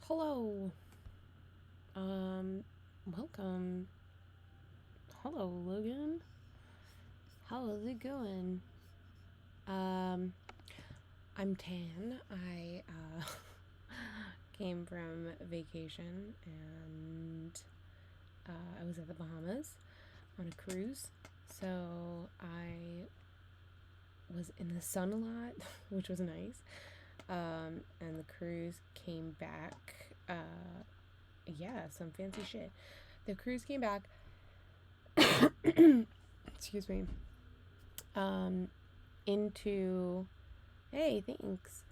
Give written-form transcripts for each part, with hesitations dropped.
Hello. Welcome. Hello, Logan. How is it going? I'm tan. I came from vacation and I was at the Bahamas on a cruise. So I was in the sun a lot, which was nice. And the cruise came back. Yeah, some fancy shit. The cruise came back. Excuse me. Into. Hey, thanks.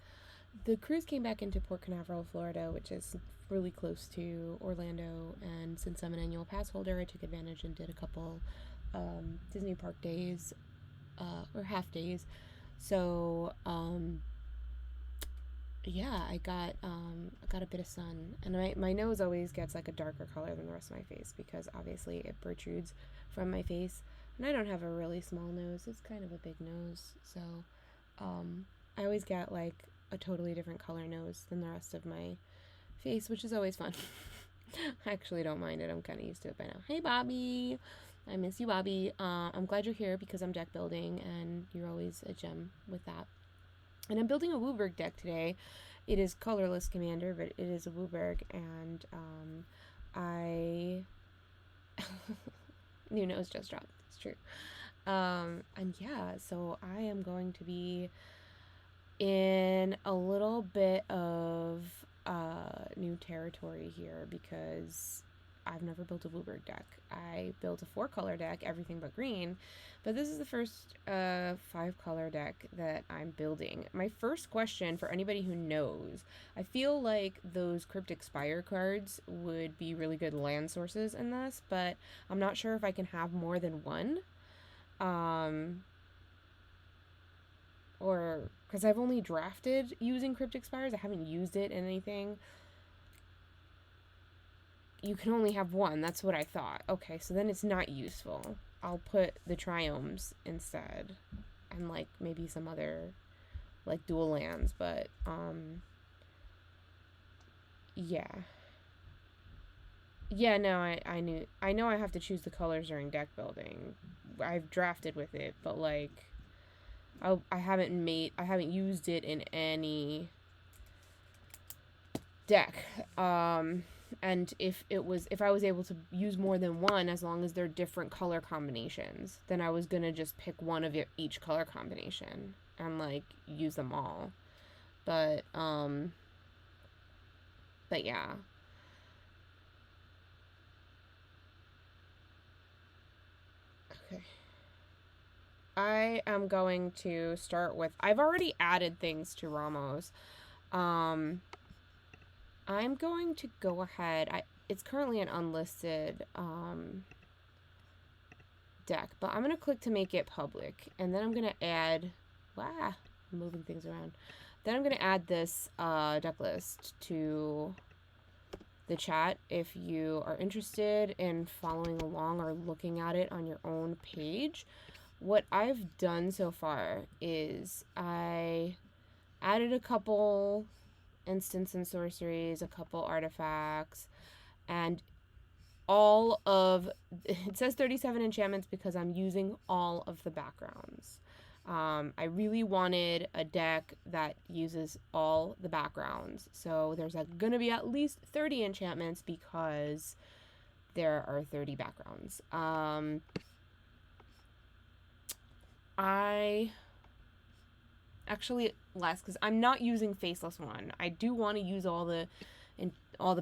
The cruise came back into Port Canaveral, Florida, which is really close to Orlando. And since I'm an annual pass holder, I took advantage and did a couple Disney Park days, or half days. So, yeah, I got a bit of sun, and my nose always gets like a darker color than the rest of my face because obviously it protrudes from my face, and I don't have a really small nose. It's kind of a big nose, so I always get like a totally different color nose than the rest of my face, which is always fun. I actually don't mind it. I'm kind of used to it by now. Hey, Bobby. I miss you, Bobby. I'm glad you're here because I'm deck building, and you're always a gem with that. And I'm building a WUBRG deck today. It is Colorless Commander, but it is a WUBRG, and I... New nose just dropped. It's true. And yeah, so I am going to be in a little bit of new territory here because I've never built a WUBRG deck. I built a 4-color deck, everything but green, but this is the first 5-color deck that I'm building. My first question for anybody who knows, I feel like those Cryptic Spire cards would be really good land sources in this, but I'm not sure if I can have more than one. Or because I've only drafted using Cryptic Spires, I haven't used it in anything. You can only have one. That's what I thought. Okay, so then it's not useful. I'll put the Triomes instead. And, like, maybe some other, like, dual lands. But, yeah. Yeah, no, I know I have to choose the colors during deck building. I've drafted with it, but, like, I haven't used it in any deck. And if I was able to use more than one, as long as they're different color combinations, then I was gonna just pick one of each color combination and like use them all. But yeah. Okay. I am going to start with, I've already added things to Ramos. I'm going to go ahead. It's currently an unlisted deck, but I'm going to click to make it public, and then I'm going to add, I'm moving things around. Then I'm going to add this deck list to the chat if you are interested in following along or looking at it on your own page. What I've done so far is I added a couple instants and sorceries, a couple artifacts, and all of, it says 37 enchantments because I'm using all of the backgrounds. I really wanted a deck that uses all the backgrounds, so there's gonna be at least 30 enchantments because there are 30 backgrounds. I actually less because I'm not using Faceless One. I do want to use all the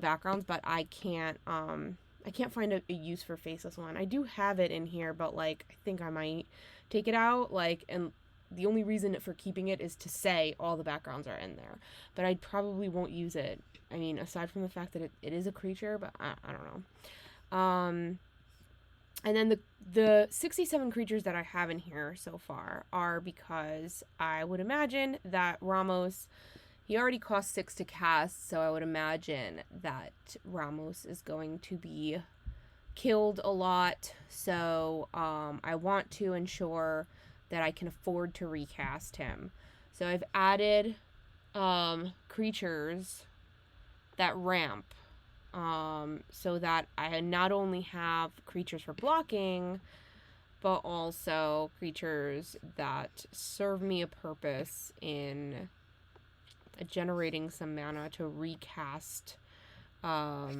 backgrounds, but I can't find a use for Faceless One. I do have it in here, but like I think I might take it out, like, and the only reason for keeping it is to say all the backgrounds are in there, but I probably won't use it. I mean, aside from the fact that it is a creature, but I don't know. And then the 67 creatures that I have in here so far are because I would imagine that Ramos, he already costs 6 to cast, so I would imagine that Ramos is going to be killed a lot. So I want to ensure that I can afford to recast him. So I've added creatures that ramp, so that I not only have creatures for blocking, but also creatures that serve me a purpose in generating some mana to recast, what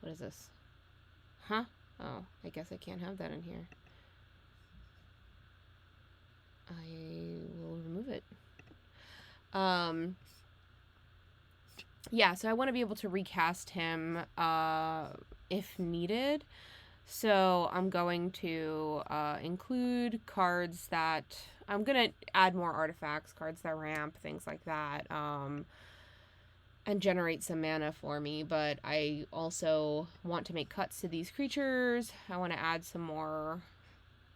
is this? Huh? Oh, I guess I can't have that in here. I will remove it. Yeah, so I want to be able to recast him, if needed. So I'm going to include cards that... I'm going to add more artifacts, cards that ramp, things like that, and generate some mana for me. But I also want to make cuts to these creatures. I want to add some more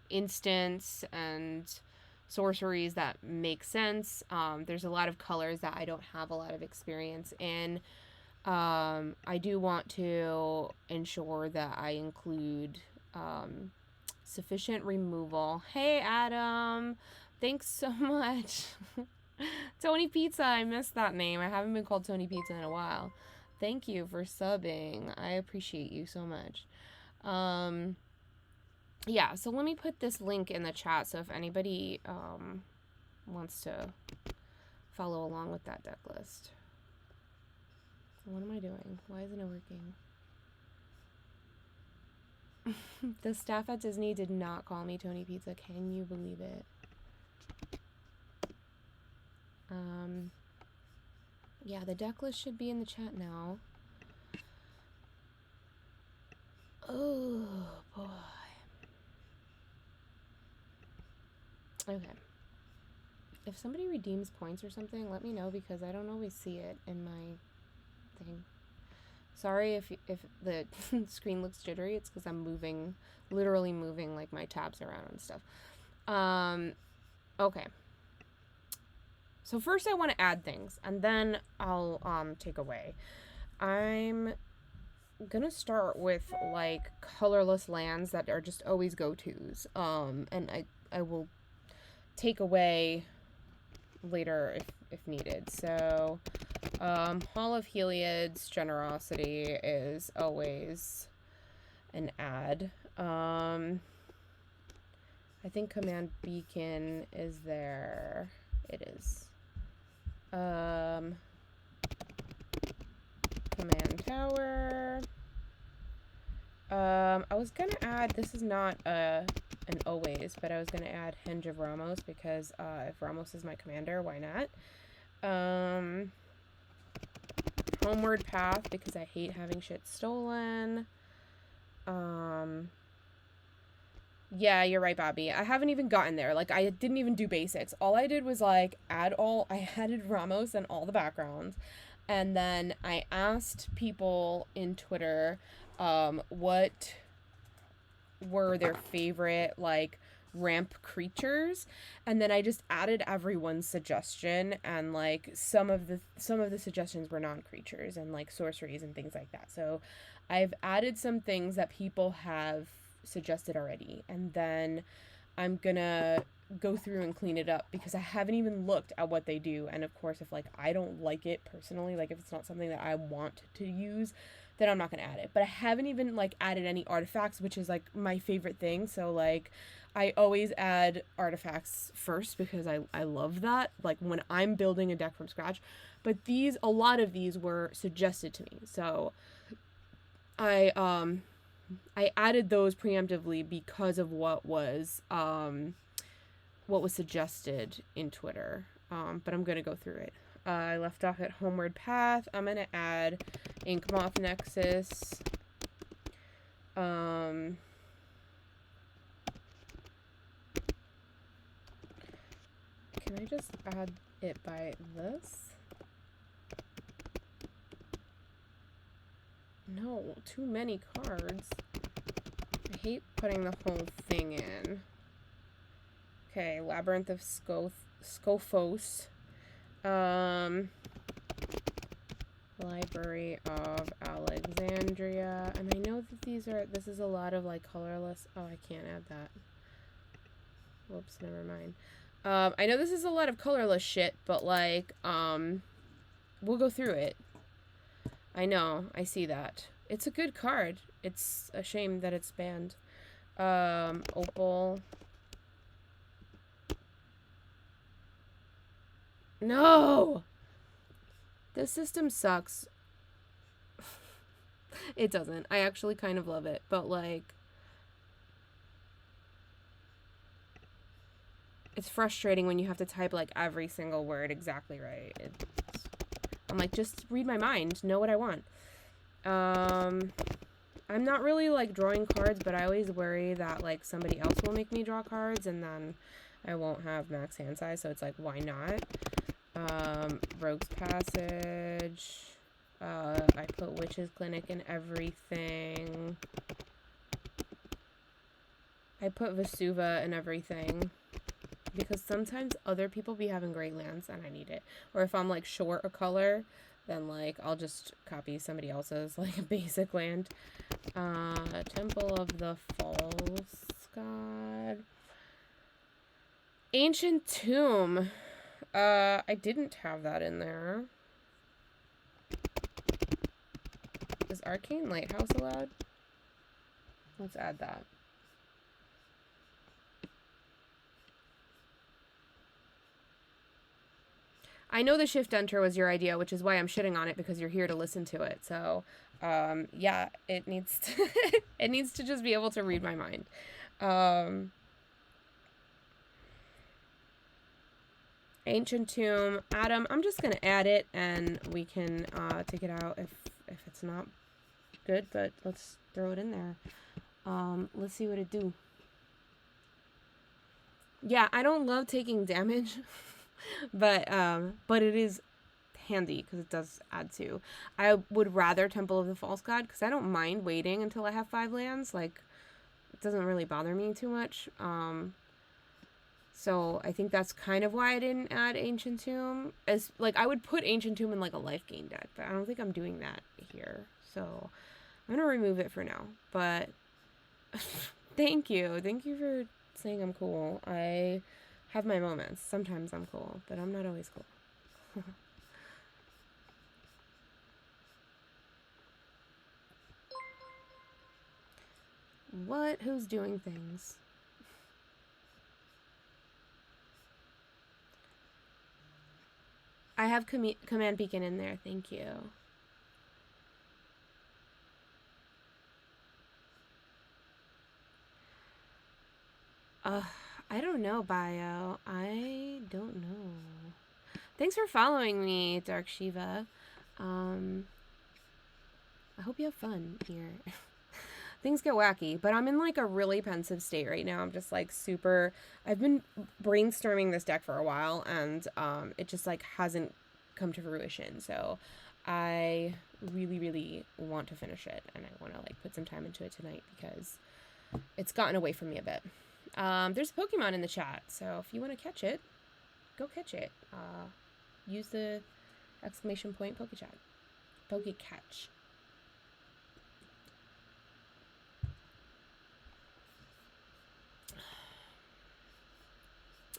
instants and sorceries that make sense. There's a lot of colors that I don't have a lot of experience in. I do want to ensure that I include sufficient removal. Hey, Adam! Thanks so much. Tony Pizza, I missed that name. I haven't been called Tony Pizza in a while. Thank you for subbing. I appreciate you so much. Yeah, so let me put this link in the chat, so if anybody wants to follow along with that deck list. What am I doing? Why isn't it working? The staff at Disney did not call me Tony Pizza. Can you believe it? Yeah, the deck list should be in the chat now. Oh, boy. Okay. If somebody redeems points or something, let me know, because I don't always see it in my thing. Sorry if the screen looks jittery. It's because I'm moving, literally moving like my tabs around and stuff. Okay. So first I want to add things, and then I'll take away. I'm gonna start with like colorless lands that are just always go-tos. And I will take away later if needed. So Hall of Heliod's Generosity is always an add. I think Command Beacon is there. It is. Command Tower. I was gonna add, this is not an always, but I was gonna add Henge of Ramos, because if Ramos is my commander, why not? Homeward Path, because I hate having shit stolen. Yeah, you're right, Bobby. I haven't even gotten there. Like, I didn't even do basics. All I did was, like, I added Ramos and all the backgrounds. And then I asked people in Twitter, what were their favorite, like, ramp creatures. And then I just added everyone's suggestion. And, like, some of the suggestions were non-creatures and, like, sorceries and things like that. So I've added some things that people have suggested already, and then I'm gonna go through and clean it up, because I haven't even looked at what they do. And of course, if like I don't like it personally, like if it's not something that I want to use, then I'm not gonna add it. But I haven't even like added any artifacts, which is like my favorite thing. So like I always add artifacts first, because I love that, like when I'm building a deck from scratch. But a lot of these were suggested to me, so I added those preemptively because of what was suggested in Twitter. But I'm gonna go through it. I left off at Homeward Path. I'm gonna add Inkmoth Nexus. Can I just add it by this? No, too many cards. I hate putting the whole thing in. Okay, Labyrinth of Scophos. Library of Alexandria. And I know that this is a lot of like colorless. Oh, I can't add that. Whoops, never mind. I know this is a lot of colorless shit, but like, we'll go through it. I know, I see that. It's a good card. It's a shame that it's banned. Opal. No! This system sucks. It doesn't. I actually kind of love it, but like, it's frustrating when you have to type like every single word exactly right. I'm like, just read my mind, know what I want. I'm not really like drawing cards, but I always worry that like somebody else will make me draw cards and then I won't have max hand size, so it's like, why not? Rogue's Passage. I put Witch's Clinic in everything. I put Vesuva in everything. Because sometimes other people be having great lands and I need it. Or if I'm like short a color, then like I'll just copy somebody else's like basic land. Temple of the False God. Ancient Tomb. I didn't have that in there. Is Arcane Lighthouse allowed? Let's add that. I know the shift enter was your idea, which is why I'm shitting on it, because you're here to listen to it. So, yeah, it needs to it needs to just be able to read my mind. Ancient Tomb. Adam, I'm just gonna add it and we can take it out if it's not good, but let's throw it in there. Let's see what it do. Yeah, I don't love taking damage. but it is handy because it does add to. I would rather Temple of the False God because I don't mind waiting until I have 5 lands. Like, it doesn't really bother me too much. So I think that's kind of why I didn't add Ancient Tomb. As like, I would put Ancient Tomb in like a life gain deck, but I don't think I'm doing that here. So I'm gonna remove it for now. But thank you for saying I'm cool. I have my moments. Sometimes I'm cool, but I'm not always cool. What? Who's doing things? I have Command Beacon in there. Thank you. I don't know, Bio. I don't know. Thanks for following me, Dark Shiva. I hope you have fun here. Things get wacky, but I'm in like a really pensive state right now. I'm just like super... I've been brainstorming this deck for a while, and it just like hasn't come to fruition. So I really, really want to finish it, and I want to like put some time into it tonight because it's gotten away from me a bit. There's a Pokemon in the chat, so if you want to catch it, go catch it. Use the exclamation point Pokechat. Pokecatch.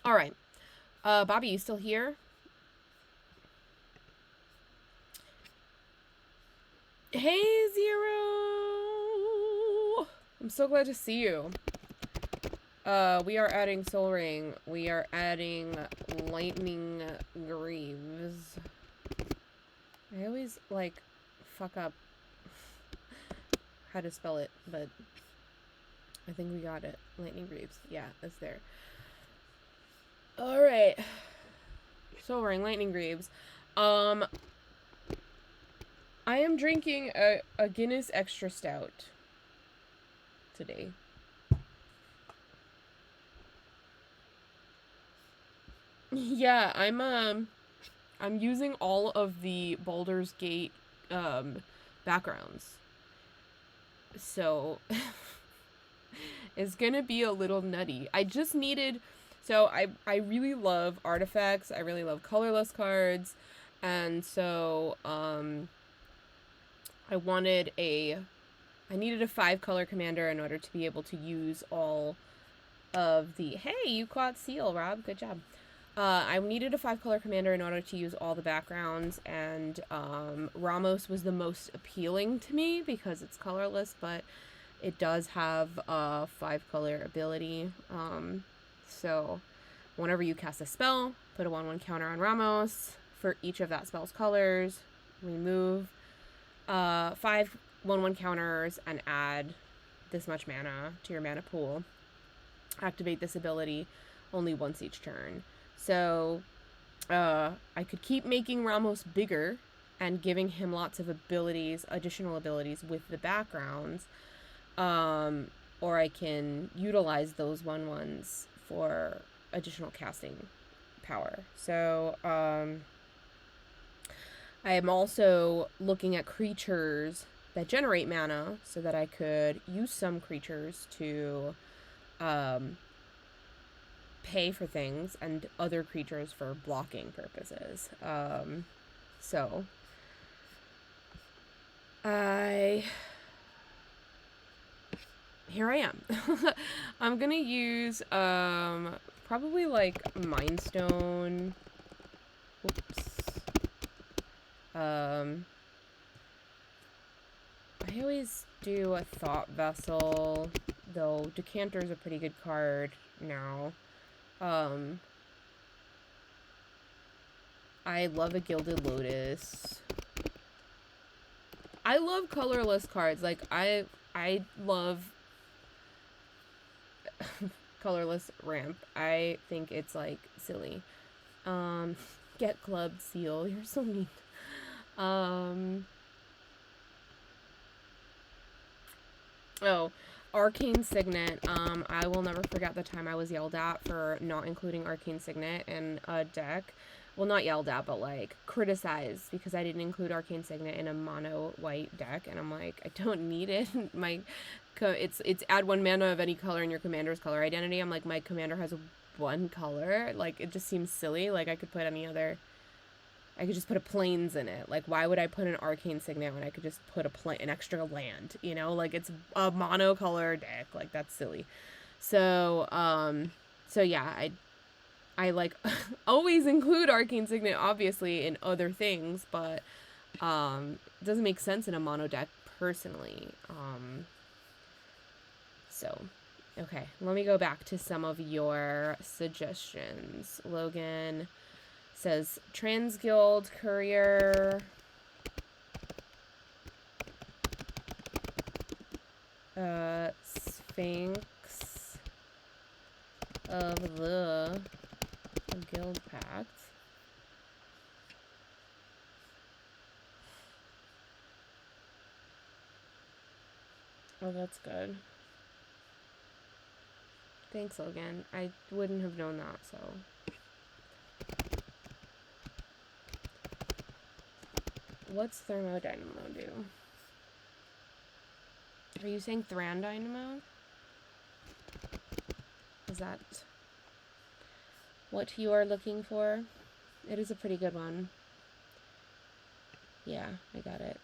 Alright. Bobby, you still here? Hey, Zero! I'm so glad to see you. We are adding Soul Ring. We are adding Lightning Greaves. I always, like, fuck up how to spell it, but I think we got it. Lightning Greaves. Yeah, it's there. Alright. Soul Ring, Lightning Greaves. I am drinking a Guinness Extra Stout today. Yeah, I'm using all of the Baldur's Gate backgrounds. So it's gonna be a little nutty. I just needed... So I really love artifacts. I really love colorless cards. And so I needed a 5-color commander in order to be able to use all of the... Hey, you caught Seal, Rob. Good job. I needed a 5-color commander in order to use all the backgrounds, and Ramos was the most appealing to me because it's colorless, but it does have a 5-color ability. So whenever you cast a spell, put a 1/1 counter on Ramos. For each of that spell's colors, remove 5 1/1 counters and add this much mana to your mana pool. Activate this ability only once each turn. So I could keep making Ramos bigger and giving him lots of abilities, additional abilities with the backgrounds, or I can utilize those 1/1s for additional casting power. So I am also looking at creatures that generate mana so that I could use some creatures to pay for things and other creatures for blocking purposes. So here I am. I'm gonna use probably like Mind Stone. Oops. I always do a Thought Vessel, though Decanter's a pretty good card now. I love a Gilded Lotus. I love colorless cards. Like, I love colorless ramp. I think it's, like, silly. Get clubbed, Seal. You're so mean. Oh, Arcane Signet. I will never forget the time I was yelled at for not including Arcane Signet in a deck. Well, not yelled at, but, like, criticized because I didn't include Arcane Signet in a mono white deck, and I'm like, I don't need it. It's add 1 mana of any color in your commander's color identity. I'm like, my commander has 1 color. Like, it just seems silly. Like, I could put any other... I could just put a plains in it. Like, why would I put an Arcane Signet when I could just put an extra land? You know, like, it's a monocolor deck. Like, that's silly. So yeah, I like always include Arcane Signet obviously in other things, but it doesn't make sense in a mono deck personally. So okay, let me go back to some of your suggestions. Logan says Transguild Courier, Sphinx of the Guild Pact. Oh, that's good. Thanks, Logan. I wouldn't have known that, so. What's Thermodynamo do? Are you saying Thrandynamo? Is that what you are looking for? It is a pretty good one. Yeah, I got it.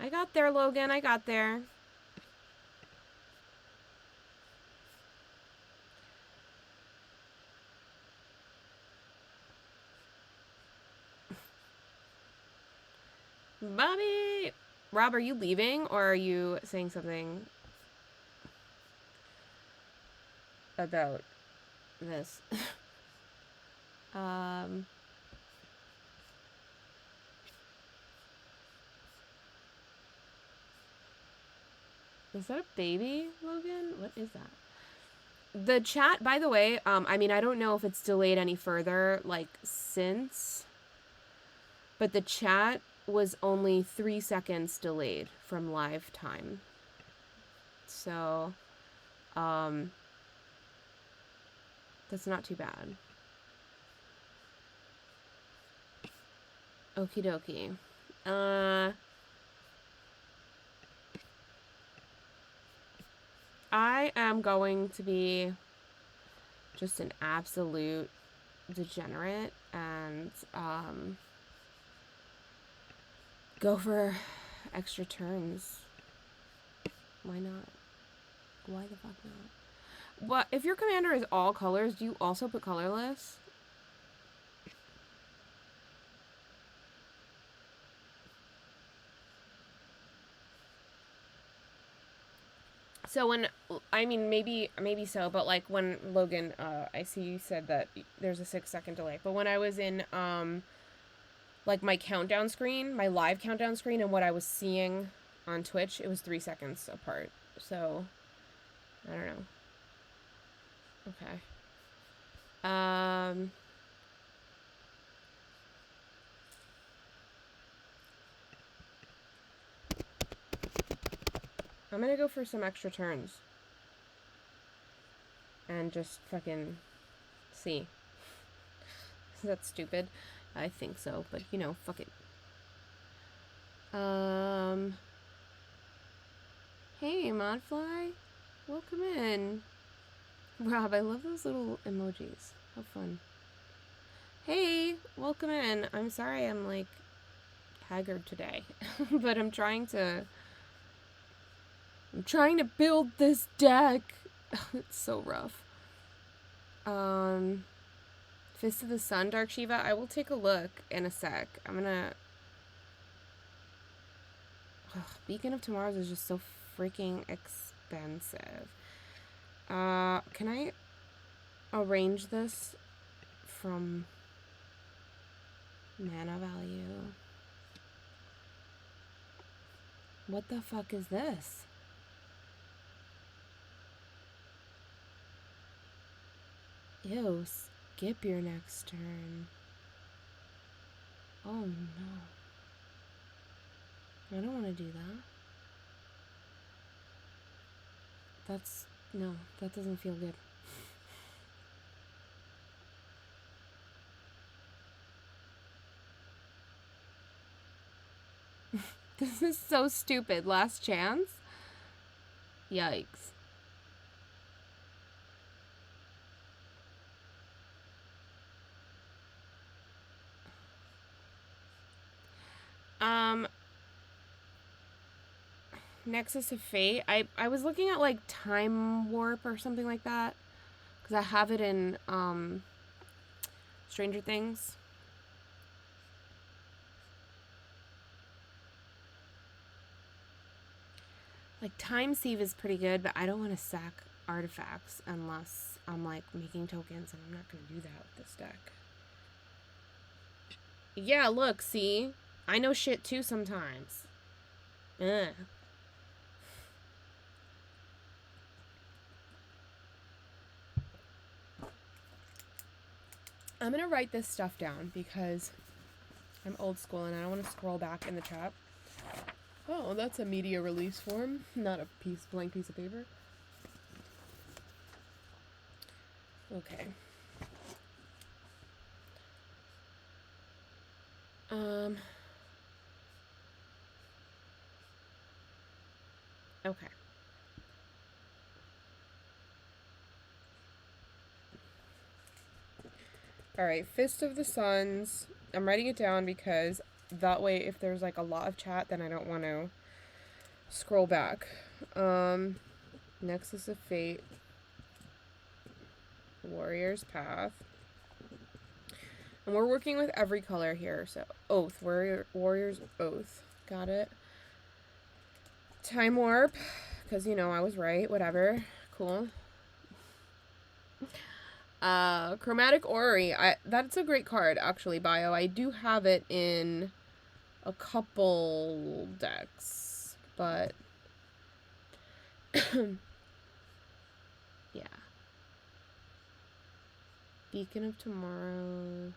I got there, Logan. I got there. Bobby! Rob, are you leaving or are you saying something about this? Is that a baby, Logan? What is that? The chat, by the way, I mean, I don't know if it's delayed any further, like, since, but the chat was only 3 seconds delayed from live time. So, that's not too bad. Okie dokie. I am going to be just an absolute degenerate and go for extra turns. Why not? Why the fuck not? What if your commander is all colors? Do you also put colorless? So when, I mean, maybe so, but like when Logan, I see you said that there's a 6-second delay, but when I was in like my countdown screen, my live countdown screen, and what I was seeing on Twitch, it was 3 seconds apart. So I don't know. Okay. I'm gonna go for some extra turns. And just fucking see. That's stupid. I think so, but you know, fuck it. Hey, Modfly. Welcome in. Rob, I love those little emojis. How fun. Hey, welcome in. I'm sorry I'm like haggard today, but I'm trying to build this deck. It's so rough. Fist of the Sun, Dark Shiva. I will take a look in a sec. I'm gonna... Beacon of Tomorrows is just so freaking expensive. Can I arrange this from mana value? What the fuck is this? Ew, skip your next turn. Oh no. I don't want to do that. No, that doesn't feel good. This is so stupid. Last chance? Yikes. Nexus of Fate. I was looking at like Time Warp or something like that, because I have it in Stranger Things. Like Time Sieve is pretty good, but I don't want to sack artifacts unless I'm like making tokens, and I'm not going to do that with this deck. Yeah, look, see? I know shit too sometimes. Ugh. I'm gonna write this stuff down because I'm old school and I don't want to scroll back in the chat. Oh, that's a media release form, not a blank piece of paper. Okay. Okay. Alright, Fist of the Suns. I'm writing it down because that way if there's like a lot of chat, then I don't want to scroll back. Nexus of Fate. Warrior's Path. And we're working with every color here, so Oath. Warrior's Oath. Got it. Time Warp. Because, you know, I was right. Whatever. Cool. Chromatic Orrery. That's a great card, actually, Bio. I do have it in a couple decks, but yeah. Beacon of Tomorrows.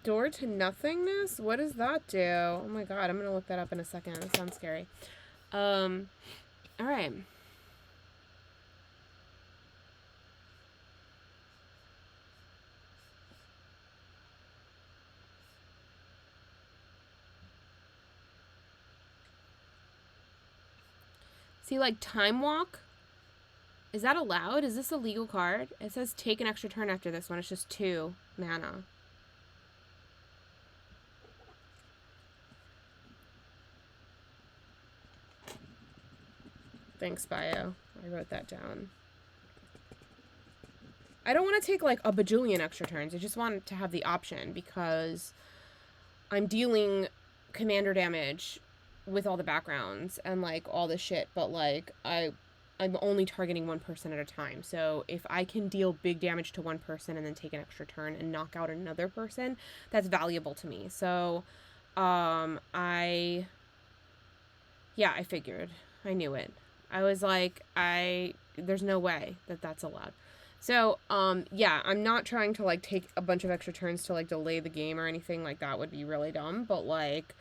Door to Nothingness? What does that do? Oh my god, I'm gonna look that up in a second. That sounds scary. Alright. See, like, Time Walk Is that allowed? Is this a legal card? It says take an extra turn after this one. It's just 2 mana. Thanks, Bio. I wrote that down. I don't want to take like a bajillion extra turns. I just want to have the option because I'm dealing commander damage with all the backgrounds and like all this shit, but like I'm only targeting one person at a time. So if I can deal big damage to one person and then take an extra turn and knock out another person, that's valuable to me. So I figured. I knew it. I was like, there's no way that that's allowed. So, yeah, I'm not trying to, like, take a bunch of extra turns to, like, delay the game or anything. Like, that would be really dumb. But, like,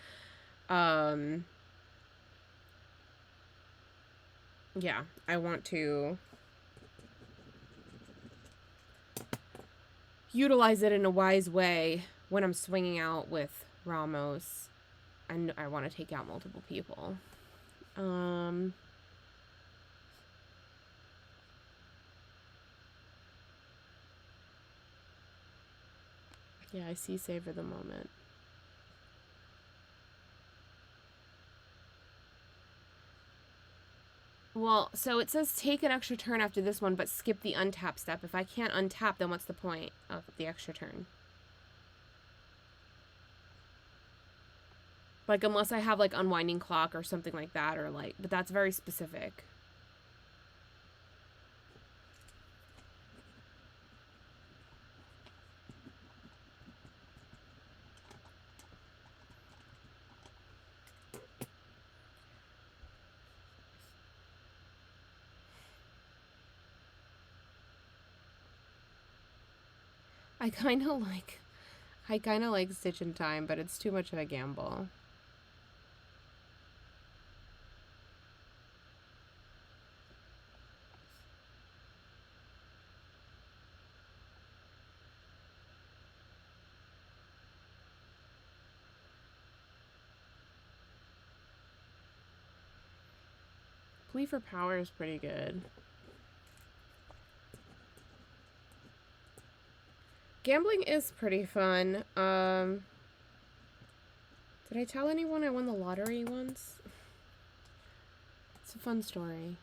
yeah, I want to utilize it in a wise way when I'm swinging out with Ramos. And I want to take out multiple people. Yeah, I see savor the moment. Well, so it says take an extra turn after this one, but skip the untap step. If I can't untap, then what's the point of the extra turn? Like, unless I have, like, unwinding clock or something like that, or, like, but that's very specific. I kind of like Stitch in Time, but it's too much of a gamble. Plea for Power is pretty good. Gambling is pretty fun. Did I tell anyone I won the lottery once? It's a fun story.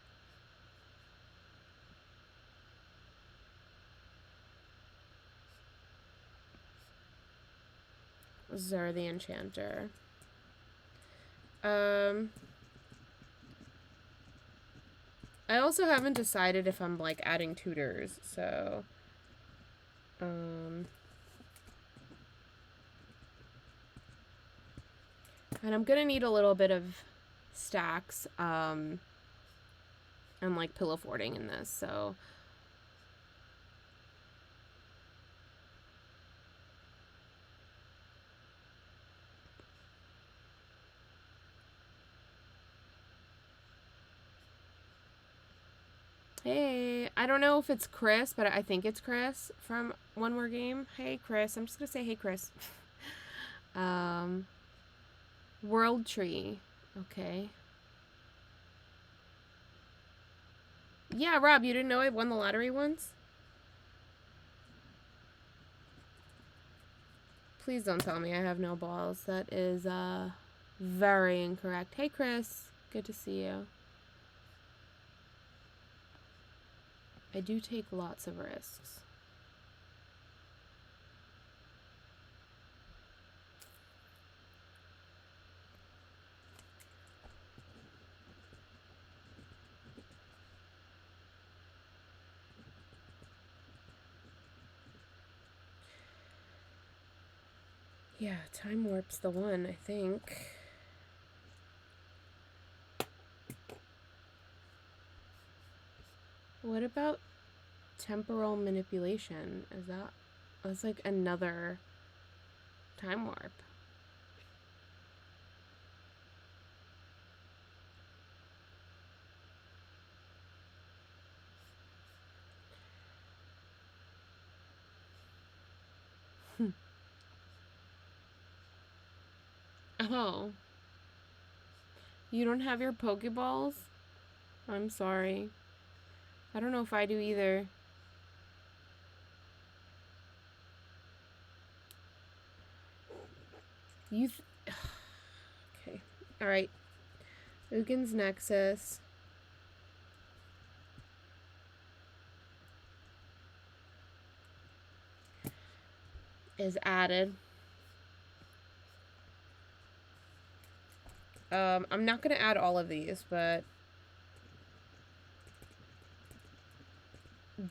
Zer the Enchanter. I also haven't decided if I'm, like, adding tutors, so... And I'm gonna need a little bit of stacks, and, like, pillow forting in this, so... Hey, I don't know if it's Chris, but I think it's Chris from One More Game. Hey, Chris. I'm just gonna say hey, Chris. World Tree. Okay. Yeah, Rob, you didn't know I won the lottery once? Please don't tell me I have no balls. That is, very incorrect. Hey, Chris. Good to see you. I do take lots of risks. Yeah, Time Warp's the one, I think. What about temporal manipulation? That's like another time warp. Oh. You don't have your Pokeballs? I'm sorry. I don't know if I do either. Okay. Alright. Ugin's Nexus. Is added. I'm not gonna add all of these, but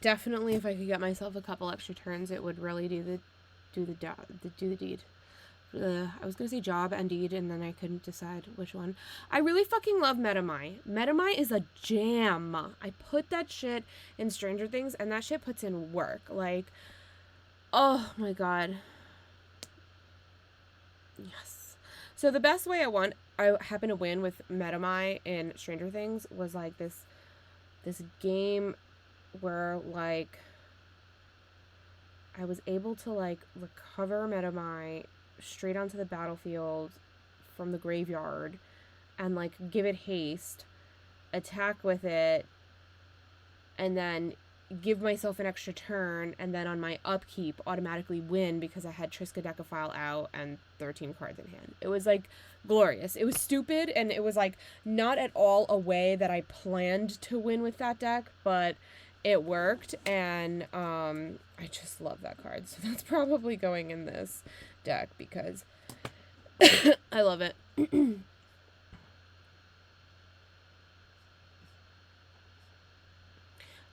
definitely if I could get myself a couple extra turns, it would really do the deed. I was gonna say job and deed, and then I couldn't decide which one. I really fucking love Metamai. Metamai is a jam. I put that shit in Stranger Things, and that shit puts in work. Like, oh my god. Yes. So the best way I happened to win with Metamai in Stranger Things was like this game where like I was able to like recover Metamai straight onto the battlefield from the graveyard and like give it haste, attack with it, and then give myself an extra turn, and then on my upkeep automatically win because I had Triskaidekaphile out and 13 cards in hand. It was like glorious. It was stupid, and it was like not at all a way that I planned to win with that deck, but it worked, and I just love that card. So that's probably going in this deck because I love it.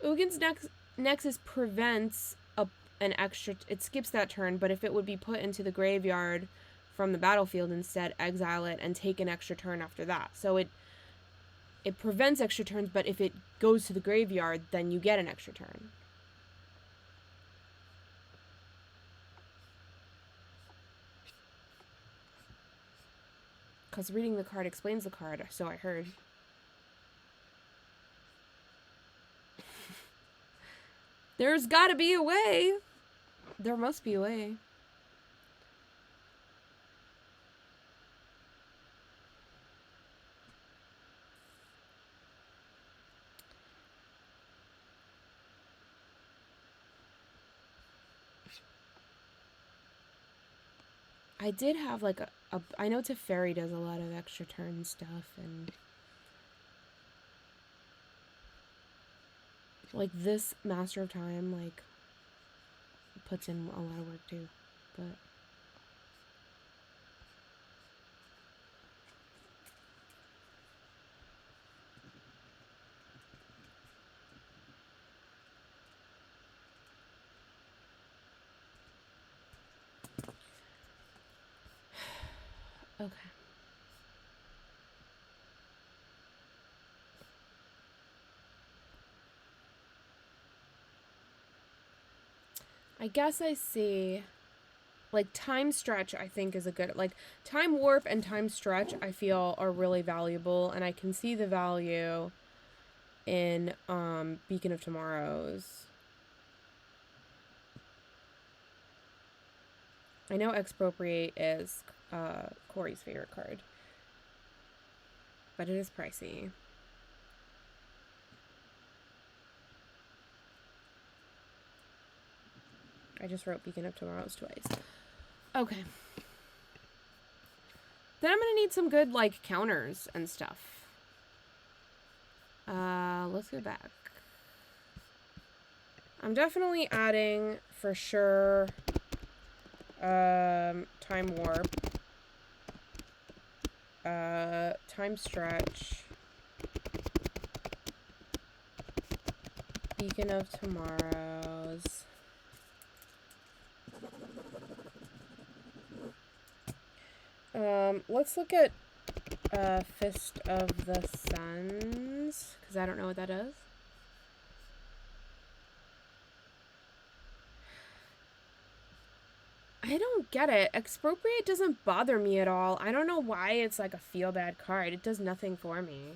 Ugin's Nexus prevents an extra... It skips that turn, but if it would be put into the graveyard from the battlefield instead, exile it and take an extra turn after that. So it prevents extra turns, but if it goes to the graveyard, then you get an extra turn. Because reading the card explains the card, so I heard. There's gotta be a way. There must be a way. I did have like I know Teferi does a lot of extra turn stuff, and like this Master of Time like puts in a lot of work too, but okay. I guess I see, like, Time Stretch I think is a good, like, Time Warp and Time Stretch I feel are really valuable, and I can see the value in Beacon of Tomorrows. I know Expropriate is Corey's favorite card, but it is pricey. I just wrote Beacon of Tomorrows twice. Okay. Then I'm gonna need some good, like, counters and stuff. Let's go back. I'm definitely adding, for sure, Time Warp, Time Stretch, Beacon of Tomorrows, let's look at Fist of the Suns, because I don't know what that is. I don't get it. Expropriate doesn't bother me at all. I don't know why it's like a feel-bad card. It does nothing for me.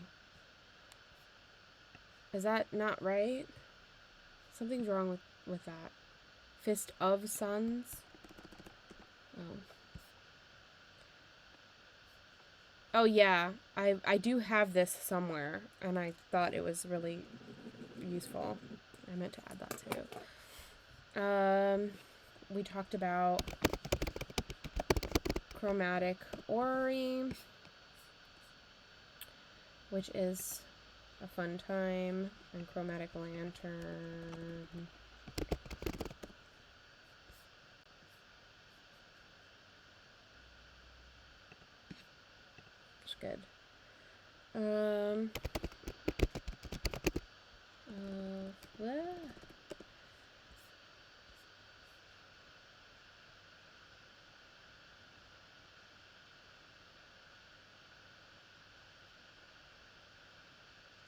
Is that not right? Something's wrong with that. Fist of Suns? Oh. Oh yeah, I do have this somewhere, and I thought it was really useful. I meant to add that too. We talked about chromatic orrery, which is a fun time, and chromatic lantern. It's good. What?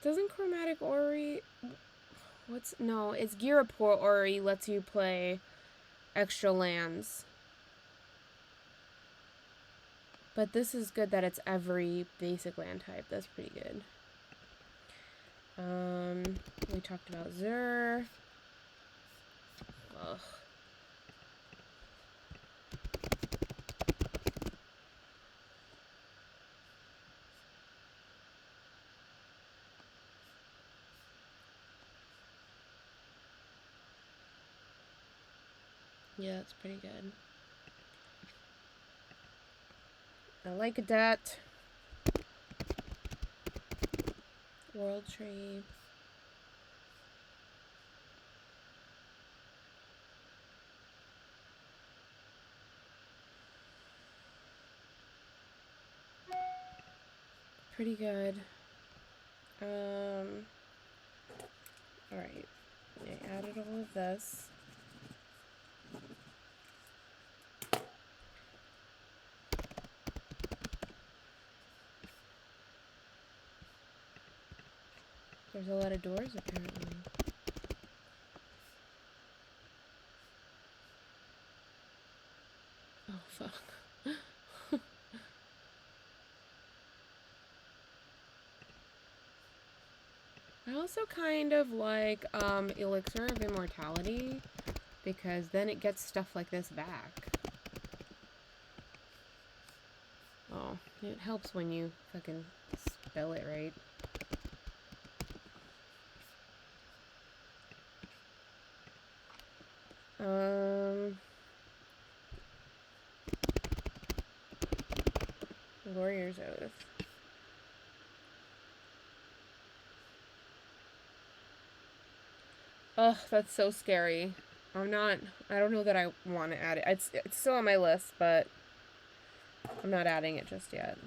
Doesn't chromatic orrery... No, it's Girapur orrery lets you play extra lands. But this is good that it's every basic land type. That's pretty good. We talked about Zur. Ugh. Yeah, it's pretty good. I like that. World Tree. Pretty good. Alright. I added all of this. There's a lot of doors, apparently. Oh, fuck. I also kind of like, Elixir of Immortality, because then it gets stuff like this back. Oh, it helps when you fucking spell it right. Warrior's Oath. Ugh, that's so scary. I don't know that I want to add it. It's still on my list, but I'm not adding it just yet.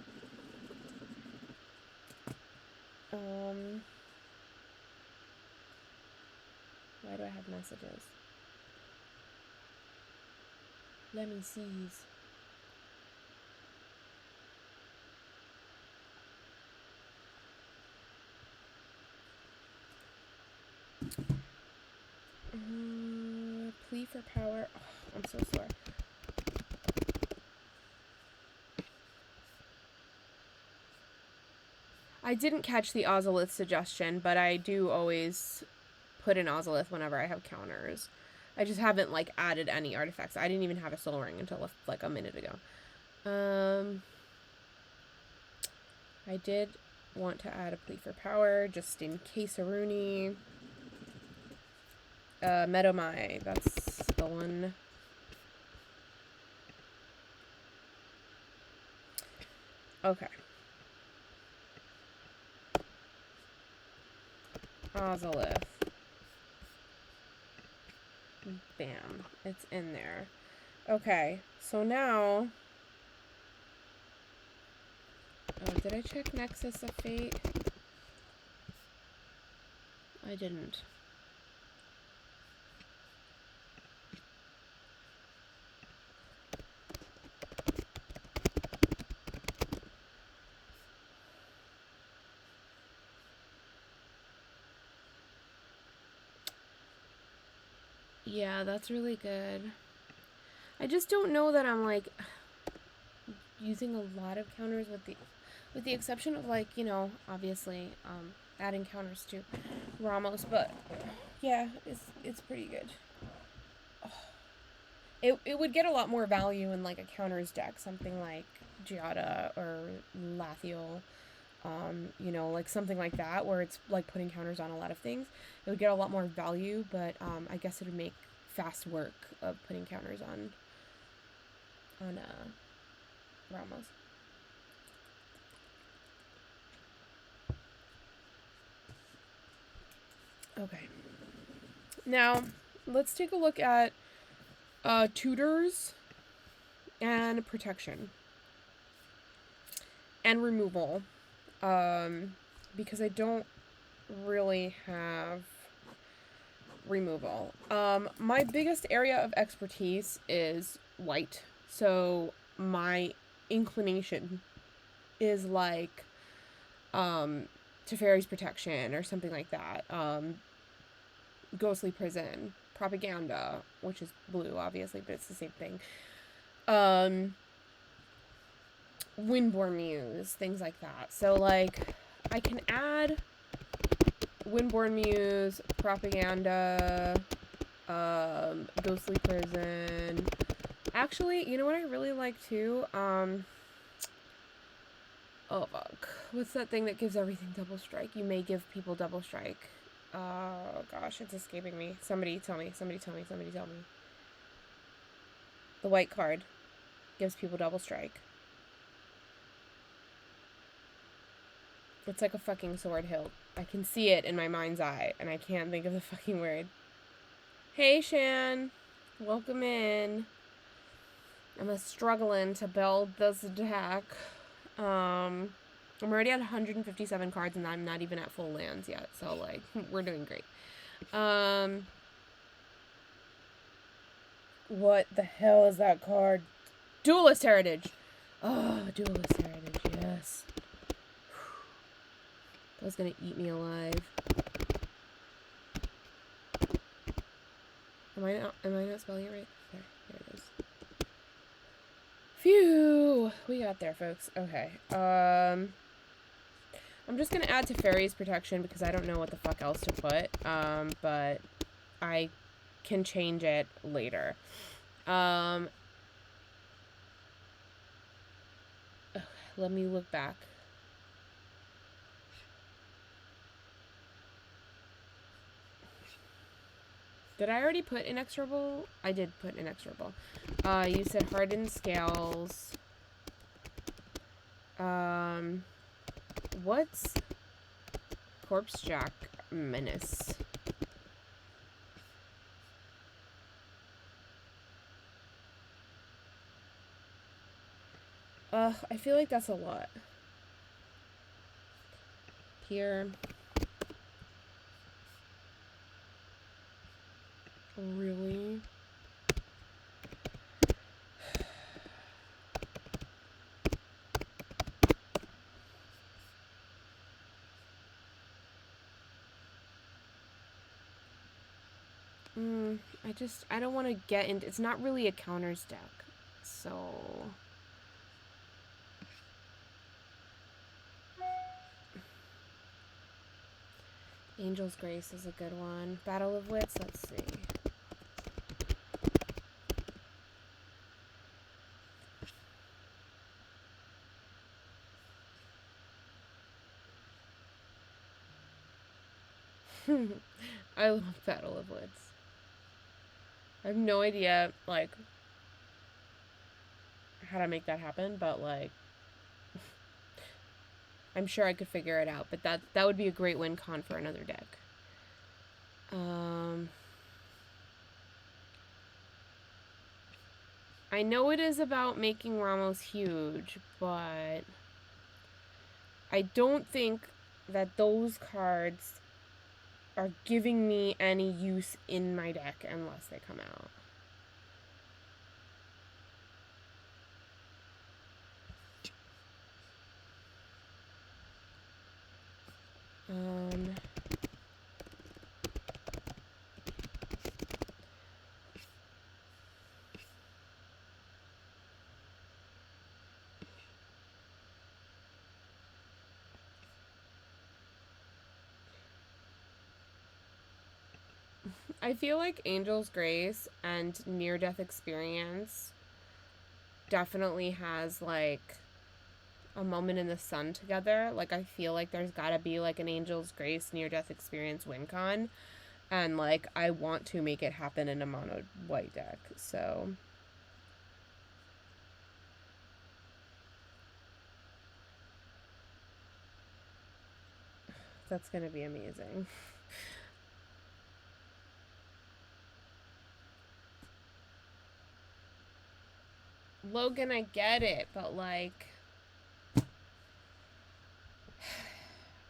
Why do I have messages? Let me seize. Plea for power. Oh, I'm so sore. I didn't catch the Ozolith suggestion, but I do always put in Ozolith whenever I have counters. I just haven't, like, added any artifacts. I didn't even have a soul ring until, like, a minute ago. I did want to add a plea for power, just in case Aruni. Medomai, that's the one. Okay. Ozolith. Bam. It's in there. Okay, so now... Oh, did I check Nexus of Fate? I didn't. Yeah, that's really good. I just don't know that I'm, like, using a lot of counters with the exception of, like, you know, obviously, adding counters to Ramos, but yeah, it's pretty good. Oh. It would get a lot more value in, like, a counters deck, something like Giada or Lathiel, You know, like something like that, where it's like putting counters on a lot of things. It would get a lot more value, but I guess it would make fast work of putting counters on Ramos. Okay. Now, let's take a look at tutors and protection and removal, because I don't really have removal. My biggest area of expertise is white, so my inclination is like Teferi's Protection or something like that. Ghostly Prison, Propaganda, which is blue, obviously, but it's the same thing. Windborne Muse, things like that. So, like, I can add Windborne Muse, Propaganda, Ghostly Prison. Actually, you know what I really like, too? Oh, fuck. What's that thing that gives everything double strike? You may give people double strike. Oh, gosh, it's escaping me. Somebody tell me. Somebody tell me. Somebody tell me. The white card gives people double strike. It's like a fucking sword hilt. I can see it in my mind's eye, and I can't think of the fucking word. Hey, Shan. Welcome in. I'm struggling to build this deck. I'm already at 157 cards, and I'm not even at full lands yet, so, like, we're doing great. What the hell is that card? Duelist Heritage! Oh, Duelist Heritage, yes. That was gonna eat me alive. Am I not spelling it right? There it is. Phew! We got there, folks. Okay. I'm just gonna add Teferi's Protection because I don't know what the fuck else to put. But I can change it later. Let me look back. Did I already put Inexorable? I did put Inexorable. You said Hardened Scales. What's Corpse Jack Menace? I feel like that's a lot. Here. Really? I don't want to get into, it's not really a counters deck, so. Angel's Grace is a good one. Battle of Wits, let's see. I love Battle of Wits. I have no idea, like, how to make that happen, but, like, I'm sure I could figure it out, but that would be a great win con for another deck. I know it is about making Ramos huge, but I don't think that those cards are giving me any use in my deck unless they come out. I feel like Angel's Grace and Near-Death Experience definitely has, like, a moment in the sun together. Like, I feel like there's gotta be, like, an Angel's Grace near-death experience win con. And, like, I want to make it happen in a mono white deck, so... That's gonna be amazing. Logan, I get it, but, like...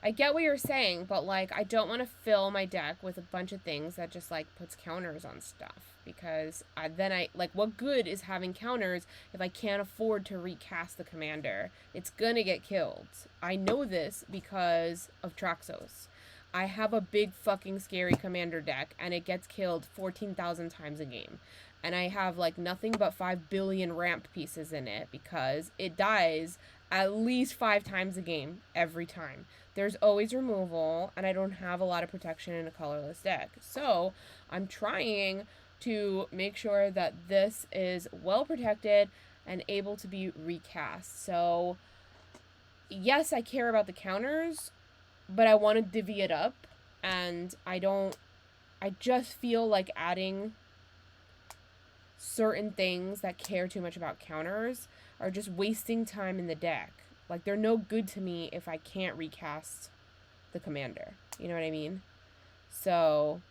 I get what you're saying, but, like, I don't want to fill my deck with a bunch of things that just, like, puts counters on stuff. Because like, what good is having counters if I can't afford to recast the commander? It's gonna get killed. I know this because of Traxos. I have a big fucking scary commander deck, and it gets killed 14,000 times a game. And I have, like, nothing but 5 billion ramp pieces in it because it dies at least 5 times a game every time. There's always removal, and I don't have a lot of protection in a colorless deck. So, I'm trying to make sure that this is well protected and able to be recast. So, yes, I care about the counters, but I want to divvy it up, and I just feel like adding certain things that care too much about counters are just wasting time in the deck. Like, they're no good to me if I can't recast the commander. You know what I mean? So,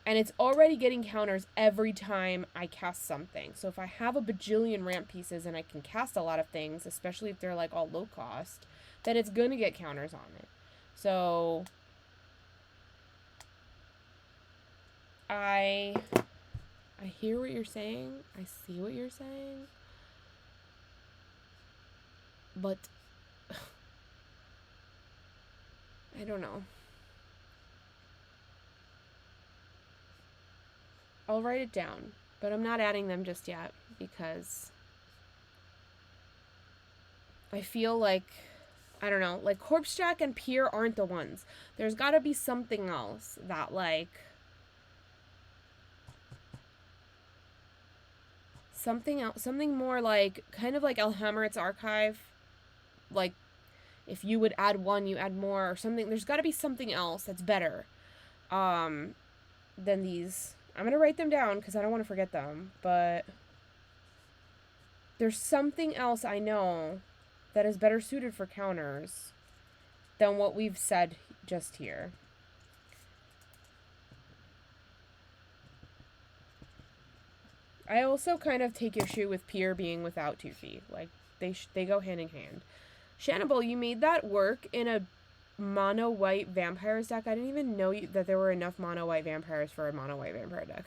and it's already getting counters every time I cast something. So if I have a bajillion ramp pieces and I can cast a lot of things, especially if they're, like, all low cost, then it's going to get counters on it. So, I hear what you're saying. I see what you're saying. But I don't know. I'll write it down, but I'm not adding them just yet because I feel like, I don't know, like, Corpse Jack and Pier aren't the ones. There's gotta be something else that, like, something else, something more like, kind of like Elhammerit's Archive. Like, if you would add one, you add more, or something. There's gotta be something else that's better than these. I'm gonna write them down because I don't want to forget them, but there's something else I know that is better suited for counters than what we've said just here. I also kind of take issue with Pier being without 2 feet. Like, they go hand in hand. Shannibal, you made that work in a mono-white vampires deck. I didn't even know that there were enough mono-white vampires for a mono-white vampire deck.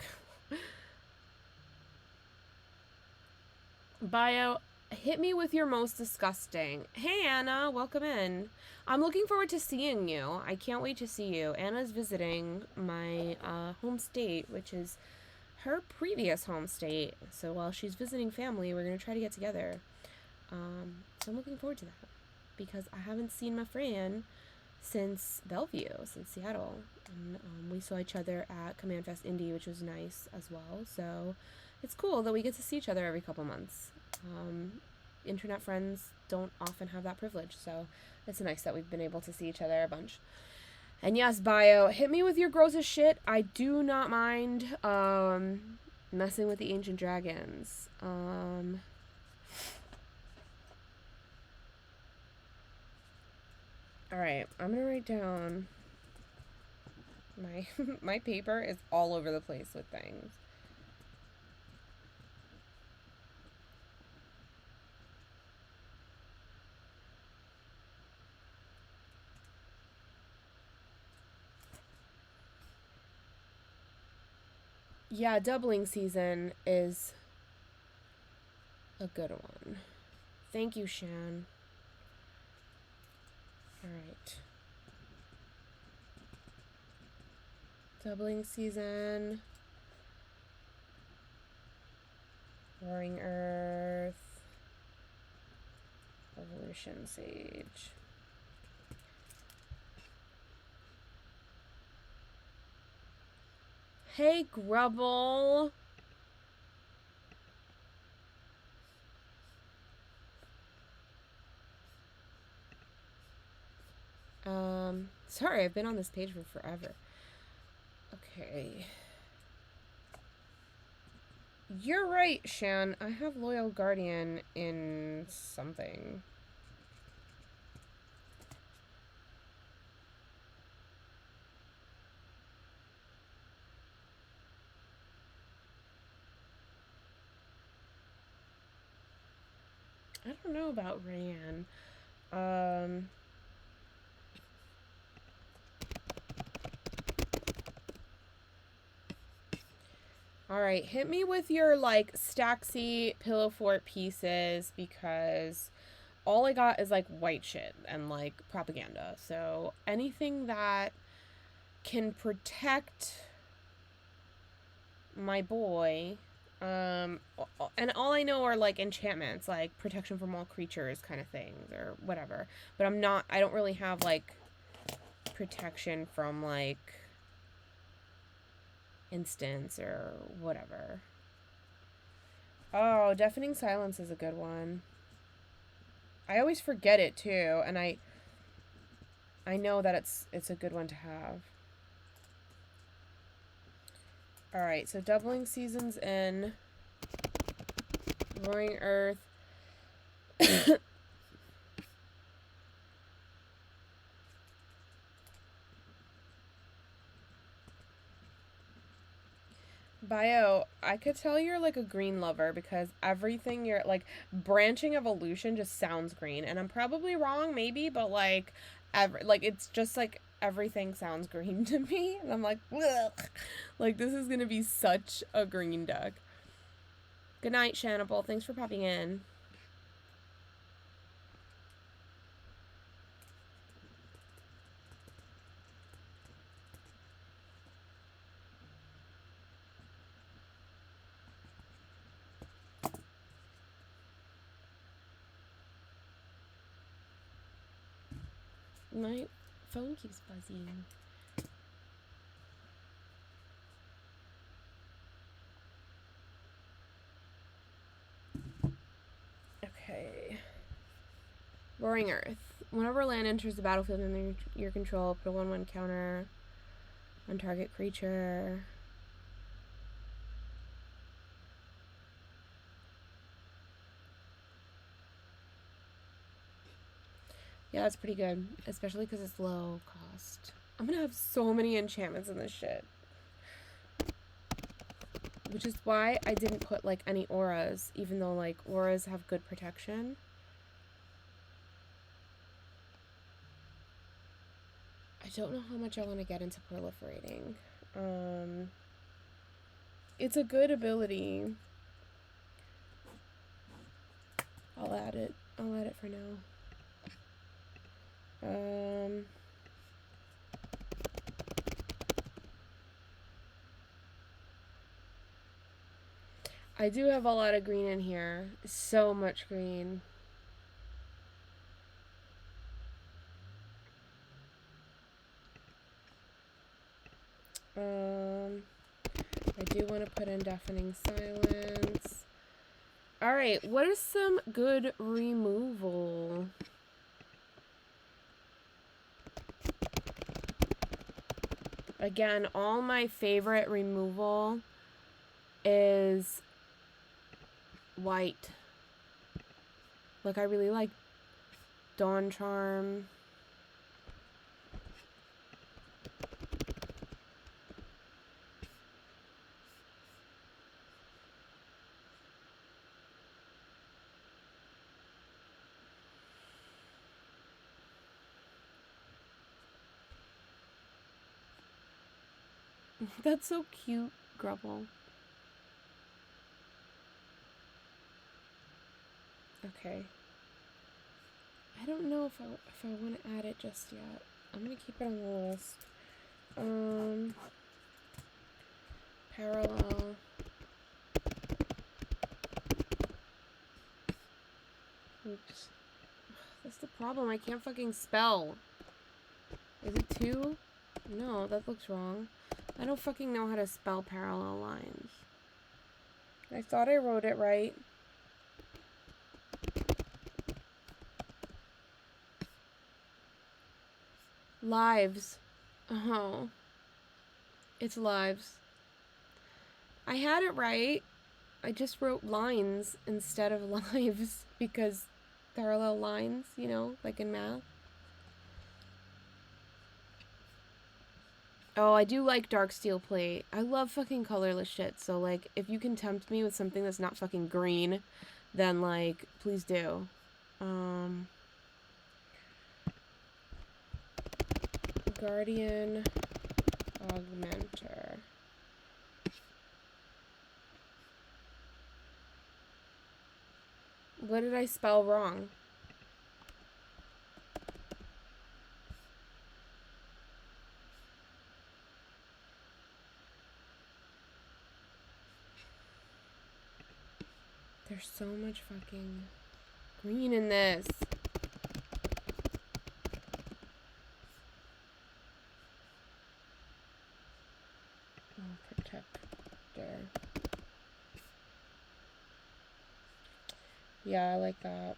Bio, hit me with your most disgusting. Hey, Anna, welcome in. I'm looking forward to seeing you. I can't wait to see you. Anna's visiting my home state, which is her previous home state. So while she's visiting family, we're going to try to get together. So I'm looking forward to that because I haven't seen my friend since Bellevue, since Seattle. And we saw each other at Command Fest Indy, which was nice as well. So it's cool that we get to see each other every couple months. Internet friends don't often have that privilege, so it's nice that we've been able to see each other a bunch. And yes, Bio, hit me with your grossest shit. I do not mind messing with the ancient dragons. Alright, I'm gonna write down my paper is all over the place with things. Yeah, doubling season is a good one. Thank you, Shan. Alright. Doubling season. Roaring Earth. Evolution Sage. Hey, Grubble. Sorry, I've been on this page for forever. Okay. You're right, Shan. I have Loyal Guardian in something. I don't know about Rayan. Alright, hit me with your, like, Staxy Pillow Fort pieces, because all I got is, like, white shit and, like, propaganda. So anything that can protect my boy, and all I know are, like, enchantments, like protection from all creatures kind of things, or whatever. But I don't really have, like, protection from, like, instance or whatever. Oh, Deafening Silence is a good one. I always forget it too, and I know that it's a good one to have. Alright, so Doubling Seasons in. Roaring Earth. Bio, I could tell you're, like, a green lover, because everything you're, like, branching evolution just sounds green. And I'm probably wrong, maybe, but, like, it's just, like, everything sounds green to me. And I'm like, ugh. Like, this is gonna be such a green deck. Good night, Shanable. Thanks for popping in. My phone keeps buzzing. Okay. Roaring Earth. Whenever land enters the battlefield under your control, put a 1/1 counter on target creature. Yeah, that's pretty good, especially because it's low cost. I'm gonna have so many enchantments in this shit. Which is why I didn't put, like, any auras, even though, like, auras have good protection. I don't know how much I want to get into proliferating. It's a good ability. I'll add it for now. I do have a lot of green in here. So much green. I do want to put in Deafening Silence. Alright, what is some good removal? Again, all my favorite removal is white. Like, I really like Dawn Charm. That's so cute, Grubble. Okay. I don't know if I want to add it just yet. I'm gonna keep it on the list. Parallel. Oops. That's the problem. I can't fucking spell. Is it 2? No, that looks wrong. I don't fucking know how to spell parallel lines. I thought I wrote it right. Lives. Oh. It's lives. I had it right. I just wrote lines instead of lives because parallel lines, you know, like in math. Oh, I do like dark steel plate. I love fucking colorless shit. So, like, if you can tempt me with something that's not fucking green, then, like, please do. Guardian Augmenter. What did I spell wrong? There's so much fucking green in this. Oh, protector. Yeah, I like that.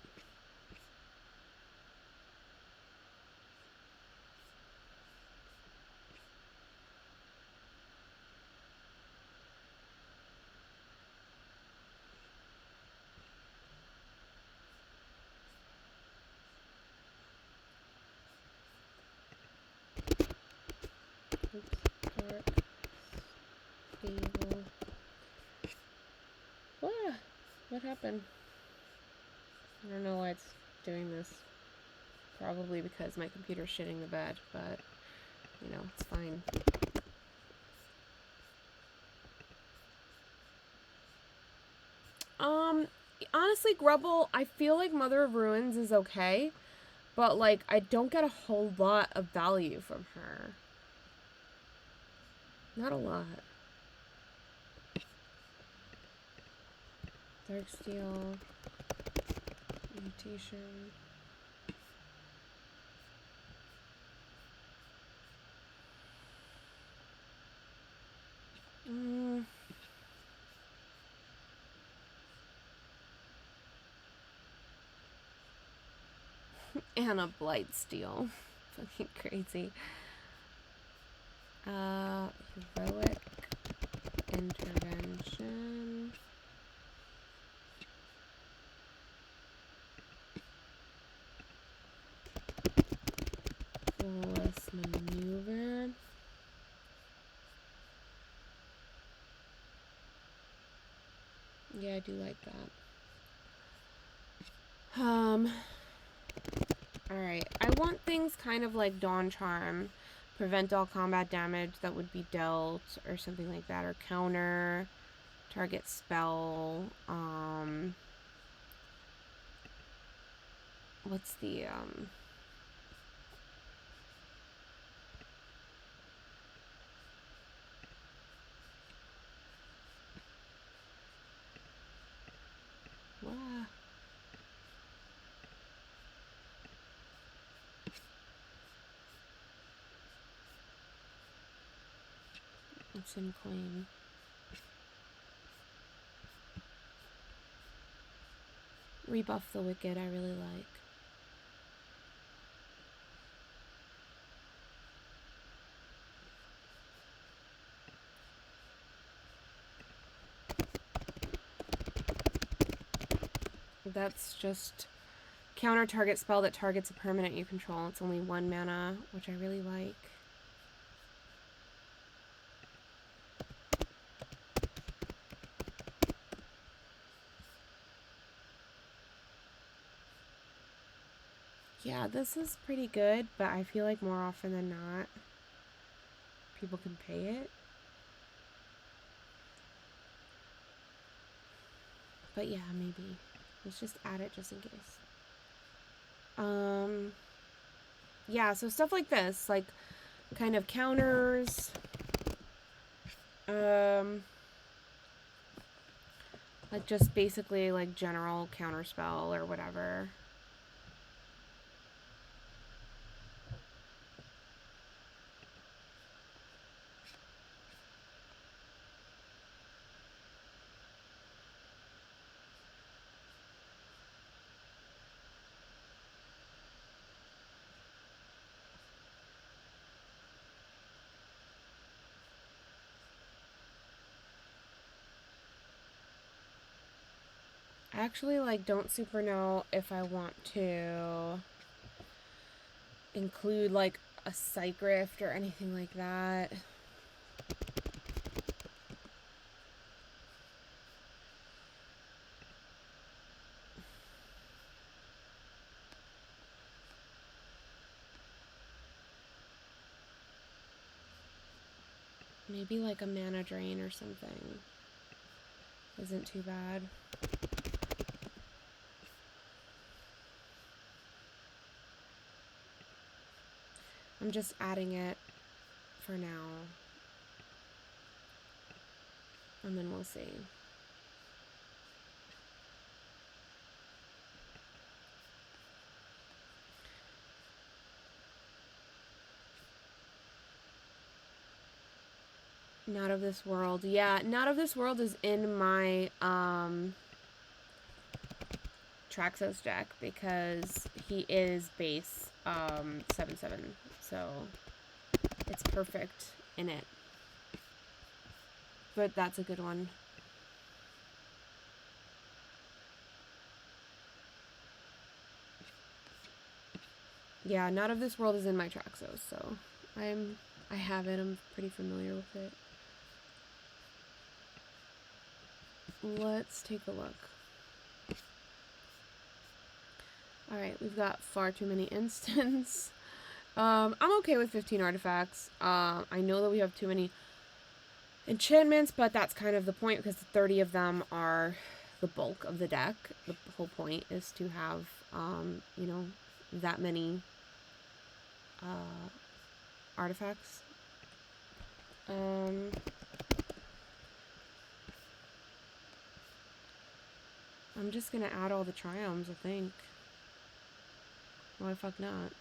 Oops, dark, stable. What happened? I don't know why it's doing this. Probably because my computer's shitting the bed, but, you know, it's fine. Honestly, Grubble, I feel like Mother of Ruins is okay, but, like, I don't get a whole lot of value from her. Not a lot. Dark Steel. Mutation. And a Blight Steel. Fucking crazy. Heroic Intervention. Colorless Maneuver. Yeah, I do like that. Alright. I want things kind of like Dawn Charm. Prevent all combat damage that would be dealt, or something like that, or counter, target spell, what's the, it's in Queen. Rebuff the Wicked, I really like. That's just counter target spell that targets a permanent you control. It's only 1 mana, which I really like. Yeah, this is pretty good, but I feel like more often than not, people can pay it. But yeah, maybe. Let's just add it just in case. Yeah, so stuff like this, like, kind of counters. Like, just basically, like, general counterspell or whatever. I actually, like, don't super know if I want to include, like, a psych rift or anything like that. Maybe, like, a mana drain or something isn't too bad. I'm just adding it for now. And then we'll see. Not of This World. Yeah, Not of This World is in my Traxos deck because he is base 7/7. So it's perfect in it. But that's a good one. Yeah, Not of This World is in my Traxos, so I have it. I'm pretty familiar with it. Let's take a look. Alright, we've got far too many instants. I'm okay with 15 artifacts. I know that we have too many enchantments, but that's kind of the point because 30 of them are the bulk of the deck. The whole point is to have, you know, that many artifacts. I'm just gonna add all the triomes, I think. Why the fuck not?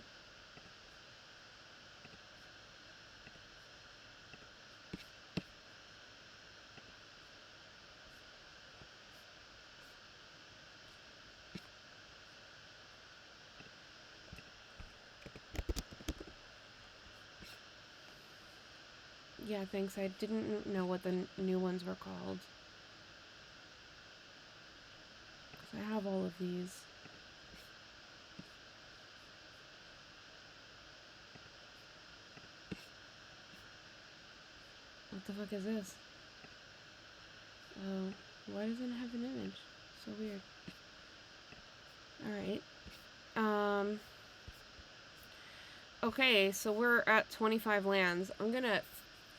Yeah, thanks. I didn't know what the new ones were called. Because I have all of these. What the fuck is this? Oh, why doesn't it have an image? So weird. Alright. Okay, so we're at 25 lands. I'm gonna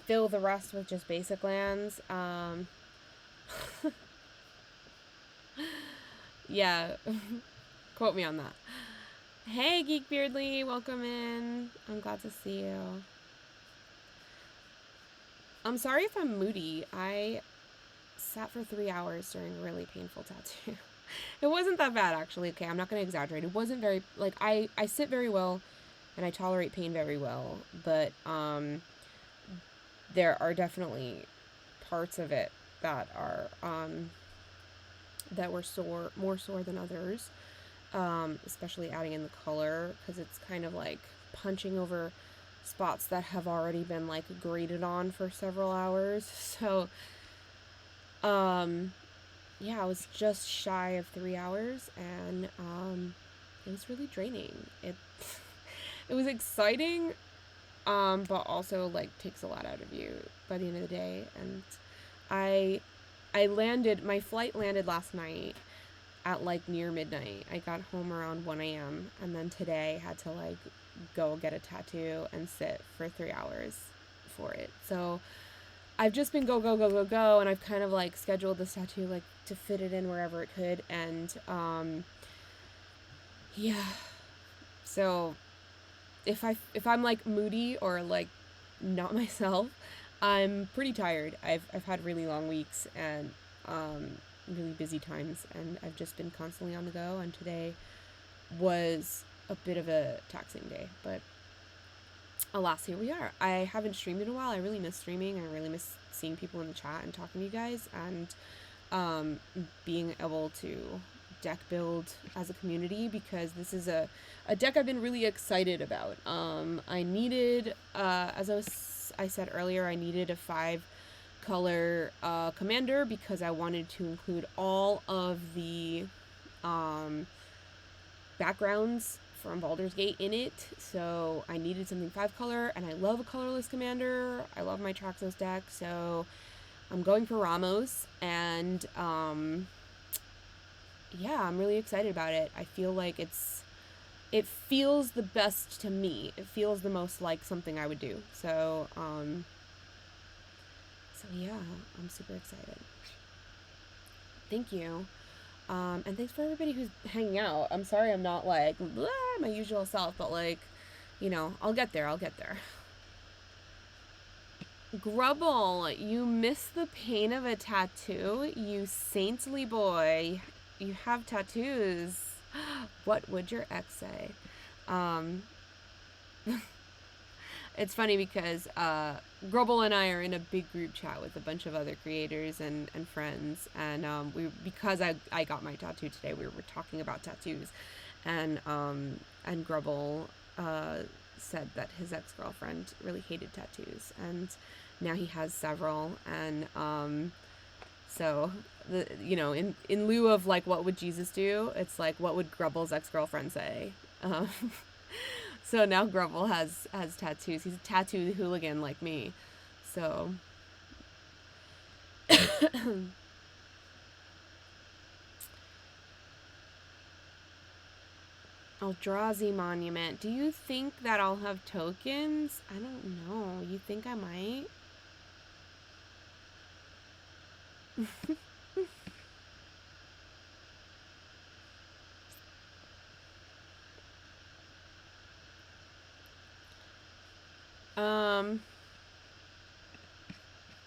fill the rest with just basic lands. Yeah. Quote me on that. Hey, Geek Beardly, welcome in. I'm glad to see you. I'm sorry if I'm moody. I sat for 3 hours during a really painful tattoo. It wasn't that bad, actually. Okay, I'm not going to exaggerate. It wasn't very, like, I sit very well, and I tolerate pain very well, but, there are definitely parts of it that are, that were more sore than others, especially adding in the color, because it's kind of like punching over spots that have already been, like, graded on for several hours, so, yeah, I was just shy of 3 hours, and, it was really draining. It was exciting, but also, like, takes a lot out of you by the end of the day, and I landed, my flight landed last night at, like, near midnight. I got home around 1 a.m., and then today had to, like, go get a tattoo and sit for 3 hours for it. So I've just been go, and I've kind of, like, scheduled this tattoo, like, to fit it in wherever it could, and, yeah. So if I'm, like, moody or, like, not myself, I'm pretty tired. I've had really long weeks and, really busy times, and I've just been constantly on the go, and today was a bit of a taxing day, but alas, here we are. I haven't streamed in a while. I really miss streaming. I really miss seeing people in the chat and talking to you guys, and being able to deck build as a community, because this is a deck I've been really excited about. I needed, as I said earlier, I needed a 5 color commander because I wanted to include all of the backgrounds from Baldur's Gate in it, so I needed something 5 color, and I love a colorless commander. I love my Traxos deck, so I'm going for Ramos, and yeah, I'm really excited about it. I feel like it feels the best to me. It feels the most like something I would do. So yeah, I'm super excited. Thank you. And thanks for everybody who's hanging out. I'm sorry I'm not like blah, my usual self, but like, you know, I'll get there. Grubble, you miss the pain of a tattoo? You saintly boy. You have tattoos. What would your ex say? It's funny because Grubble and I are in a big group chat with a bunch of other creators and friends, and because I got my tattoo today, we were talking about tattoos, and Grubble said that his ex-girlfriend really hated tattoos, and now he has several, and so you know, in lieu of like what would Jesus do, it's like what would Grubble's ex-girlfriend say. So now Grubble has tattoos. He's a tattoo hooligan like me. So Eldrazi Monument. Do you think that I'll have tokens? I don't know. You think I might?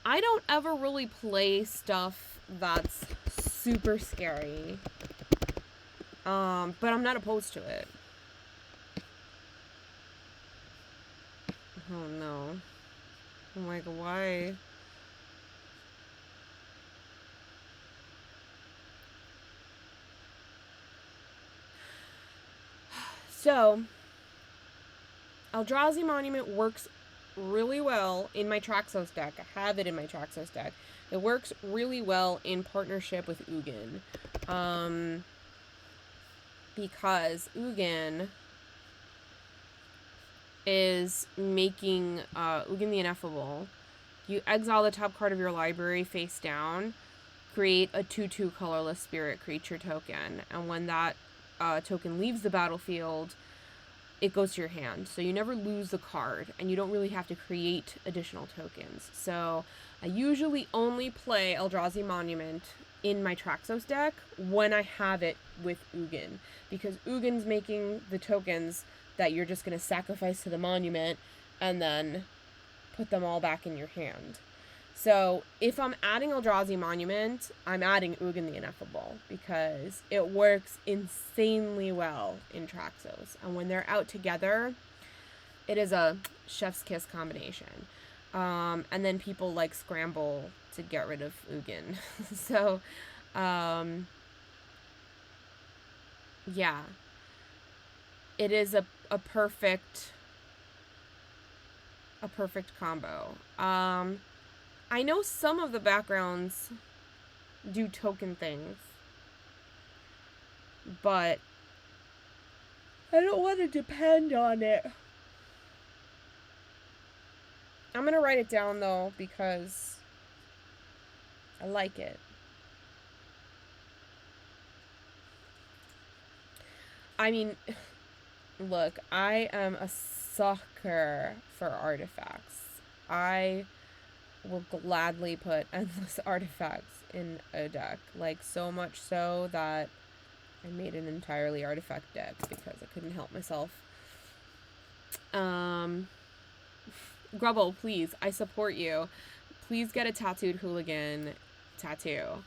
I don't ever really play stuff that's super scary. But I'm not opposed to it. Oh no. I'm like, why? So, Eldrazi Monument works really well in my Traxos deck. I have it in my Traxos deck. It works really well in partnership with Ugin. Because Ugin is making Ugin the Ineffable. You exile the top card of your library face down, create a 2/2 colorless spirit creature token, and when that token leaves the battlefield, it goes to your hand. So you never lose the card, and you don't really have to create additional tokens. So I usually only play Eldrazi Monument in my Traxos deck when I have it with Ugin, because Ugin's making the tokens that you're just going to sacrifice to the monument and then put them all back in your hand. So if I'm adding Eldrazi Monument, I'm adding Ugin the Ineffable, because it works insanely well in Traxos. And when they're out together, it is a chef's kiss combination. And then people like scramble to get rid of Ugin. So, yeah. It is a perfect combo. I know some of the backgrounds do token things, but I don't want to depend on it. I'm going to write it down, though, because I like it. I mean, look, I am a sucker for artifacts. I will gladly put endless artifacts in a deck. Like, so much so that I made an entirely artifact deck because I couldn't help myself. Grubble, please, I support you. Please get a tattooed hooligan tattoo.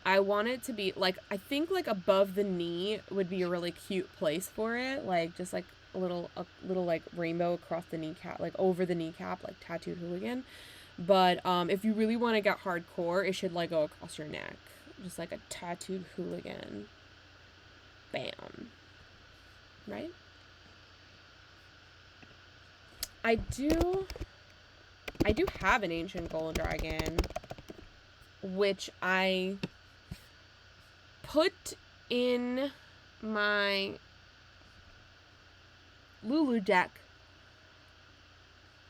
I want it to be, like, I think, like, above the knee would be a really cute place for it. Like, just, like, a little like, rainbow across the kneecap, like, over the kneecap, like, tattooed hooligan. But, if you really want to get hardcore, it should, like, go across your neck. Just, like, a tattooed hooligan. Bam. Right? I do I do have an ancient gold dragon, which I put in my Lulu deck.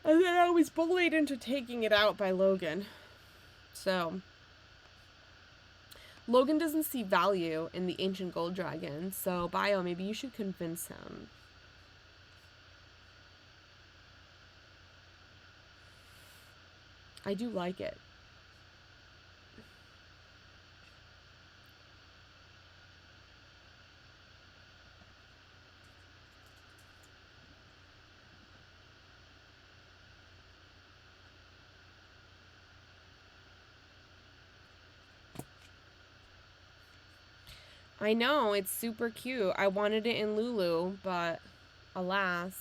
And then I was bullied into taking it out by Logan. So, Logan doesn't see value in the ancient gold dragon. So, Bio, maybe you should convince him. I do like it. I know, it's super cute. I wanted it in Lulu, but alas.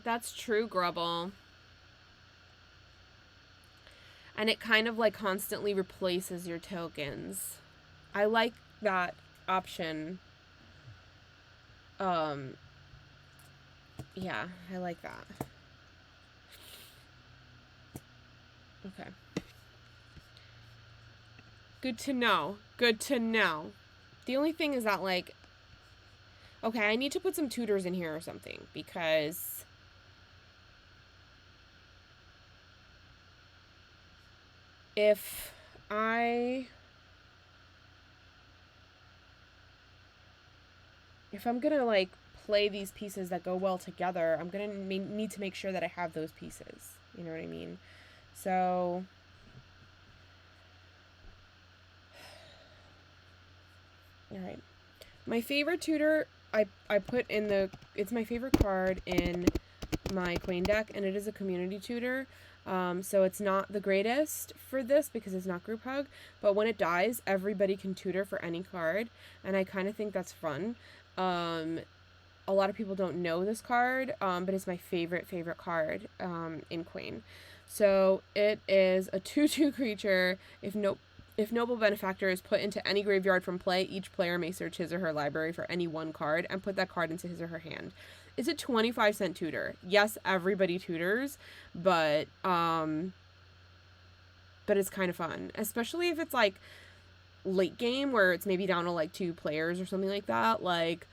That's true, Grubble. And it kind of like constantly replaces your tokens. I like that option. Yeah, I like that. Okay. Good to know. Good to know. The only thing is that, like, okay, I need to put some tutors in here or something, because if I'm gonna, like, play these pieces that go well together, I'm gonna need to make sure that I have those pieces. You know what I mean? So, alright. My favorite tutor, I put in the, it's my favorite card in my Queen deck, and it is a community tutor. So it's not the greatest for this because it's not group hug, but when it dies, everybody can tutor for any card, and I kind of think that's fun. A lot of people don't know this card, but it's my favorite card in Queen. So it is a 2/2 creature. If Noble Benefactor is put into any graveyard from play, each player may search his or her library for any one card and put that card into his or her hand. It's a 25-cent tutor. Yes, everybody tutors, but it's kind of fun, especially if it's like late game where it's maybe down to like 2 players or something like that. Like,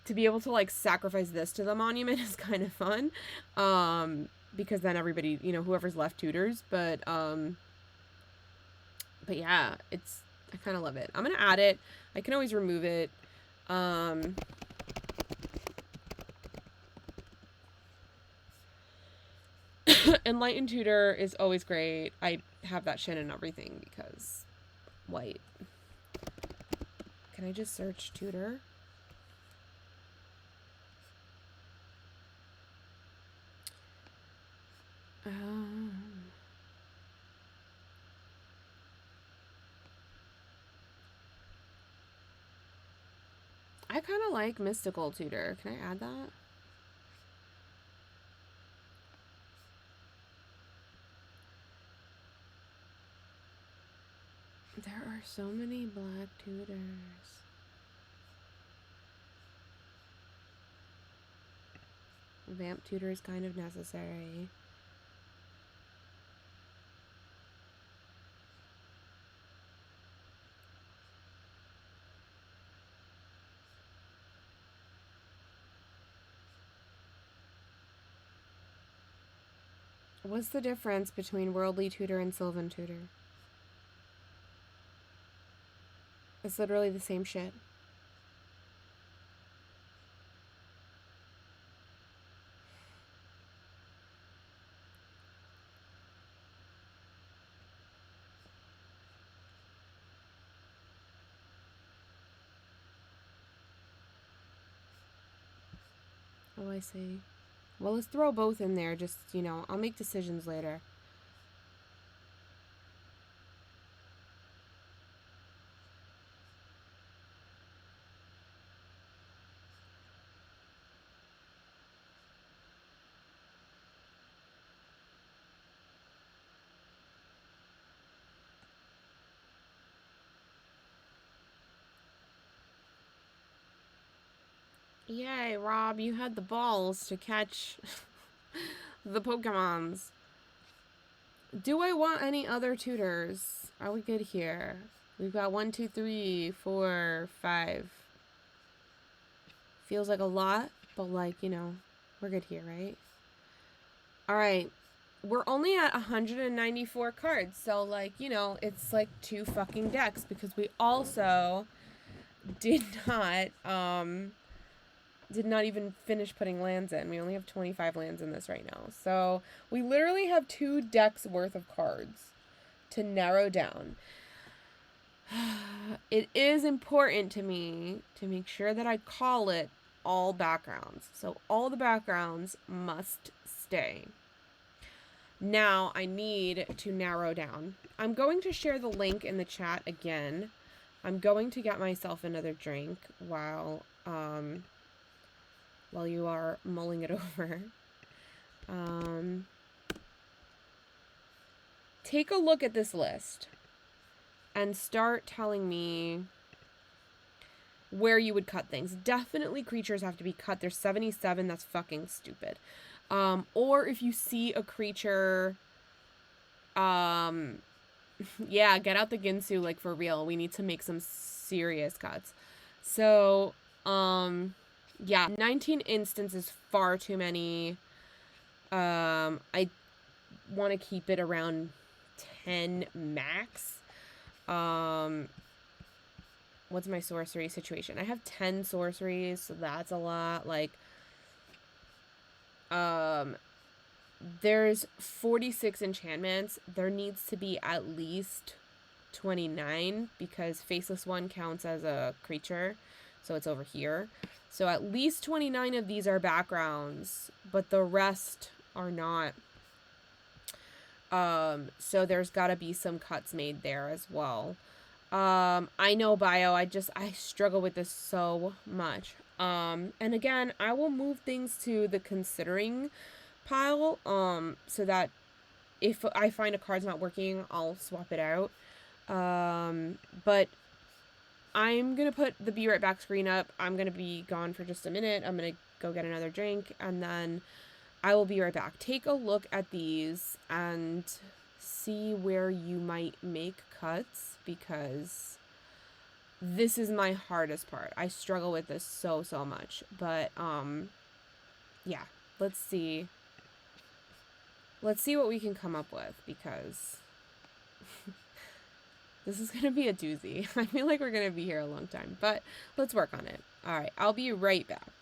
to be able to like sacrifice this to the monument is kind of fun, because then everybody, you know, whoever's left tutors. But yeah, I kind of love it. I'm gonna add it. I can always remove it. Enlightened Tutor is always great. I have that shit and everything because white. Can I just search tutor? I kind of like Mystical Tutor. Can I add that? There are so many black tutors. Vamp Tutor is kind of necessary. What's the difference between Worldly Tutor and Sylvan Tutor? It's literally the same shit. Oh, I see. Well, let's throw both in there. Just, you know, I'll make decisions later. Yay, Rob, you had the balls to catch the Pokemons. Do I want any other tutors? Are we good here? We've got 1, 2, 3, 4, 5. Feels like a lot, but like, you know, we're good here, right? Alright. We're only at 194 cards, so like, you know, it's like 2 fucking decks because we also did not even finish putting lands in. We only have 25 lands in this right now. So we literally have 2 decks worth of cards to narrow down. It is important to me to make sure that I call it all backgrounds. So all the backgrounds must stay. Now I need to narrow down. I'm going to share the link in the chat again. I'm going to get myself another drink while you are mulling it over. Take a look at this list and start telling me where you would cut things. Definitely creatures have to be cut. There's 77. That's fucking stupid. Or if you see a creature, yeah, get out the Ginsu, like, for real. We need to make some serious cuts. So, yeah, 19 instances is far too many. I want to keep it around 10 max. What's my sorcery situation? I have 10 sorceries, so that's a lot. Like, there's 46 enchantments. There needs to be at least 29 because Faceless One counts as a creature, so it's over here. So at least 29 of these are backgrounds, but the rest are not. So there's got to be some cuts made there as well. I know bio, I struggle with this so much. And again, I will move things to the considering pile, so that if I find a card's not working, I'll swap it out. But I'm gonna put the be right back screen up. I'm gonna be gone for just a minute. I'm gonna go get another drink, and then I will be right back. Take a look at these and see where you might make cuts, because this is my hardest part. I struggle with this so much. But yeah, let's see what we can come up with, because this is gonna be a doozy. I feel like we're gonna be here a long time, but let's work on it. All right, I'll be right back.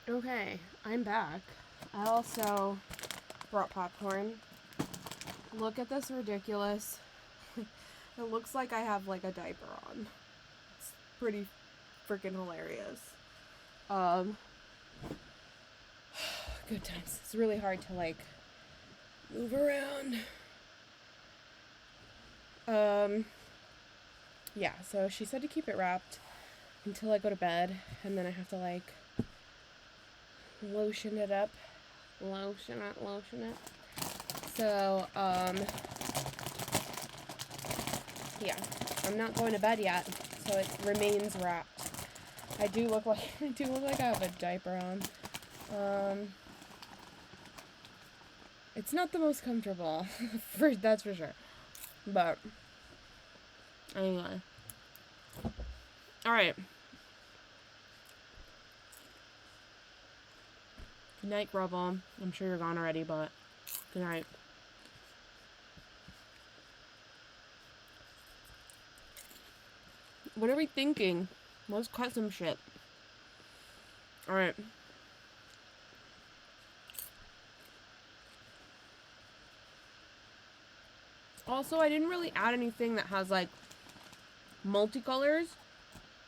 Okay, I'm back. I also brought popcorn. Look at this ridiculous. It looks like I have like a diaper on. It's pretty freaking hilarious. Good times. It's really hard to like move around. Yeah, so she said to keep it wrapped until I go to bed, and then I have to like lotion it up. Lotion it. So, yeah, I'm not going to bed yet, so it remains wrapped. I do look like I have a diaper on. It's not the most comfortable, that's for sure. But anyway, all right. Good night, Grubble. I'm sure you're gone already, but good night. What are we thinking? Let's cut some shit. Alright. Also, I didn't really add anything that has, like, multicolors.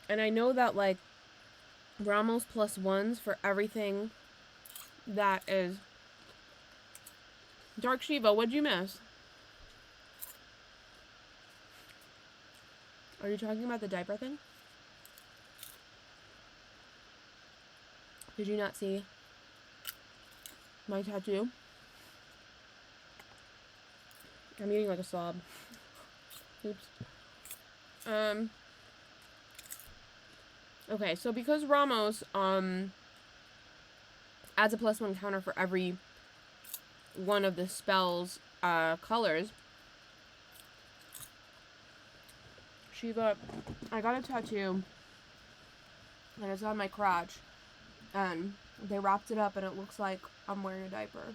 And I know that, like, Ramos +1s for everything that is... Dark Shiva, what'd you miss? Are you talking about the diaper thing? Did you not see my tattoo? I'm eating like a slob. Oops. Okay, so because Ramos, adds a +1 counter for every one of the spell's, colors, Shiva, I got a tattoo, and it's on my crotch, and they wrapped it up, and it looks like I'm wearing a diaper.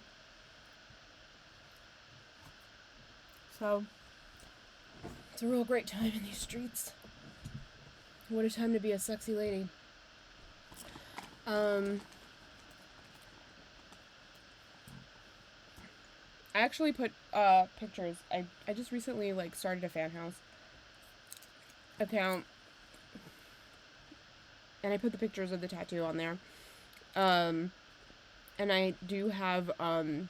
So, it's a real great time in these streets. What a time to be a sexy lady. I actually put, pictures. I just recently, like, started a fan house account, and I put the pictures of the tattoo on there. And I do have, lots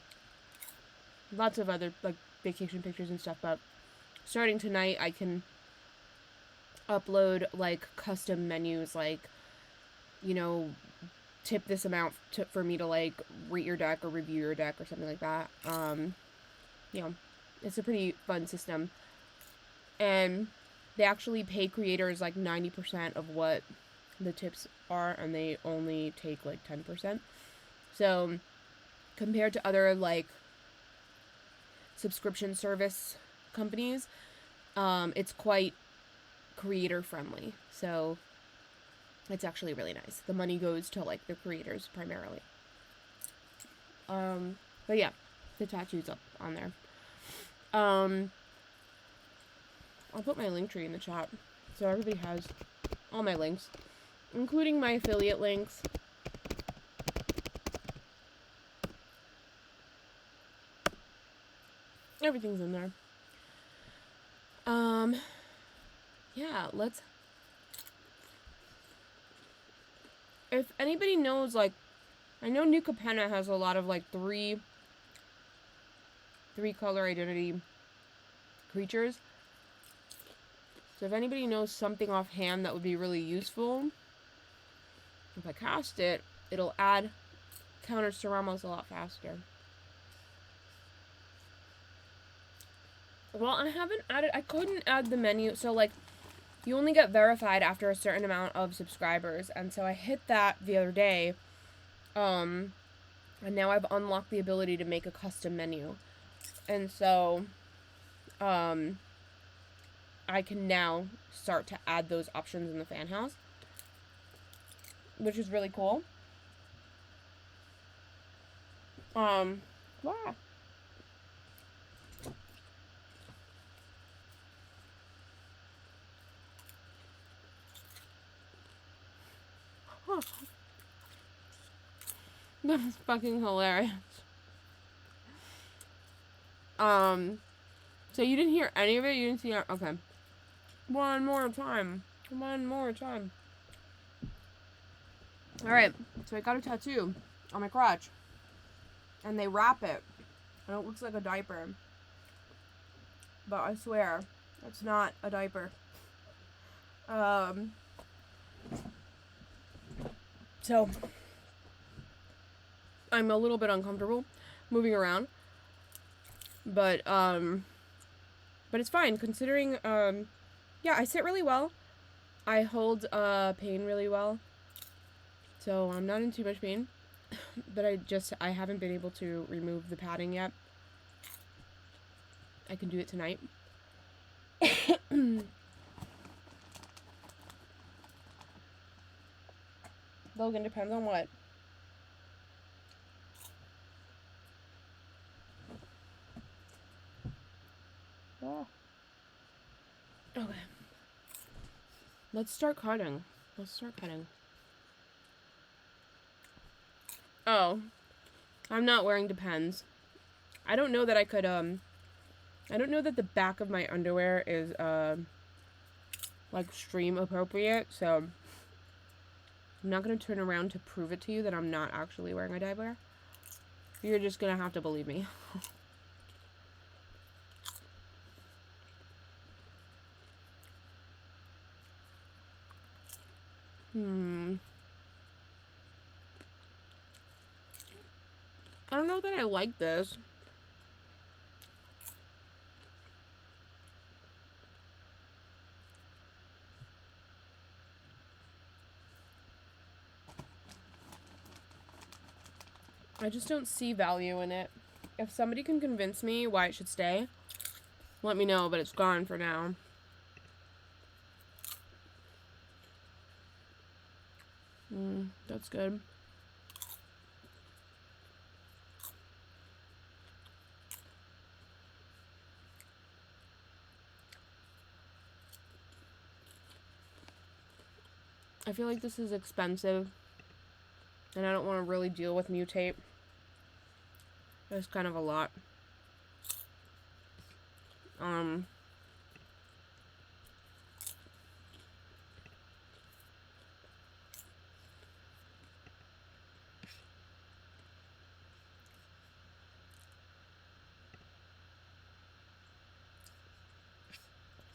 of other, like, vacation pictures and stuff, but starting tonight, I can upload, like, custom menus, like, you know, tip this amount for me to, like, rate your deck or review your deck or something like that. You know, it's a pretty fun system. And they actually pay creators, like, 90% of what the tips are, and they only take, like, 10%. So, compared to other, like, subscription service companies, it's quite creator friendly. So, it's actually really nice. The money goes to, like, the creators primarily. But yeah, the tattoo's up on there. I'll put my link tree in the chat, so everybody has all my links, including my affiliate links. Everything's in there. Yeah, let's... If anybody knows, like, I know New Capenna has a lot of, like, three color identity creatures. So if anybody knows something offhand that would be really useful, if I cast it, it'll add counters to Ramos a lot faster. Well, I couldn't add the menu, so, like, you only get verified after a certain amount of subscribers, and so I hit that the other day, and now I've unlocked the ability to make a custom menu, and so, I can now start to add those options in the fan house, which is really cool. Wow. Huh. That was fucking hilarious. So you didn't hear any of it? You didn't see it? Okay. One more time. One more time. Alright, so I got a tattoo on my crotch. And they wrap it. And it looks like a diaper. But I swear, it's not a diaper. So, I'm a little bit uncomfortable moving around. But it's fine, considering, yeah, I sit really well. I hold, pain really well. So, I'm not in too much pain. But I haven't been able to remove the padding yet. I can do it tonight. Logan, depends on what? Oh. Okay. Let's start cutting. Oh. I'm not wearing Depends. I don't know that I could, I don't know that the back of my underwear is, like, stream appropriate, so I'm not gonna turn around to prove it to you that I'm not actually wearing a diaper. You're just gonna have to believe me. I don't know that I like this. I just don't see value in it. If somebody can convince me why it should stay, let me know, but it's gone for now. That's good. I feel like this is expensive, and I don't want to really deal with mutate. It's kind of a lot.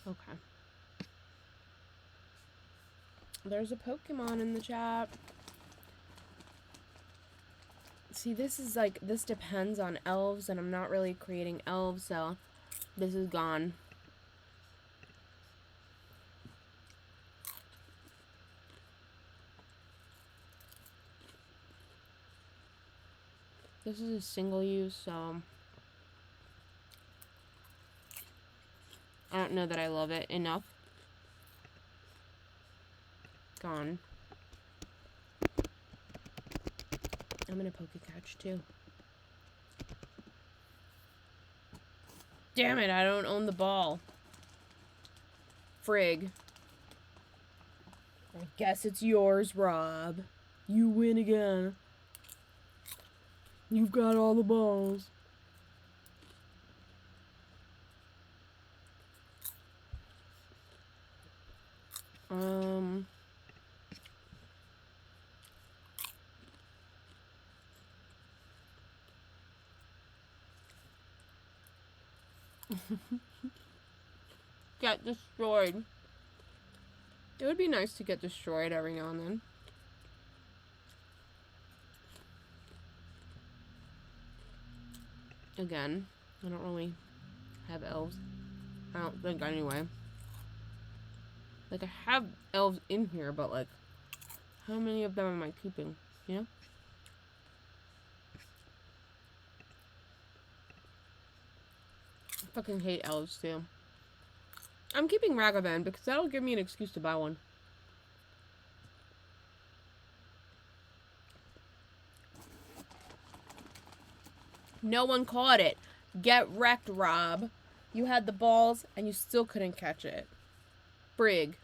Okay. There's a Pokemon in the chat. See, this is like, this depends on elves, and I'm not really creating elves, so this is gone. This is a single use, so I don't know that I love it enough. Gone. I'm gonna Pokécatch too. Damn it, I don't own the ball. Frig. I guess it's yours, Rob. You win again. You've got all the balls. Get destroyed. It would be nice to get destroyed every now and then. Again, I don't really have elves. I don't think anyway. Like, I have elves in here, but like, how many of them am I keeping? You know? I fucking hate elves too. I'm keeping Ragavan because that'll give me an excuse to buy one. No one caught it. Get wrecked, Rob. You had the balls and you still couldn't catch it. Brig.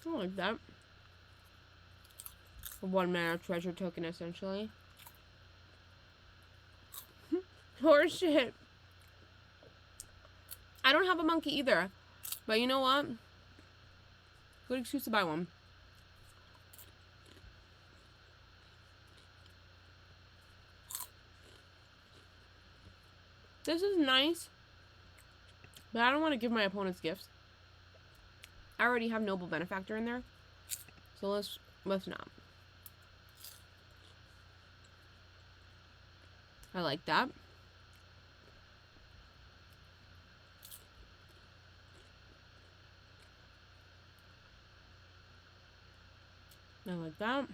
I like that. A 1 mana treasure token, essentially. Horse shit. I don't have a monkey either. But you know what? Good excuse to buy one. This is nice. But I don't want to give my opponents gifts. I already have Noble Benefactor in there. So let's not. I like that. I like that.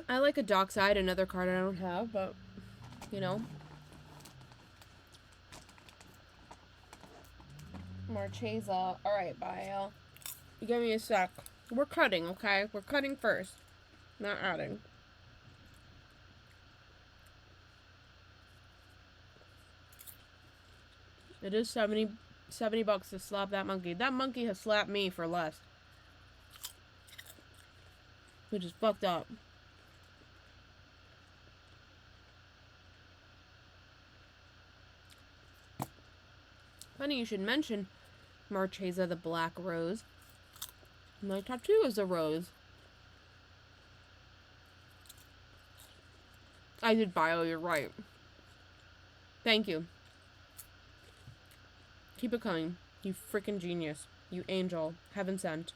I like a Dockside, another card I don't have, but, you know. Marchesa. Alright, bye. Give me a sec. We're cutting, okay? We're cutting first. Not adding. It is 70 bucks to slap that monkey. That monkey has slapped me for less. Which is fucked up. Funny you should mention Marchesa the Black Rose. My tattoo is a rose. I did bio, you're right. Thank you. Keep it coming. You freaking genius. You angel. Heaven sent.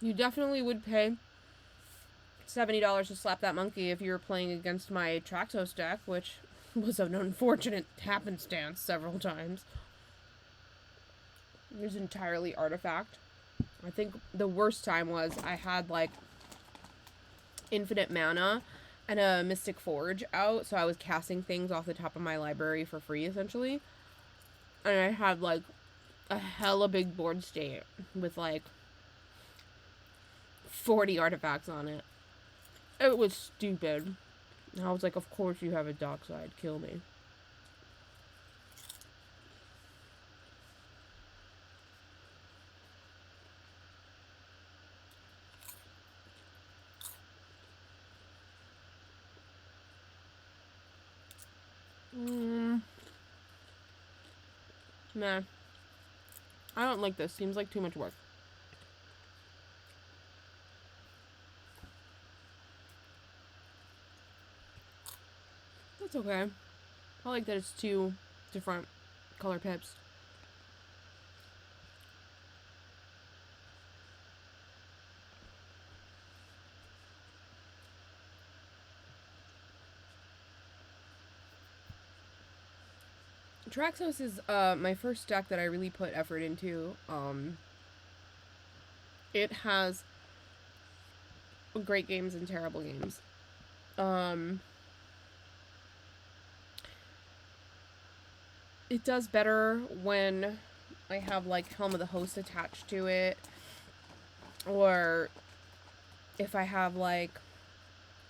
You definitely would pay $70 to slap that monkey if you were playing against my Traxos deck, which was an unfortunate happenstance several times. It was entirely artifact. I think the worst time was I had, like, infinite mana and a Mystic Forge out, so I was casting things off the top of my library for free, essentially. And I had, like, a hella big board state with, like, 40 artifacts on it. It was stupid. And I was like, of course you have a Dockside. Kill me. Nah. I don't like this. Seems like too much work. That's okay. I like that it's 2 different color pips. Traxos is my first deck that I really put effort into. It has great games and terrible games. It does better when I have, like, Helm of the Host attached to it. Or if I have, like,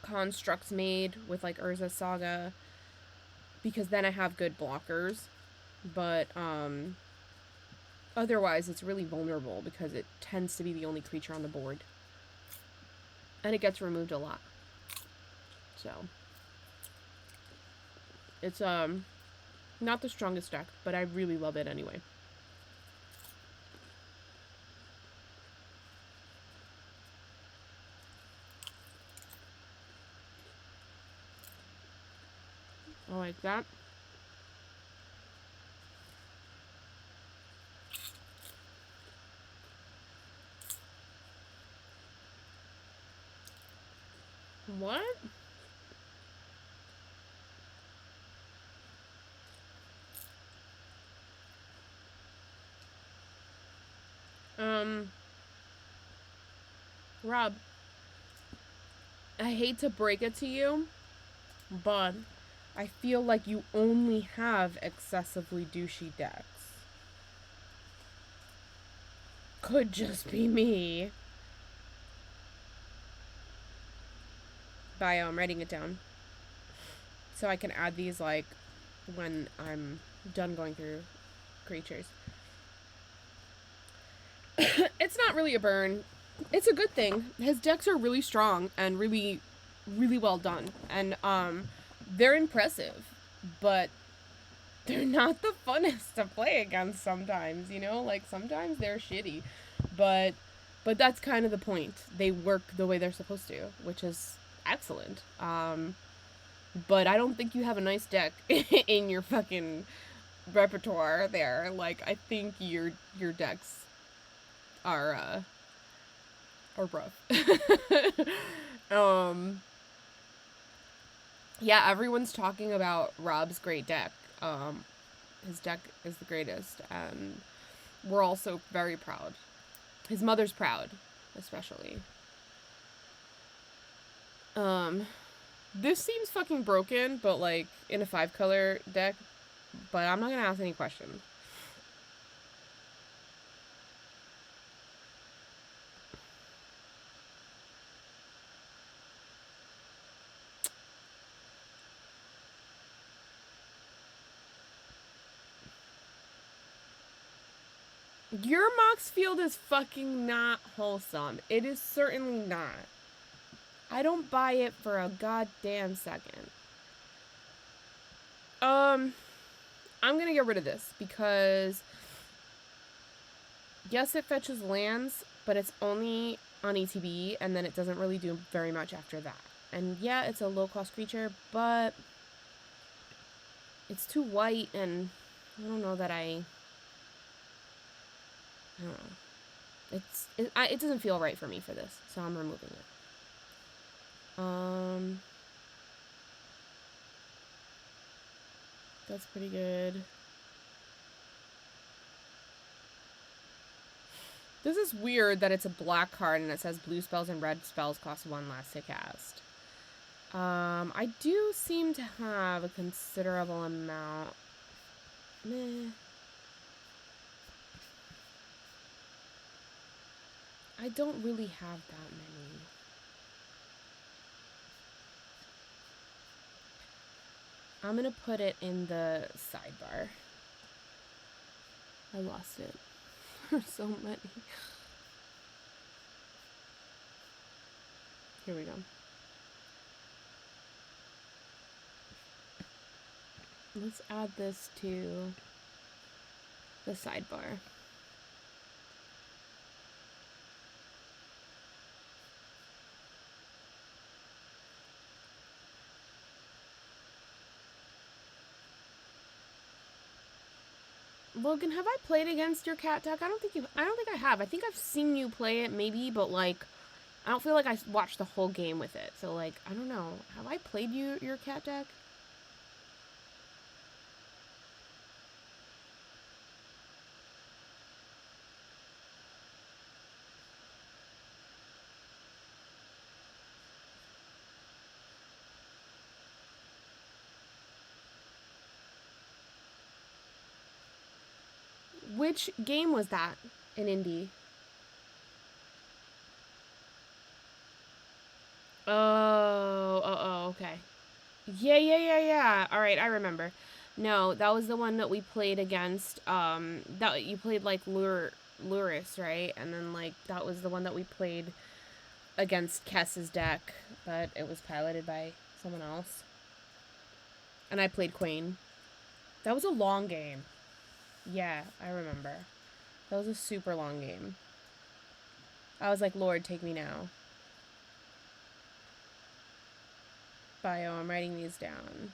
constructs made with, like, Urza Saga. Because then I have good blockers. But, otherwise it's really vulnerable because it tends to be the only creature on the board. And it gets removed a lot. So. It's, not the strongest deck, but I really love it anyway. I like that. What? Rob, I hate to break it to you, but I feel like you only have excessively douchey decks. Could just be me. Bio, I'm writing it down. So I can add these, like, when I'm done going through creatures. It's not really a burn. It's a good thing. His decks are really strong and really, really well done. And, they're impressive. But they're not the funnest to play against sometimes, you know? Like, sometimes they're shitty. But that's kind of the point. They work the way they're supposed to, which is excellent. But I don't think you have a nice deck in your fucking repertoire there. Like, I think your decks are rough. Yeah, everyone's talking about Rob's great deck. His deck is the greatest, and we're also very proud. His mother's proud, especially. This seems fucking broken, but, like, in a 5-color deck, but I'm not gonna ask any questions. Your Mox Field is fucking not wholesome. It is certainly not. I don't buy it for a goddamn second. I'm gonna get rid of this because yes, it fetches lands, but it's only on ETB, and then it doesn't really do very much after that. And yeah, it's a low-cost creature, but it's too white, and I don't know that I don't know. It doesn't feel right for me for this, so I'm removing it. That's pretty good. This is weird that it's a black card and it says blue spells and red spells cost 1 less to cast. I do seem to have a considerable amount. Meh. I don't really have that many. I'm gonna put it in the sidebar. I lost it. There's so many. Here we go. Let's add this to the sidebar. Logan, have I played against your cat deck? I don't think I have. I think I've seen you play it maybe, but like I don't feel like I watched the whole game with it. So like, I don't know. Have I played your cat deck? Which game was that in Indie? Oh, okay. Yeah. All right, I remember. No, that was the one that we played against. That you played like Luris, right? And then like that was the one that we played against Kess's deck, but it was piloted by someone else. And I played Queen. That was a long game. Yeah, I remember. That was a super long game. I was like, Lord, take me now. Bio, I'm writing these down.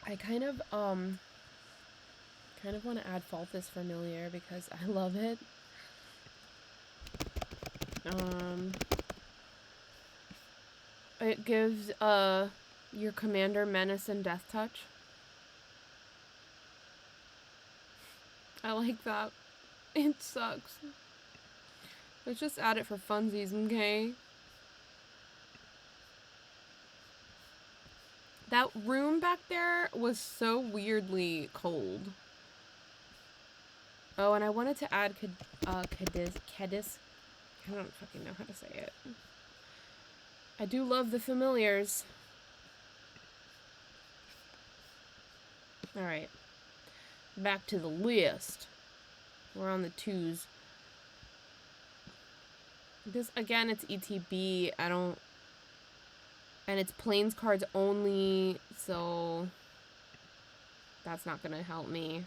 I kind of want to add Falthus Familiar because I love it. It gives your commander menace and death touch. I like that. It sucks. Let's just add it for funsies, okay? That room back there was so weirdly cold. Oh, and I wanted to add Kedis. I don't fucking know how to say it. I do love the familiars. Alright. Back to the list. We're on the 2s. This, again, it's ETB. I don't... And it's planes cards only, so... That's not gonna help me.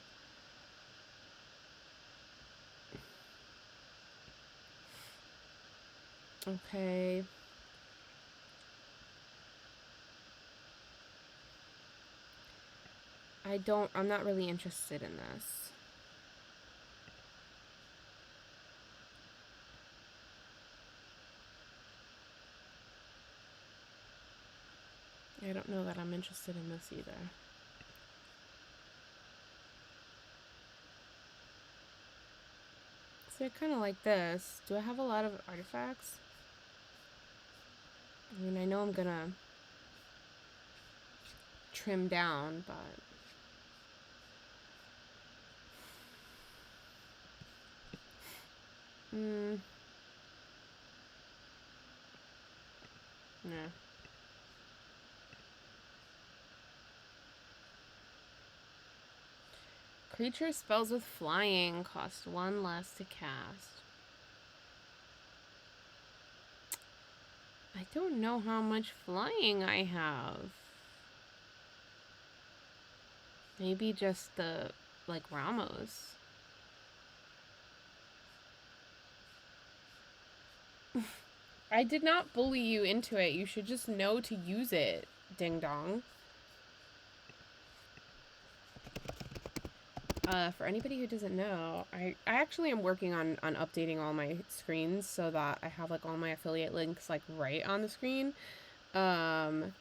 Okay. I'm not really interested in this. I don't know that I'm interested in this either. So I kind of like this. Do I have a lot of artifacts? I mean, I know I'm gonna trim down, but... Nah. Creature spells with flying cost 1 less to cast. I don't know how much flying I have. Maybe just the, like, Ramos. I did not bully you into it. You should just know to use it, ding dong. For anybody who doesn't know, I actually am working on updating all my screens so that I have, like, all my affiliate links, like, right on the screen. Logan,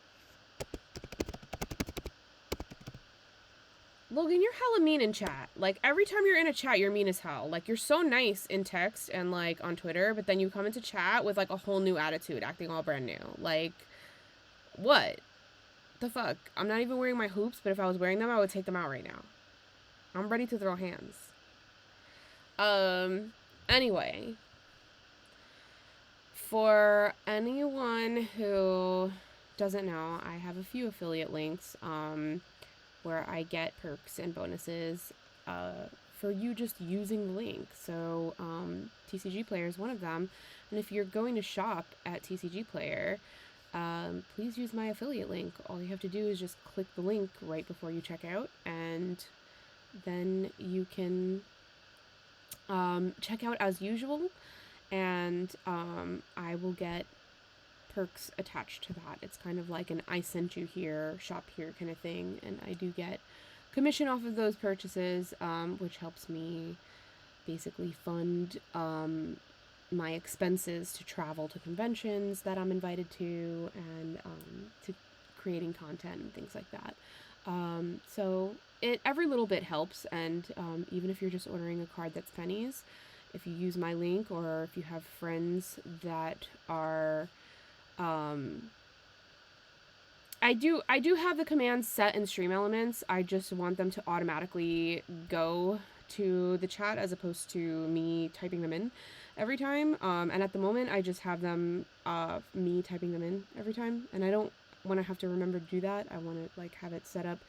you're hella mean in chat. Like, every time you're in a chat, you're mean as hell. Like, you're so nice in text and, like, on Twitter, but then you come into chat with, like, a whole new attitude, acting all brand new. Like, what? The fuck? I'm not even wearing my hoops, but if I was wearing them, I would take them out right now. I'm ready to throw hands. Anyway. For anyone who doesn't know, I have a few affiliate links, where I get perks and bonuses, for you just using the link. So, TCG Player is one of them. And if you're going to shop at TCG Player, please use my affiliate link. All you have to do is just click the link right before you check out, and then you can check out as usual, and I will get perks attached to that. It's kind of like an I sent you here, shop here kind of thing, and I do get commission off of those purchases, which helps me basically fund my expenses to travel to conventions that I'm invited to, and to creating content and things like that. So every little bit helps, and even if you're just ordering a card that's pennies, if you use my link, or if you have friends that are, I do have the commands set in Stream Elements. I just want them to automatically go to the chat as opposed to me typing them in every time. And at the moment, I just have them, me typing them in every time, and I don't want to have to remember to do that. I want to, like, have it set up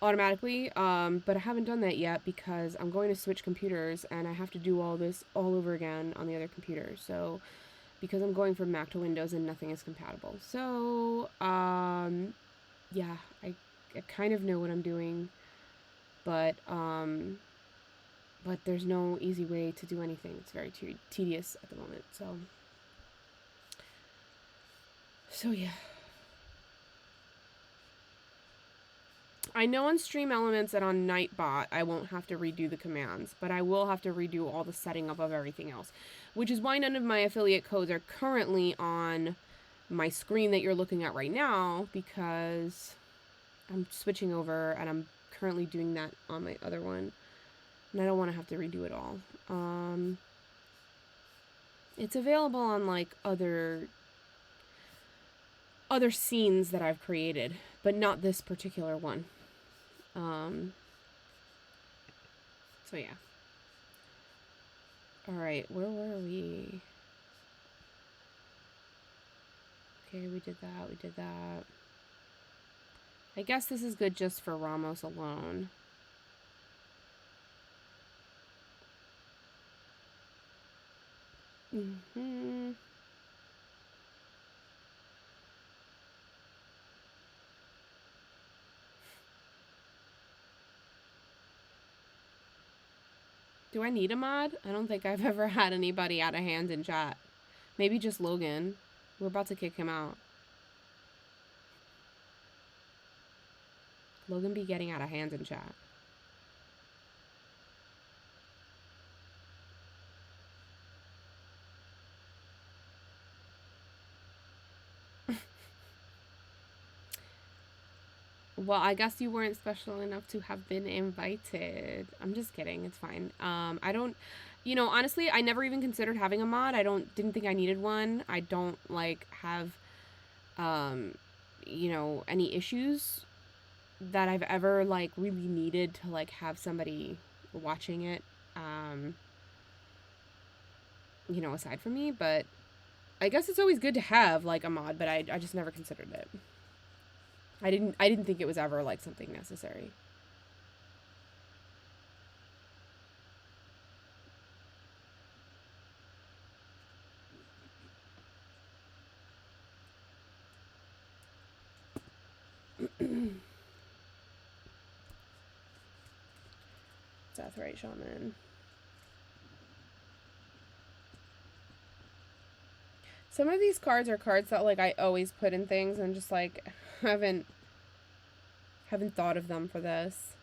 automatically, but I haven't done that yet because I'm going to switch computers and I have to do all this all over again on the other computer. So, because I'm going from Mac to Windows and nothing is compatible. So, yeah, I kind of know what I'm doing, but there's no easy way to do anything. It's very tedious at the moment. So yeah. I know on Stream Elements and on Nightbot I won't have to redo the commands, but I will have to redo all the setting up of everything else, which is why none of my affiliate codes are currently on my screen that you're looking at right now, because I'm switching over and I'm currently doing that on my other one, and I don't want to have to redo it all. It's available on, like, other scenes that I've created, but not this particular one. So yeah. Alright, where were we? Okay, we did that. We did that. I guess this is good just for Ramos alone. Mm-hmm. Do I need a mod? I don't think I've ever had anybody out of hand in chat. Maybe just Logan. We're about to kick him out. Logan be getting out of hand in chat. Well, I guess you weren't special enough to have been invited. I'm just kidding. It's fine. I don't, you know, honestly, I never even considered having a mod. Didn't think I needed one. I don't, like, have, you know, any issues that I've ever, like, really needed to, like, have somebody watching it, you know, aside from me. But I guess it's always good to have, like, a mod, but I just never considered it. I didn't think it was ever, like, something necessary. Deathrite Shaman. Some of these cards are cards that, like, I always put in things and just, like, haven't thought of them for this.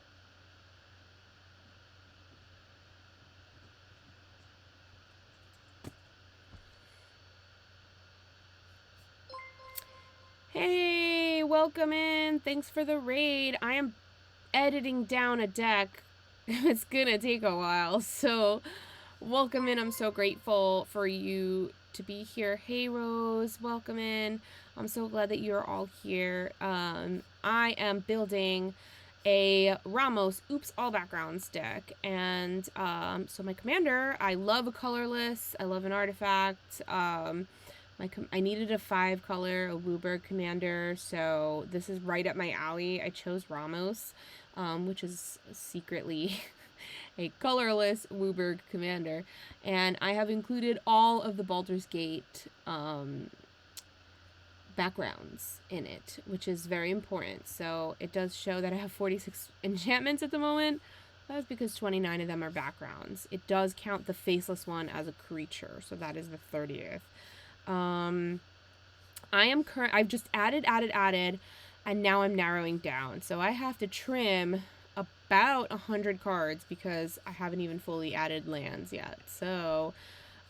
Hey, welcome in. Thanks for the raid. I am editing down a deck. It's gonna take a while, so welcome in. I'm so grateful for you to be here. Hey, Rose, welcome in. I'm so glad that you're all here. I am building a Ramos Oops All Backgrounds deck, and so my commander, I love a colorless, I love an artifact. I needed a 5-color, a WUBRG commander, so this is right up my alley. I chose Ramos, which is secretly a colorless WUBRG commander, and I have included all of the Baldur's Gate backgrounds in it, which is very important. So it does show that I have 46 enchantments at the moment. That's because 29 of them are backgrounds. It does count the faceless one as a creature, so that is the 30th. I've just added, and now I'm narrowing down. So I have to trim about 100 cards because I haven't even fully added lands yet. So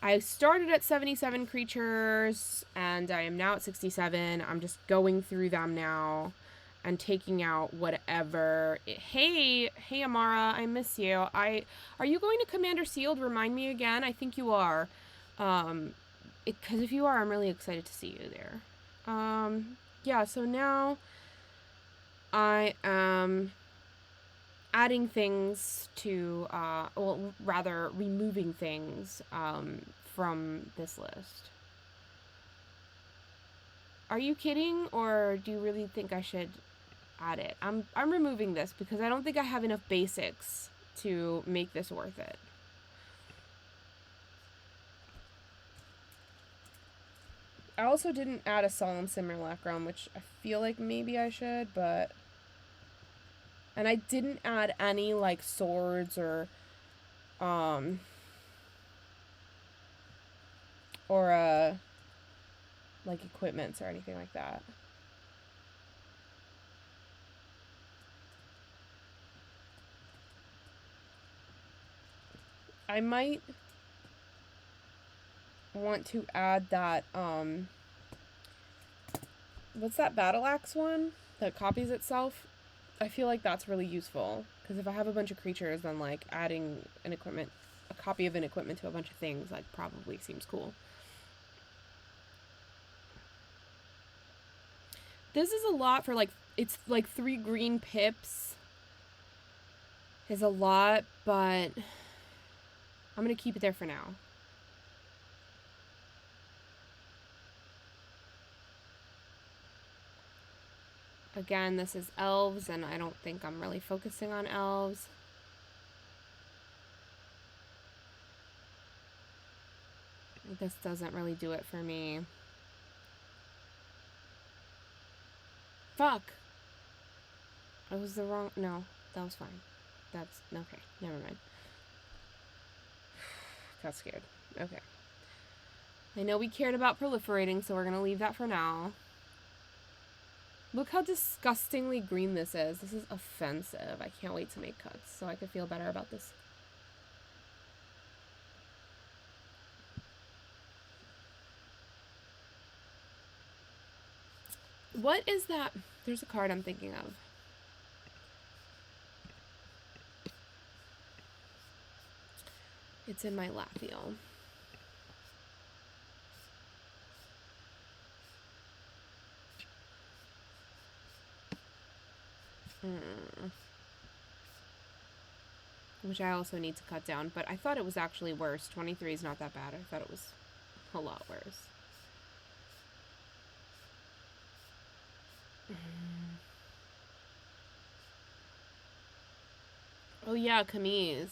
I started at 77 creatures, and I am now at 67. I'm just going through them now and taking out whatever. Hey, Amara, I miss you. Are you going to Commander Sealed? Remind me again. I think you are. Because if you are, I'm really excited to see you there. Yeah, so now I am adding things to, well, rather removing things from this list. Are you kidding, or do you really think I should add it? I'm removing this because I don't think I have enough basics to make this worth it. I also didn't add a Solemn Simulacrum, which I feel like maybe I should, but... And I didn't add any, like, swords or like, equipments or anything like that. I might want to add that, what's that Battle Axe one that copies itself? I feel like that's really useful, because if I have a bunch of creatures, then, like, adding a copy of an equipment to a bunch of things, like, probably seems cool. This is a lot for, like, it's, like, 3 green pips is a lot, but I'm gonna keep it there for now. Again, this is elves, and I don't think I'm really focusing on elves. This doesn't really do it for me. Fuck! I was the wrong... No, that was fine. That's... Okay, never mind. Got scared. Okay. I know we cared about proliferating, so we're gonna leave that for now. Look how disgustingly green this is. This is offensive. I can't wait to make cuts so I can feel better about this. What is that? There's a card I'm thinking of. It's in my lap feel. Which I also need to cut down, but I thought it was actually worse. 23 is not that bad. I thought it was a lot worse. Oh yeah, Camille.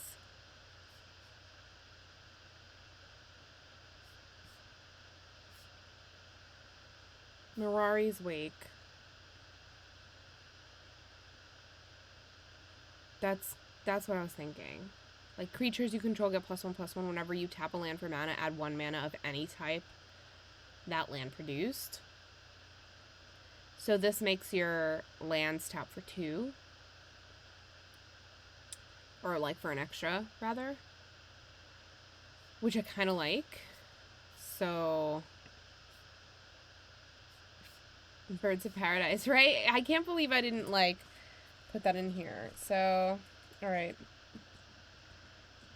Mirari's Wake. That's what I was thinking. Like, creatures you control get +1/+1 whenever you tap a land for mana, add 1 mana of any type that land produced. So this makes your lands tap for 2. Or, like, for an extra, rather. Which I kind of like. So... Birds of Paradise, right? I can't believe I didn't, like, put that in here. So, alright.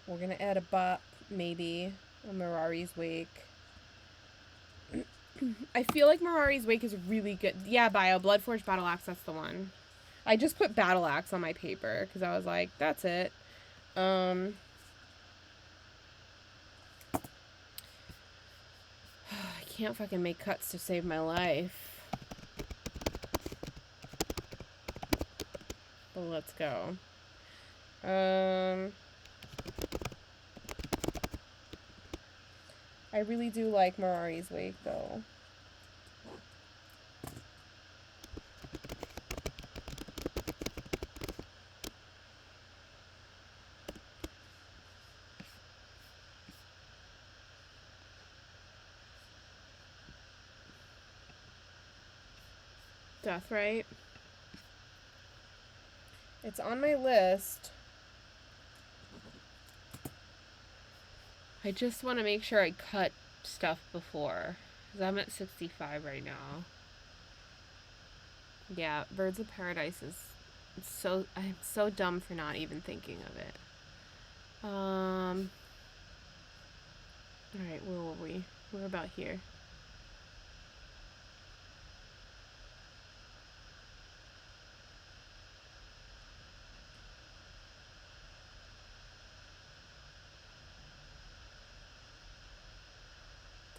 We're gonna add a bot, maybe. A Mirari's Wake. I feel like Mirari's Wake is really good. Yeah, Bio. Bloodforged Battle Axe, that's the one. I just put Battle Axe on my paper, because I was like, that's it. I can't fucking make cuts to save my life. But let's go. I really do like Mirari's Wake, though. Deathrite. It's on my list. I just want to make sure I cut stuff before. Because I'm at 65 right now. Yeah, Birds of Paradise is... I'm so dumb for not even thinking of it. Alright, where were we? We're about here.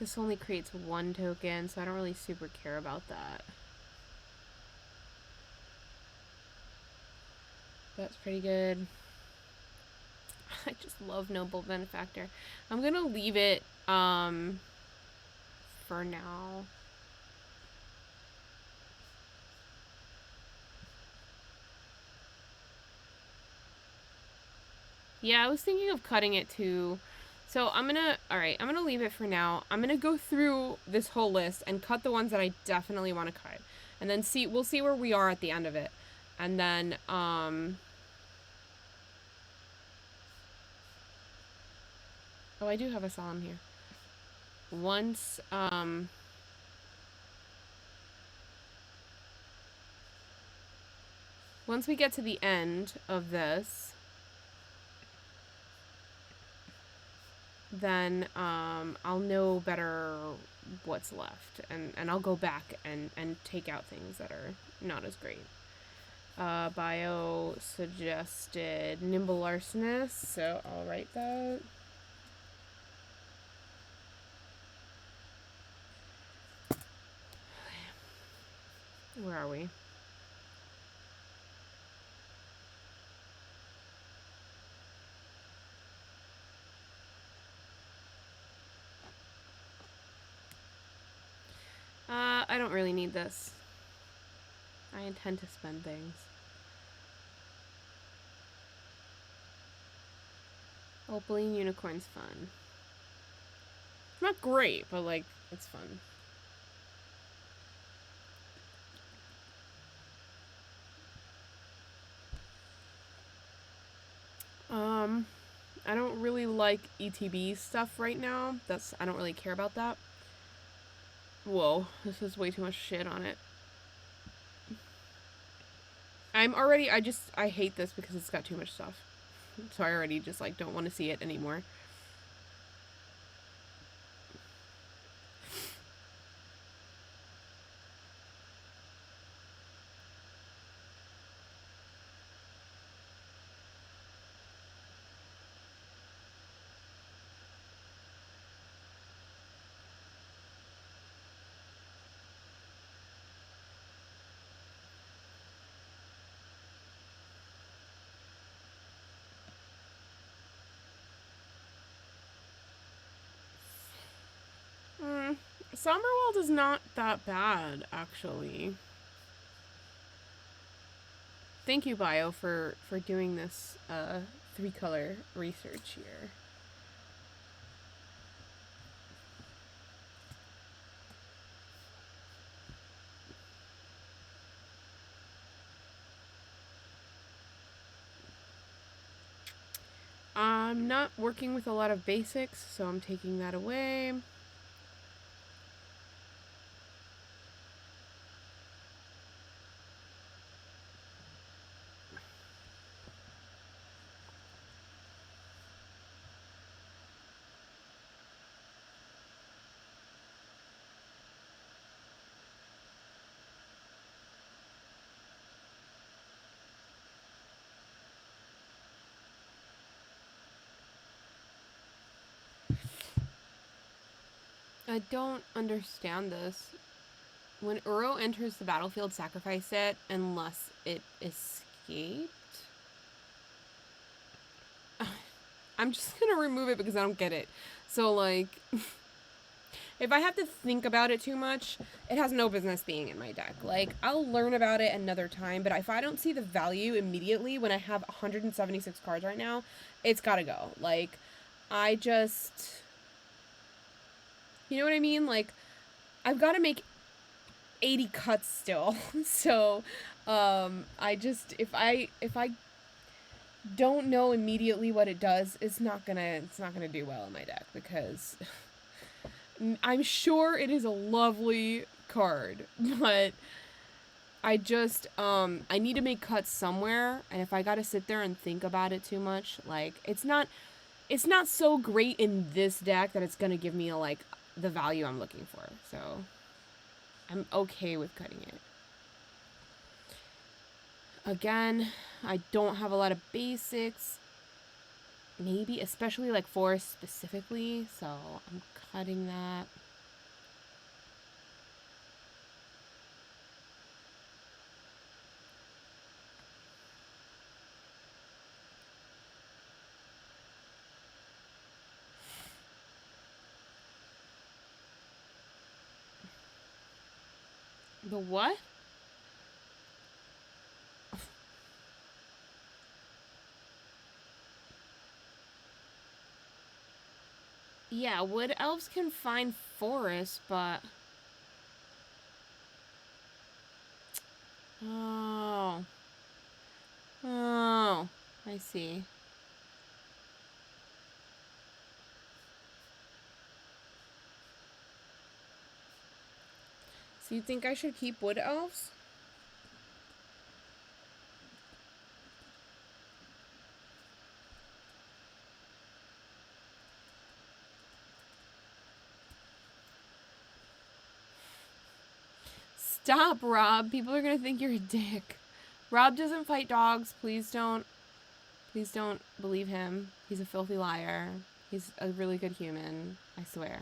This only creates 1 token, so I don't really super care about that. That's pretty good. I just love Noble Benefactor. I'm gonna leave it, for now. Yeah, I was thinking of cutting it too. So alright, I'm gonna leave it for now. I'm gonna go through this whole list and cut the ones that I definitely want to cut. And then we'll see where we are at the end of it. And then, oh, I do have a solemn here. Once we get to the end of this, then I'll know better what's left, and I'll go back and take out things that are not as great. Bio suggested Nimble Larcenist, so I'll write that. Where are we? I don't really need this. I intend to spend things. Opaline Unicorn's fun. It's not great, but, like, it's fun. I don't really like ETB stuff right now. I don't really care about that. Whoa, this is way too much shit on it. I hate this because it's got too much stuff. So I already just, like, don't want to see it anymore. Summerworld is not that bad, actually. Thank you, Bio, for doing this 3-color research here. I'm not working with a lot of basics, so I'm taking that away. I don't understand this. When Uro enters the battlefield, sacrifice it unless it escaped? I'm just gonna remove it because I don't get it. So, like, if I have to think about it too much, it has no business being in my deck. Like, I'll learn about it another time, but if I don't see the value immediately when I have 176 cards right now, it's gotta go. Like, I just... You know what I mean? Like, I've got to make 80 cuts still. So, I just, if I don't know immediately what it does, it's not gonna do well in my deck, because I'm sure it is a lovely card, but I just, I need to make cuts somewhere, and if I gotta sit there and think about it too much, like, it's not so great in this deck that it's gonna give me, like, the value I'm looking for, so I'm okay with cutting it. Again, I don't have a lot of basics, maybe, especially like forest specifically, so I'm cutting that. The what? Yeah, wood elves can find forests, but... Oh. Oh, I see. So you think I should keep wood elves? Stop, Rob. People are gonna think you're a dick. Rob doesn't fight dogs. Please don't believe him. He's a filthy liar. He's a really good human. I swear.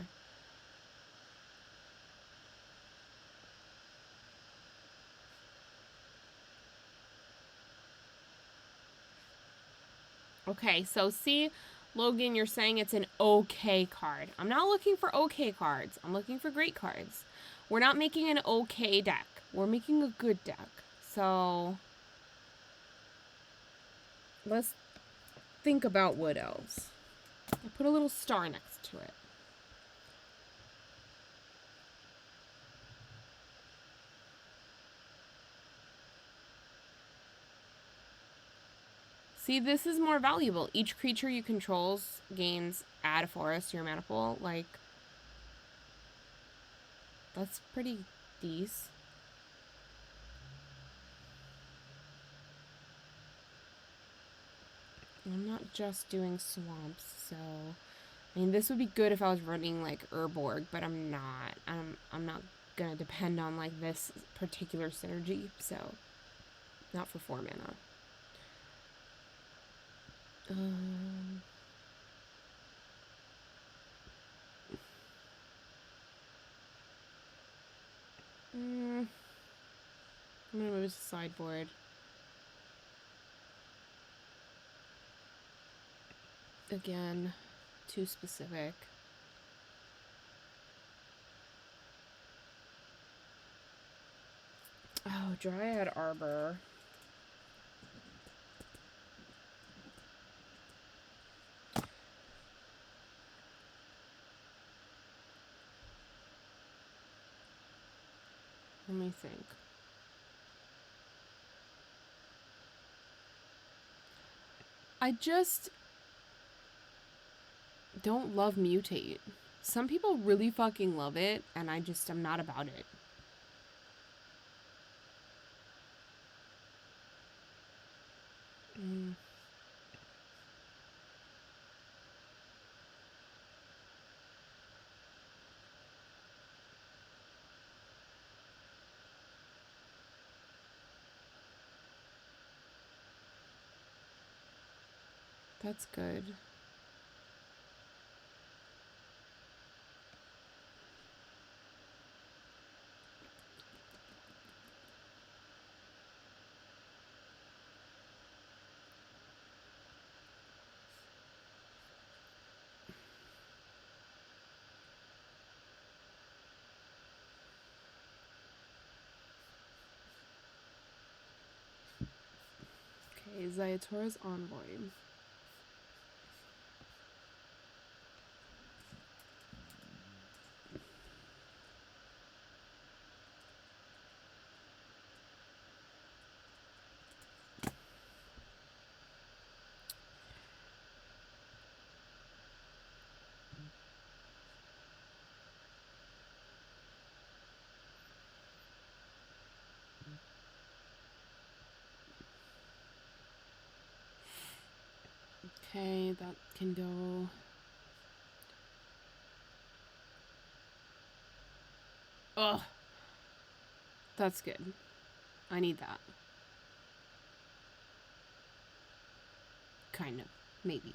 Okay, so see, Logan, you're saying it's an okay card. I'm not looking for okay cards. I'm looking for great cards. We're not making an okay deck. We're making a good deck. So let's think about Wood Elves. I put a little star next to it. See, this is more valuable. Each creature you control gains add a forest to your mana pool. Like, that's pretty decent. I'm not just doing swamps, so I mean this would be good if I was running like WUBRG, but I'm not. I'm not gonna depend on like this particular synergy, so not for 4 mana. I'm gonna move to sideboard. Again, too specific. Oh, Dryad Arbor. Let me think. I just don't love mutate. Some people really fucking love it, and I'm not about it. That's good. Okay, Zayatora's Envoy. Okay, that can go. Ugh. That's good. I need that. Kind of. Maybe.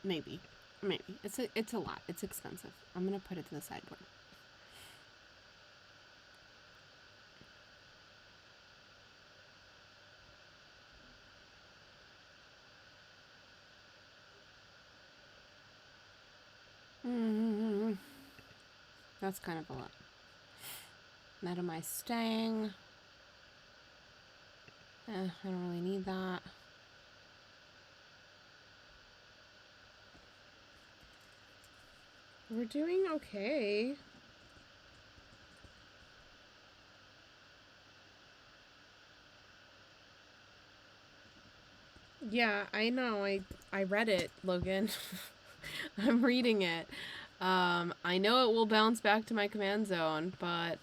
Maybe. It's a lot. It's expensive. I'm gonna put it to the sideboard. That's kind of a lot. Meta my Stang. I don't really need that. We're doing okay. Yeah, I know. I read it, Logan. I'm reading it. I know it will bounce back to my command zone, but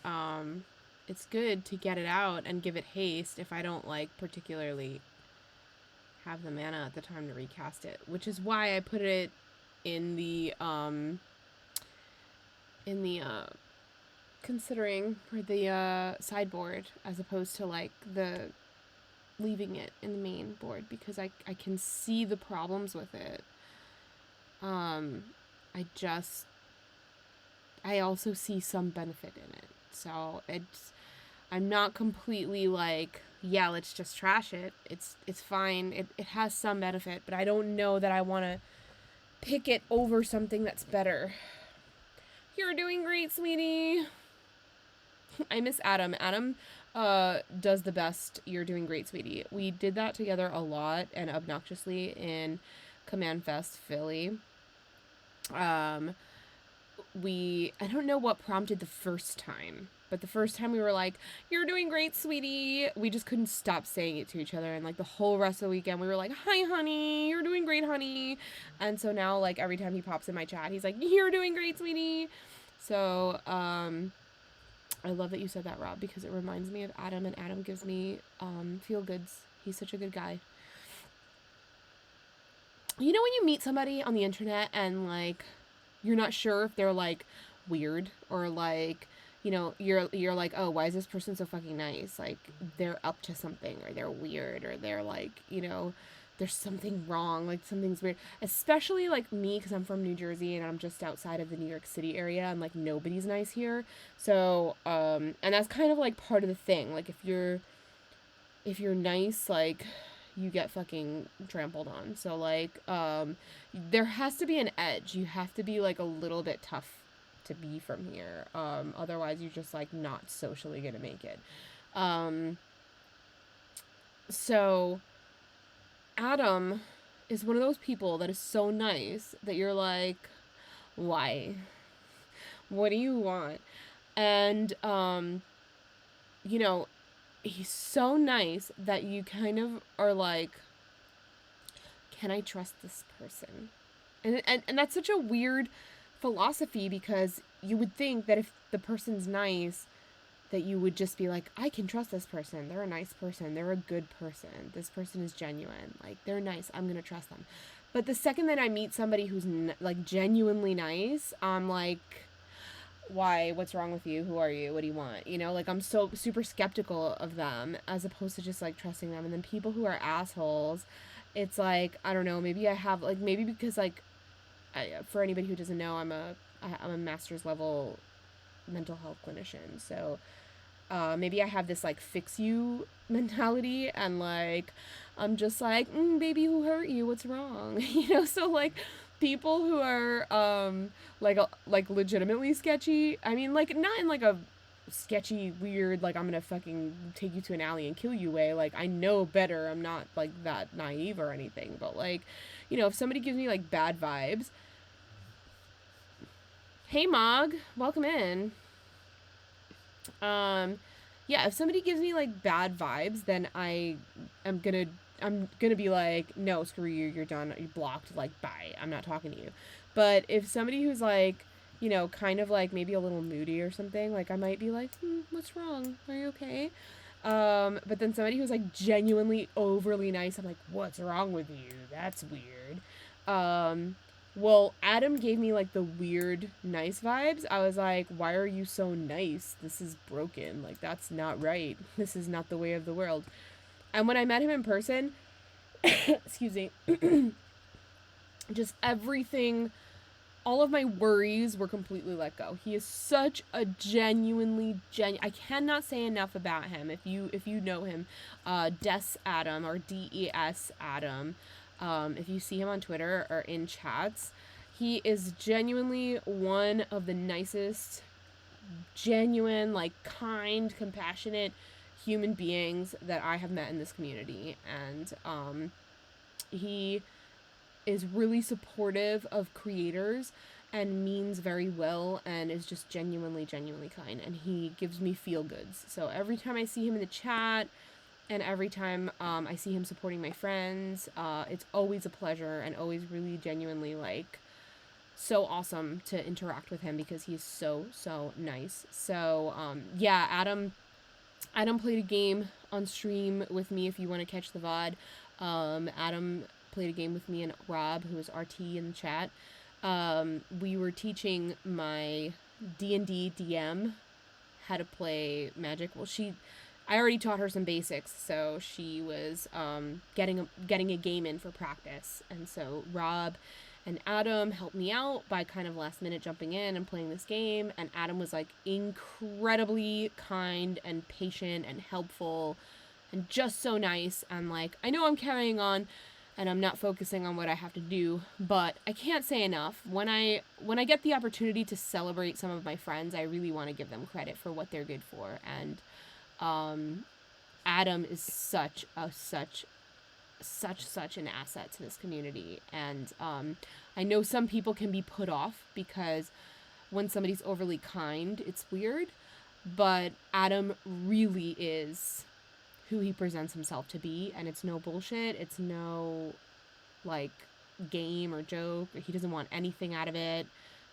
it's good to get it out and give it haste if I don't like particularly have the mana at the time to recast it, which is why I put it in the considering for the sideboard as opposed to like the leaving it in the main board, because I can see the problems with it. I also see some benefit in it. So I'm not completely like, yeah, let's just trash it. It's fine. It has some benefit, but I don't know that I want to pick it over something that's better. You're doing great, sweetie. I miss Adam. Adam does the best "you're doing great, sweetie." We did that together a lot and obnoxiously in Command Fest Philly. I don't know what prompted the first time, but the first time we were like, "You're doing great, sweetie." We just couldn't stop saying it to each other, and like the whole rest of the weekend we were like, "Hi, honey, you're doing great, honey." And so now, like, every time he pops in my chat, he's like, "You're doing great, sweetie." So I love that you said that, Rob, because it reminds me of Adam, and Adam gives me feel goods. He's such a good guy. You know when you meet somebody on the internet and like you're not sure if they're like weird or like, you know, you're like, "Oh, why is this person so fucking nice?" Like they're up to something, or they're weird, or they're like, you know, there's something wrong, like something's weird. Especially like me, because I'm from New Jersey and I'm just outside of the New York City area, and like nobody's nice here. So and that's kind of like part of the thing. Like if you're nice, like you get fucking trampled on. So like there has to be an edge. You have to be like a little bit tough to be from here. Otherwise you're just like not socially gonna make it. So Adam is one of those people that is so nice that you're like, why? What do you want? And you know, he's so nice that you kind of are like, can I trust this person? And that's such a weird philosophy, because you would think that if the person's nice, that you would just be like, I can trust this person. They're a nice person. They're a good person. This person is genuine. Like, they're nice. I'm going to trust them. But the second that I meet somebody who's like genuinely nice, I'm like, why? What's wrong with you? Who are you? What do you want? You know, like I'm so super skeptical of them, as opposed to just like trusting them. And then people who are assholes, it's like, I don't know, maybe I have like, maybe because like, for anybody who doesn't know, I'm a master's level mental health clinician. So maybe I have this like fix you mentality, and like I'm just like, baby, who hurt you? What's wrong? You know, so like people who are like legitimately sketchy, I mean, like not in like a sketchy weird like I'm gonna fucking take you to an alley and kill you way, like I know better, I'm not like that naive or anything, but like, you know, if somebody gives me like bad vibes, hey Mog, welcome in. Yeah, if somebody gives me like bad vibes, then I'm gonna be like, no, screw you, you're done, you're blocked, like bye, I'm not talking to you. But if somebody who's like, you know, kind of like maybe a little moody or something, like I might be like, what's wrong? Are you okay? But then somebody who's like genuinely overly nice, I'm like, what's wrong with you? That's weird. Well, Adam gave me like the weird nice vibes. I was like, why are you so nice? This is broken. Like, that's not right. This is not the way of the world. And when I met him in person, excuse me, just everything, all of my worries were completely let go. He is such a genuinely I cannot say enough about him. If you know him, Des Adam, or DES Adam, if you see him on Twitter or in chats, he is genuinely one of the nicest, genuine, like kind, compassionate human beings that I have met in this community. And he is really supportive of creators and means very well, and is just genuinely kind, and he gives me feel goods. So every time I see him in the chat, and every time I see him supporting my friends, it's always a pleasure, and always really genuinely like so awesome to interact with him, because he's so nice. So yeah, Adam played a game on stream with me. If you want to catch the VOD, Adam played a game with me and Rob, who is RT in the chat. We were teaching my D&D DM how to play Magic. Well, I already taught her some basics, so she was getting a game in for practice. And so Rob and Adam helped me out by kind of last minute jumping in and playing this game. And Adam was like incredibly kind and patient and helpful and just so nice. And like, I know I'm carrying on and I'm not focusing on what I have to do. But I can't say enough. When I get the opportunity to celebrate some of my friends, I really want to give them credit for what they're good for. And Adam is such an asset to this community. And I know some people can be put off because when somebody's overly kind, it's weird. But Adam really is who he presents himself to be, and it's no bullshit. It's no, like, game or joke. He doesn't want anything out of it.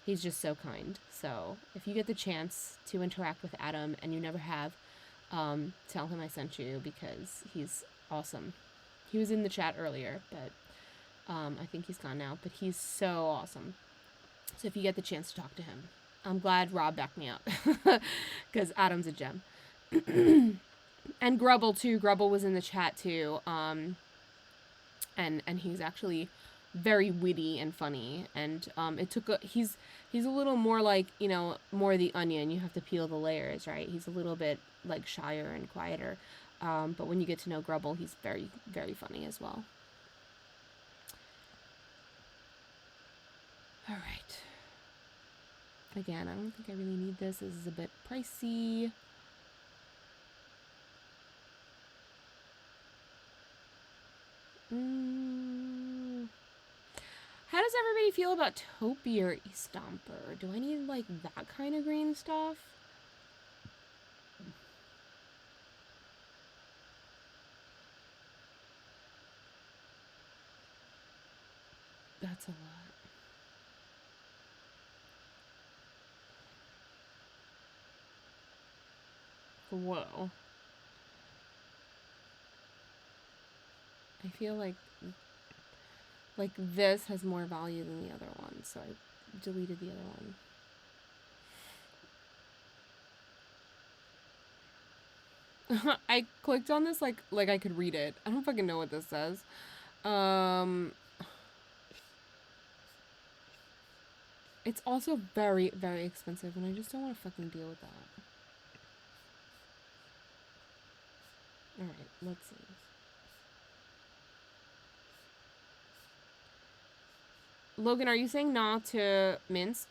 He's just so kind. So if you get the chance to interact with Adam and you never have, tell him I sent you, because he's awesome. He was in the chat earlier, but I think he's gone now. But he's so awesome. So if you get the chance to talk to him. I'm glad Rob backed me up, because Adam's a gem. And Grubble too. Grubble was in the chat too. And he's actually very witty and funny. And he's a little more like, you know, more the onion. You have to peel the layers, right? He's a little bit like shyer and quieter. But when you get to know Grubble, he's very, very funny as well. All right. Again, I don't think I really need this. This is a bit pricey. How does everybody feel about Topiary Stomper? Do I need, like, that kind of green stuff? That's a lot. Whoa. I feel like this has more value than the other one, so I deleted the other one. I clicked on this like I could read it. I don't fucking know what this says. It's also very, very expensive, and I just don't want to fucking deal with that. Alright, let's see. Logan, are you saying nah to Minsk?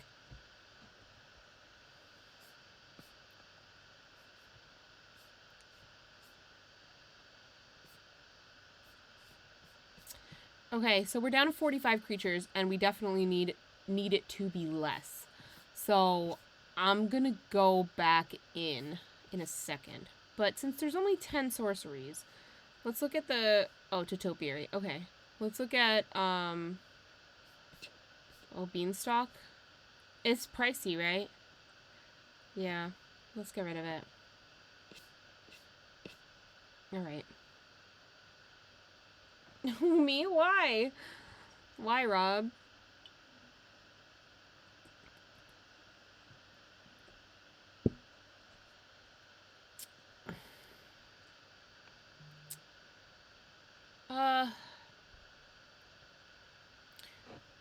Okay, so we're down to 45 creatures, and we definitely need it to be less. So I'm gonna go back in a second. But since there's only 10 sorceries, let's look at the... Oh, to Topiary. Okay. Let's look at, Oh, Beanstalk. It's pricey, right? Yeah. Let's get rid of it. Alright. Me? Why? Why, Rob?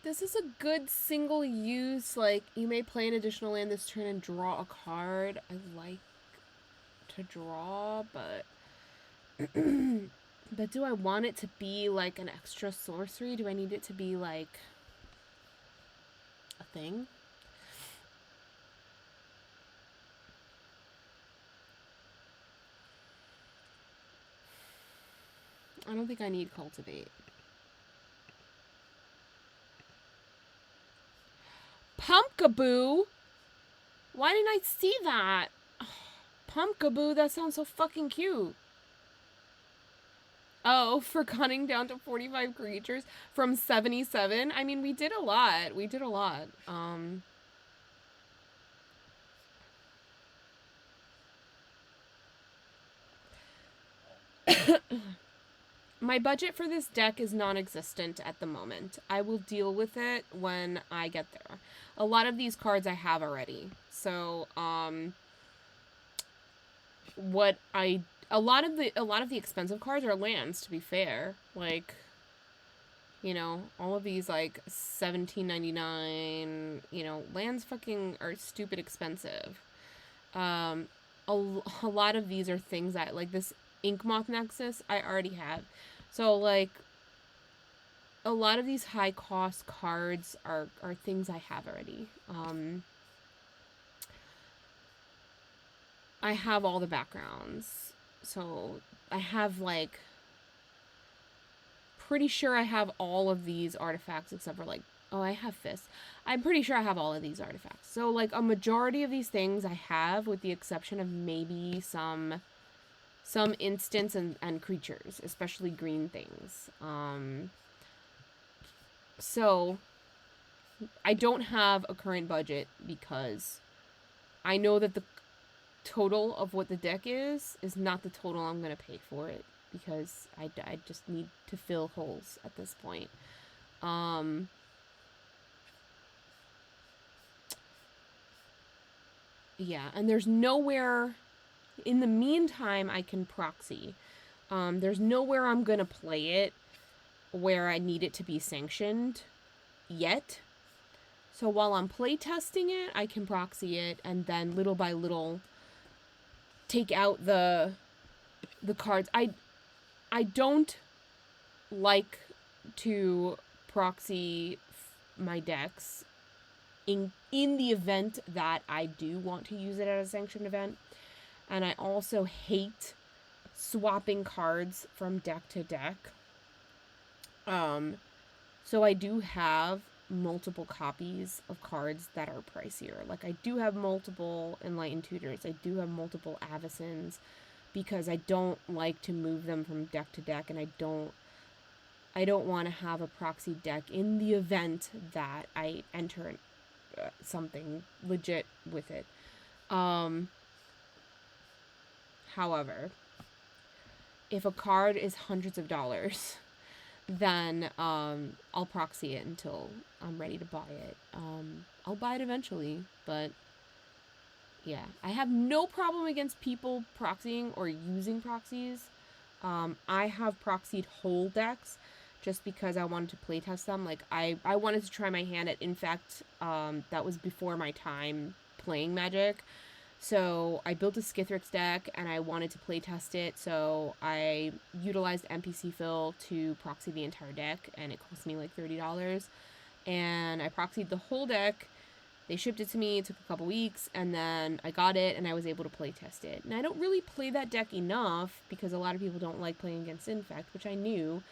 This is a good single use, like, you may play an additional land this turn and draw a card. I like to draw, but... But do I want it to be, like, an extra sorcery? Do I need it to be, like, a thing? I don't think I need Cultivate. Pumpkaboo? Why didn't I see that? Oh, Pumpkaboo, that sounds so fucking cute. Oh, for cutting down to 45 creatures from 77? I mean, we did a lot. We did a lot. My budget for this deck is non-existent at the moment. I will deal with it when I get there. A lot of these cards I have already. So, a lot of the expensive cards are lands, to be fair. Like, you know, all of these, like, $17.99, you know, lands fucking are stupid expensive. A lot of these are things that, like, this Ink Moth Nexus I already have. So, like, a lot of these high cost cards are things I have already. I have all the backgrounds. So I have like, pretty sure I have all of these artifacts except for like, oh, I have fists. I'm pretty sure I have all of these artifacts. So like a majority of these things I have, with the exception of maybe some instants and creatures, especially green things. So I don't have a current budget because I know that the total of what the deck is not the total I'm going to pay for it, because I just need to fill holes at this point. Yeah, and there's nowhere in the meantime I can proxy. There's nowhere I'm going to play it where I need it to be sanctioned yet. So while I'm playtesting it, I can proxy it, and then little by little take out the cards. I don't like to proxy my decks in the event that I do want to use it at a sanctioned event. And I also hate swapping cards from deck to deck. So I do have multiple copies of cards that are pricier. Like, I do have multiple Enlightened Tutors. I do have multiple Avacins, because I don't like to move them from deck to deck, and I don't want to have a proxy deck in the event that I enter something legit with it. However, if a card is hundreds of dollars, then I'll proxy it until I'm ready to buy it. I'll buy it eventually, but yeah, I have no problem against people proxying or using proxies. I have proxied whole decks just because I wanted to playtest them. Like, I wanted to try my hand at Infect. That was before my time playing Magic. So I built a Skithrix deck, and I wanted to playtest it, so I utilized NPC fill to proxy the entire deck, and it cost me like $30. And I proxied the whole deck. They shipped it to me. It took a couple weeks, and then I got it, and I was able to playtest it. And I don't really play that deck enough, because a lot of people don't like playing against Infect, which I knew.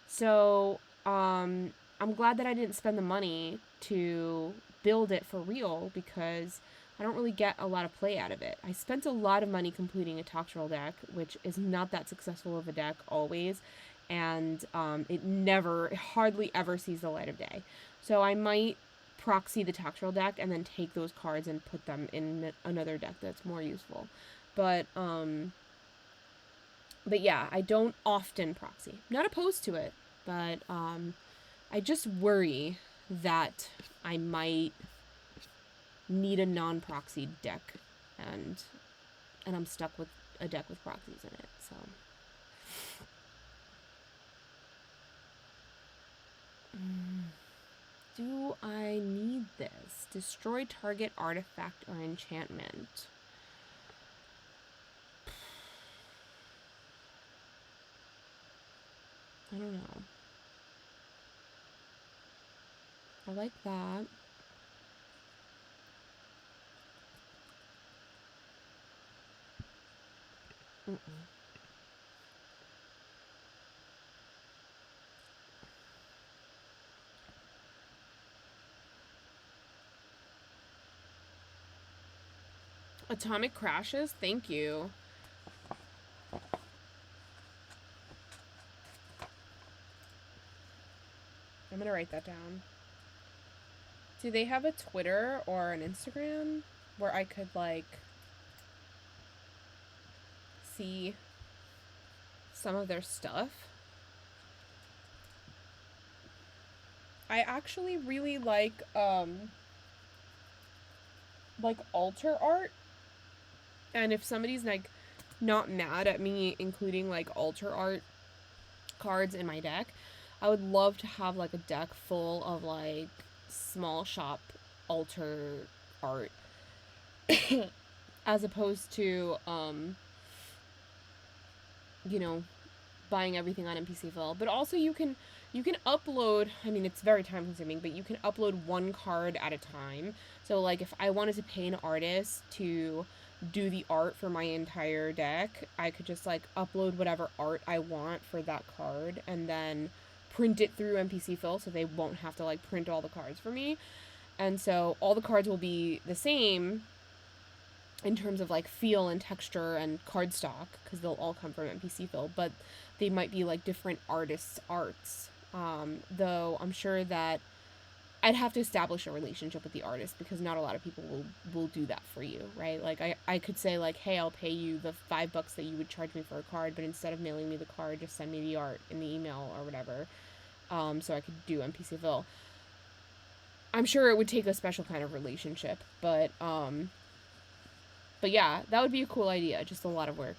So I'm glad that I didn't spend the money to build it for real, because I don't really get a lot of play out of it. I spent a lot of money completing a Toxtrol deck, which is not that successful of a deck always, and it hardly ever sees the light of day. So I might proxy the Toxtrol deck and then take those cards and put them in another deck that's more useful. But yeah, I don't often proxy. Not opposed to it, but I just worry that I might need a non-proxied deck, and I'm stuck with a deck with proxies in it. So do I need this? Destroy target artifact or enchantment. I don't know. I like that. Atomic Crashes? Thank you. I'm gonna write that down. Do they have a Twitter or an Instagram where I could, like, see some of their stuff? I actually really like altar art. And if somebody's, like, not mad at me including, like, altar art cards in my deck, I would love to have, like, a deck full of, like, small shop altar art. As opposed to, you know, buying everything on NPC fill. But also you can you can upload, I mean, it's very time consuming, but you can upload one card at a time. So, like, if I wanted to pay an artist to do the art for my entire deck, I could just, like, upload whatever art I want for that card and then print it through NPC Fill so they won't have to, like, print all the cards for me. And so all the cards will be the same in terms of, like, feel and texture and cardstock, because they'll all come from NPC Fill, but they might be, like, different artists' arts. Though I'm sure that I'd have to establish a relationship with the artist, because not a lot of people will do that for you, right? Like, I could say, like, hey, I'll pay you the $5 that you would charge me for a card, but instead of mailing me the card, just send me the art in the email or whatever, so I could do NPC Fill. I'm sure it would take a special kind of relationship, but yeah, that would be a cool idea, just a lot of work.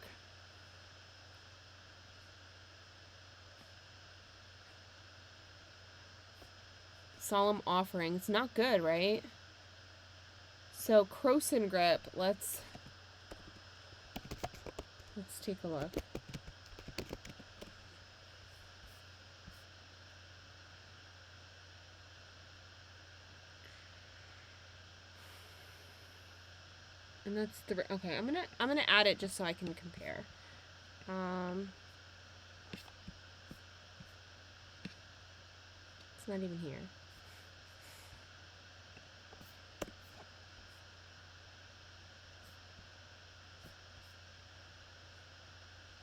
Solemn Offering. It's not good, right? So, Croson Grip. Let's take a look. And that's the okay. I'm gonna add it just so I can compare. It's not even here.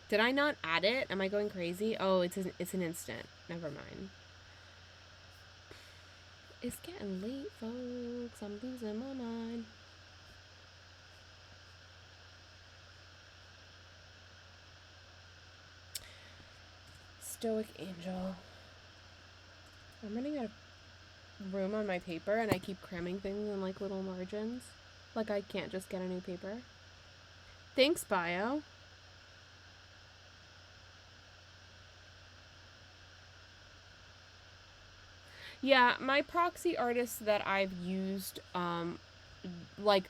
Did I not add it? Am I going crazy? Oh, it's an instant. Never mind. It's getting late, folks. I'm losing my mind. Stoic Angel. I'm running out of room on my paper, and I keep cramming things in, like, little margins. Like, I can't just get a new paper. Thanks, Bio. Yeah, my proxy artists that I've used, like,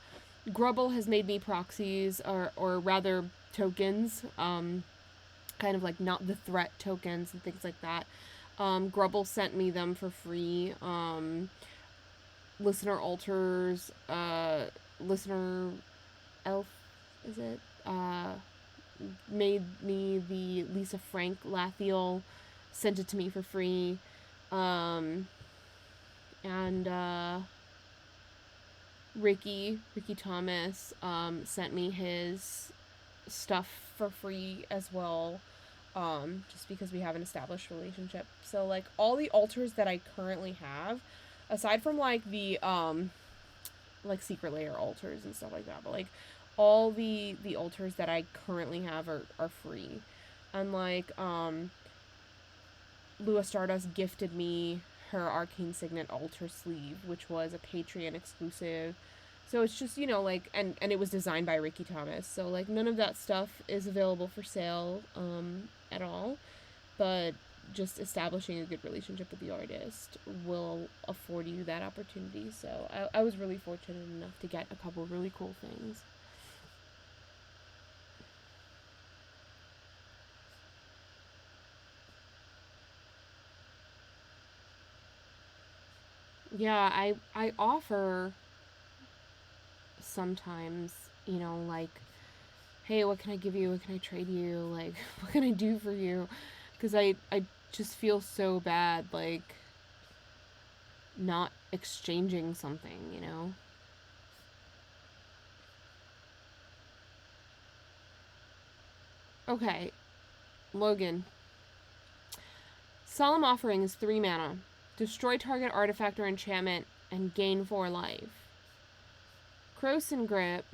Grubble has made me proxies, or rather tokens, kind of like not the threat tokens and things like that. Grubble sent me them for free. Listener Alters, Listener Elf, is it? Made me the Lisa Frank Lathiel, sent it to me for free. And Ricky Thomas sent me his stuff for free as well, just because we have an established relationship. So, like, all the altars that I currently have, aside from, like, the like Secret Layer altars and stuff like that, but, like, all the altars that I currently have are free. And, like, Lua Stardust gifted me her Arcane Signet altar sleeve, which was a Patreon exclusive. So it's just, you know, like, and it was designed by Ricky Thomas. So, like, none of that stuff is available for sale at all. But just establishing a good relationship with the artist will afford you that opportunity. So I was really fortunate enough to get a couple of really cool things. Yeah, I offer sometimes, you know, like, hey, what can I give you? What can I trade you? Like, what can I do for you? Because I just feel so bad, like, not exchanging something, you know? Okay, Logan. Solemn Offering is 3 mana. Destroy target artifact or enchantment and gain 4 life. Croson Grip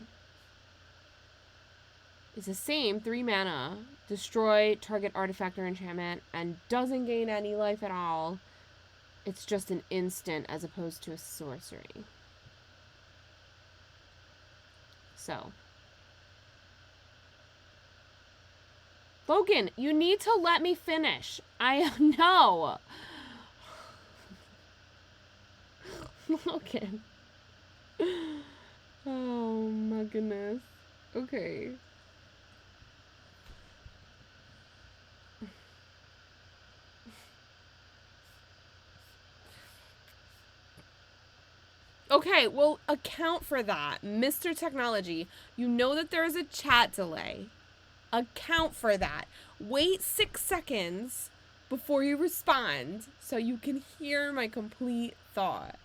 is the same, 3 mana. Destroy target artifact or enchantment and doesn't gain any life at all. It's just an instant as opposed to a sorcery. So. Logan, you need to let me finish. I know. Logan. Oh my goodness. Okay. Okay, well, account for that. Mr. Technology, you know that there is a chat delay. Account for that. Wait 6 seconds before you respond so you can hear my complete thought.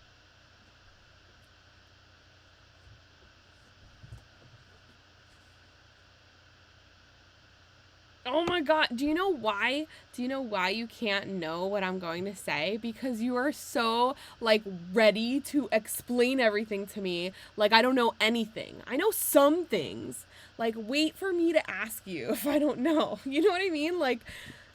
Oh my god, do you know why? Do you know why you can't know what I'm going to say? Because you are so, like, ready to explain everything to me like I don't know anything. I know some things. Like, wait for me to ask you if I don't know. You know what I mean? Like,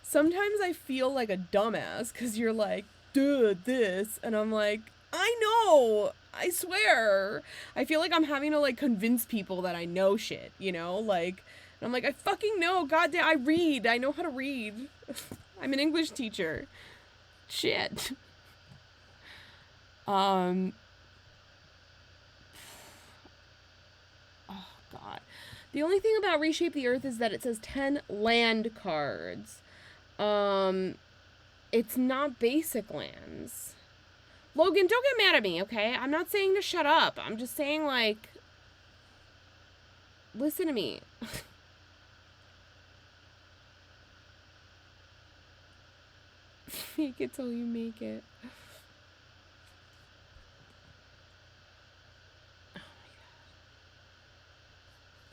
sometimes I feel like a dumbass because you're like, duh, this. And I'm like, I know. I swear. I feel like I'm having to, like, convince people that I know shit, you know? Like... I'm like, I fucking know. Goddamn, I read. I know how to read. I'm an English teacher. Shit. Oh, God. The only thing about Reshape the Earth is that it says 10 land cards. It's not basic lands. Logan, don't get mad at me, okay? I'm not saying to shut up. I'm just saying, like, listen to me. Fake it till you make it. Oh my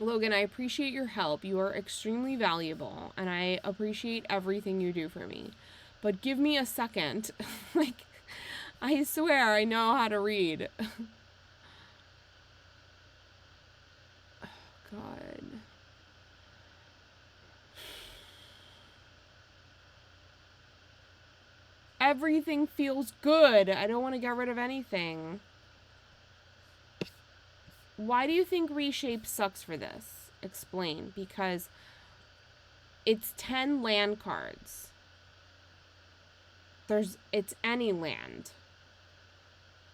God. Logan, I appreciate your help. You are extremely valuable, and I appreciate everything you do for me. But give me a second. Like, I swear I know how to read. Oh, God. Everything feels good. I don't want to get rid of anything. Why do you think Reshape sucks for this? Explain. Because it's 10 land cards. It's any land.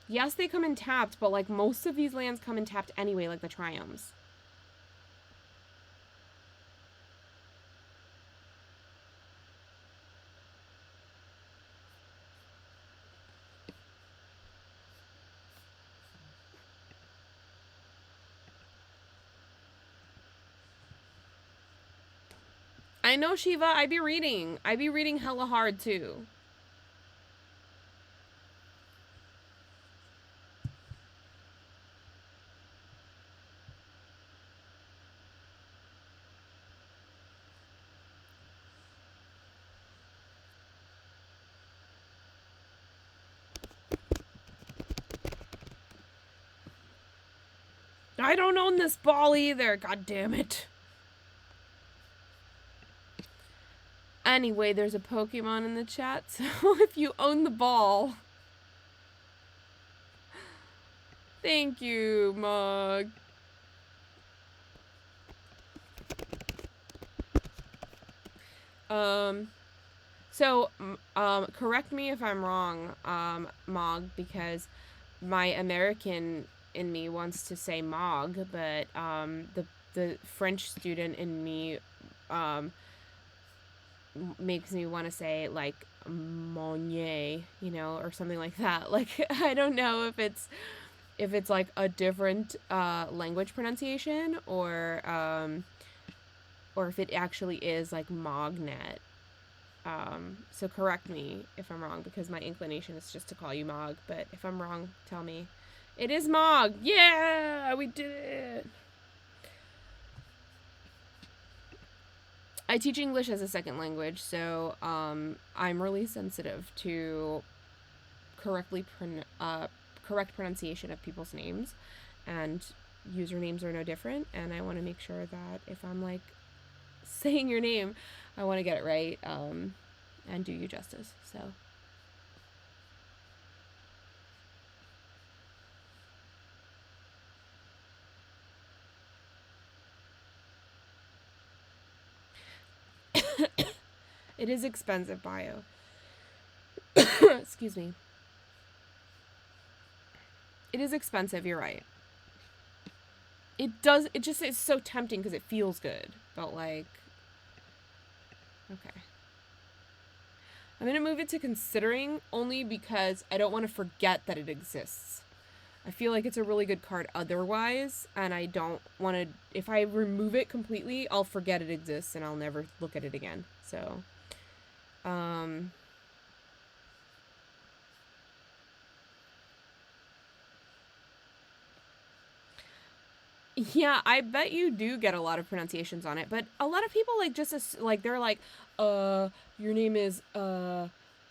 Yes, they come in tapped, but like most of these lands come in tapped anyway, like the triomes. I know, Shiva. I be reading hella hard, too. I don't own this ball either. God damn it. Anyway, there's a Pokemon in the chat, so if you own the ball... Thank you, Mug. So, correct me if I'm wrong, Mog, because my American in me wants to say Mog, but, the French student in me, makes me want to say, like, Monnier, you know, or something like that. Like, I don't know if it's like a different, language pronunciation, or if it actually is, like, Mognet. So correct me if I'm wrong, because my inclination is just to call you Mog, but if I'm wrong, tell me. It is Mog! Yeah! We did it! I teach English as a second language, so, I'm really sensitive to correct pronunciation of people's names, and usernames are no different, and I want to make sure that if I'm, like, saying your name, I want to get it right, and do you justice, so. It is expensive, bio. Excuse me. It is expensive, you're right. It just is so tempting because it feels good, but like, okay. I'm going to move it to considering only because I don't want to forget that it exists. I feel like it's a really good card otherwise, and I don't want to... If I remove it completely, I'll forget it exists, and I'll never look at it again. So, yeah, I bet you do get a lot of pronunciations on it, but a lot of people, like, just, like, they're like, your name is,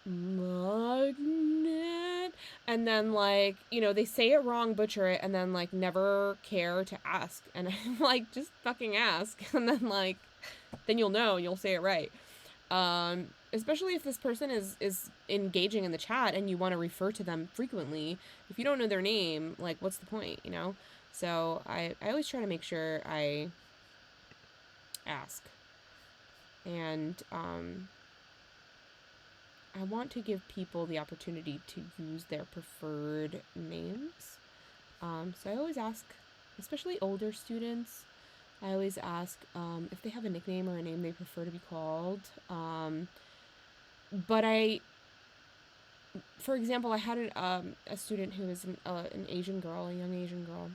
Magnet, and then, like, you know, they say it wrong, butcher it, and then, like, never care to ask, and I'm like, just fucking ask, and then, like, then you'll know, you'll say it right. Especially if this person is engaging in the chat and you want to refer to them frequently. If you don't know their name, like, what's the point, you know? So I always try to make sure I ask. And I want to give people the opportunity to use their preferred names. So I always ask, especially older students, I always ask if they have a nickname or a name they prefer to be called. But for example, I had a student who was an Asian girl, a young Asian girl,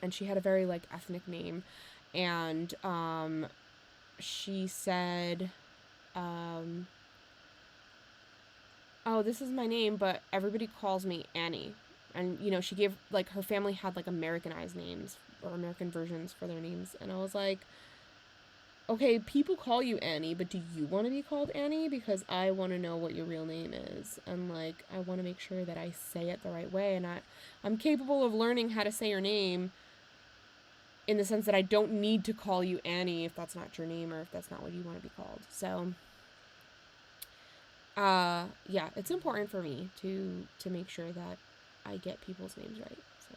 and she had a very, like, ethnic name, and she said, oh, this is my name, but everybody calls me Annie. And, you know, she gave, like, her family had, like, Americanized names, or American versions for their names, and I was like, okay, people call you Annie, but do you want to be called Annie? Because I want to know what your real name is, and, like, I want to make sure that I say it the right way, and I'm capable of learning how to say your name, in the sense that I don't need to call you Annie if that's not your name or if that's not what you want to be called. So, yeah, it's important for me to make sure that I get people's names right. So,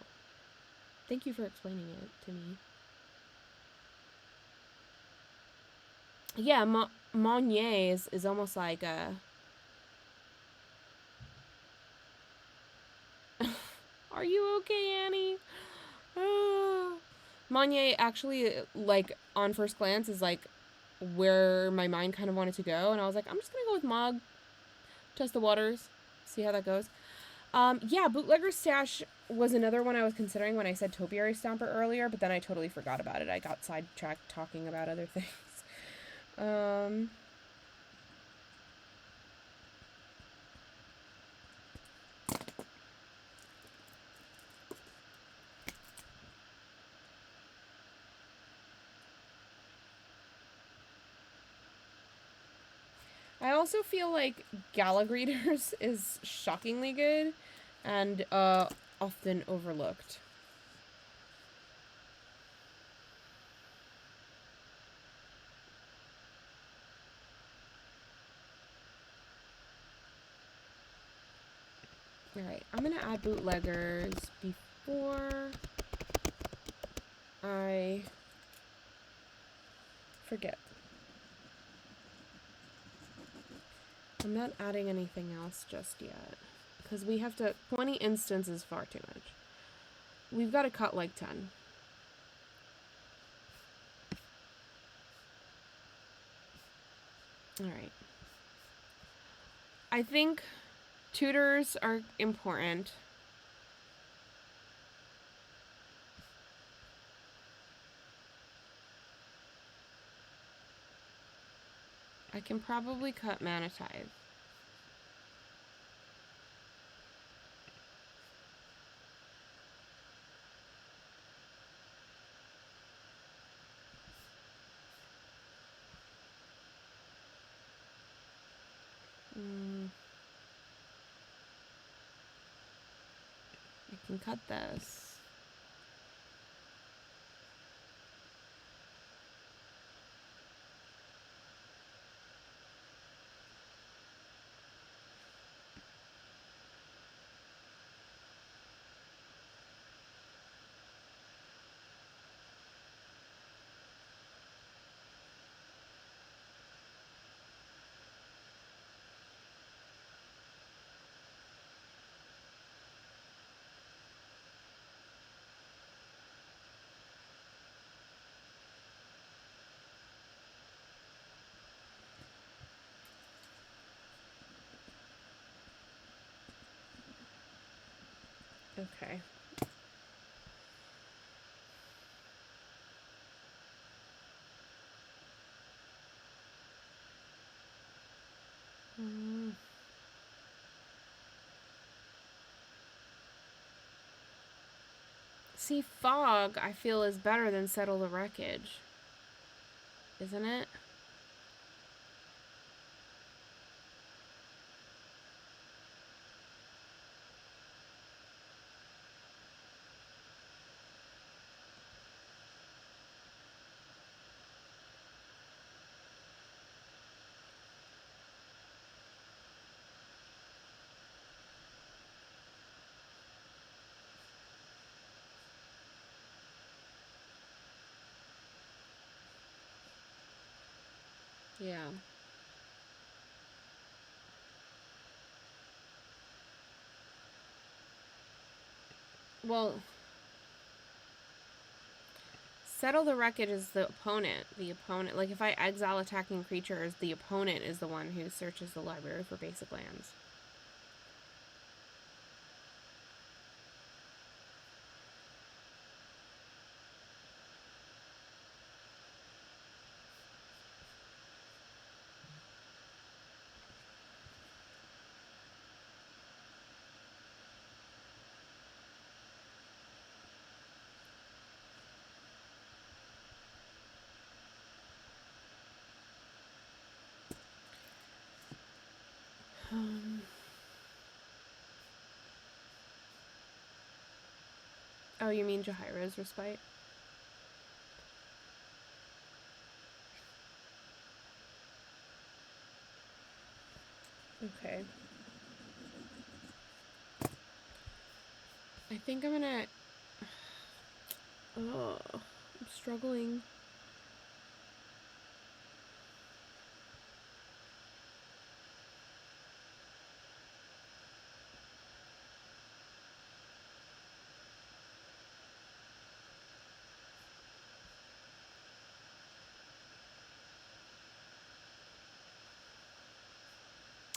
thank you for explaining it to me. Yeah, Monnier is almost like a... Are you okay, Annie? Monnier actually, like, on first glance, is, like, where my mind kind of wanted to go, and I was like, I'm just gonna go with Mog. Test the waters. See how that goes. Yeah, Bootlegger Stash was another one I was considering when I said Topiary Stomper earlier, but then I totally forgot about it. I got sidetracked talking about other things. I also feel like Gallagreeters is shockingly good and often overlooked. Alright, I'm gonna add bootleggers before I forget. I'm not adding anything else just yet, because we have to... 20 instances is far too much. We've got to cut like 10. Alright. I think tutors are important. I can probably cut Manatide. I can cut this. Okay. See, Fog, I feel, is better than Settle the Wreckage. Isn't it? Yeah. Well, Settle the Wreckage is the opponent. The opponent, like if I exile attacking creatures, the opponent is the one who searches the library for basic lands. Oh, you mean Jahiro's Respite? Okay. I think I'm gonna... Oh, I'm struggling.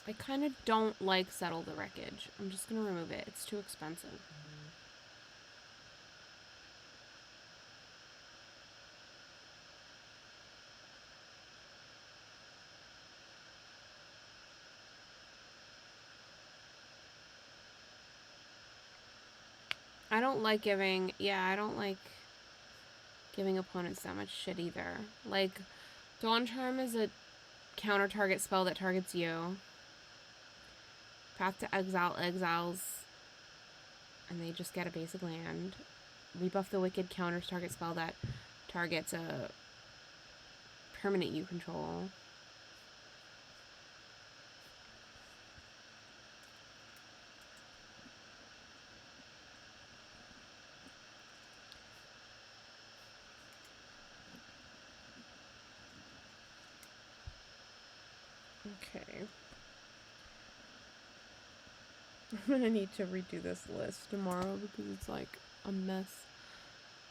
I kind of don't like Settle the Wreckage. I'm just gonna remove it. It's too expensive. I don't like giving... Yeah, I don't like giving opponents that much shit either. Like, Dawn Charm is a counter target spell that targets you. Path to Exile exiles, and they just get a basic land. Rebuff the Wicked counters target spell that targets a permanent you control. Okay. I'm gonna need to redo this list tomorrow because it's like a mess.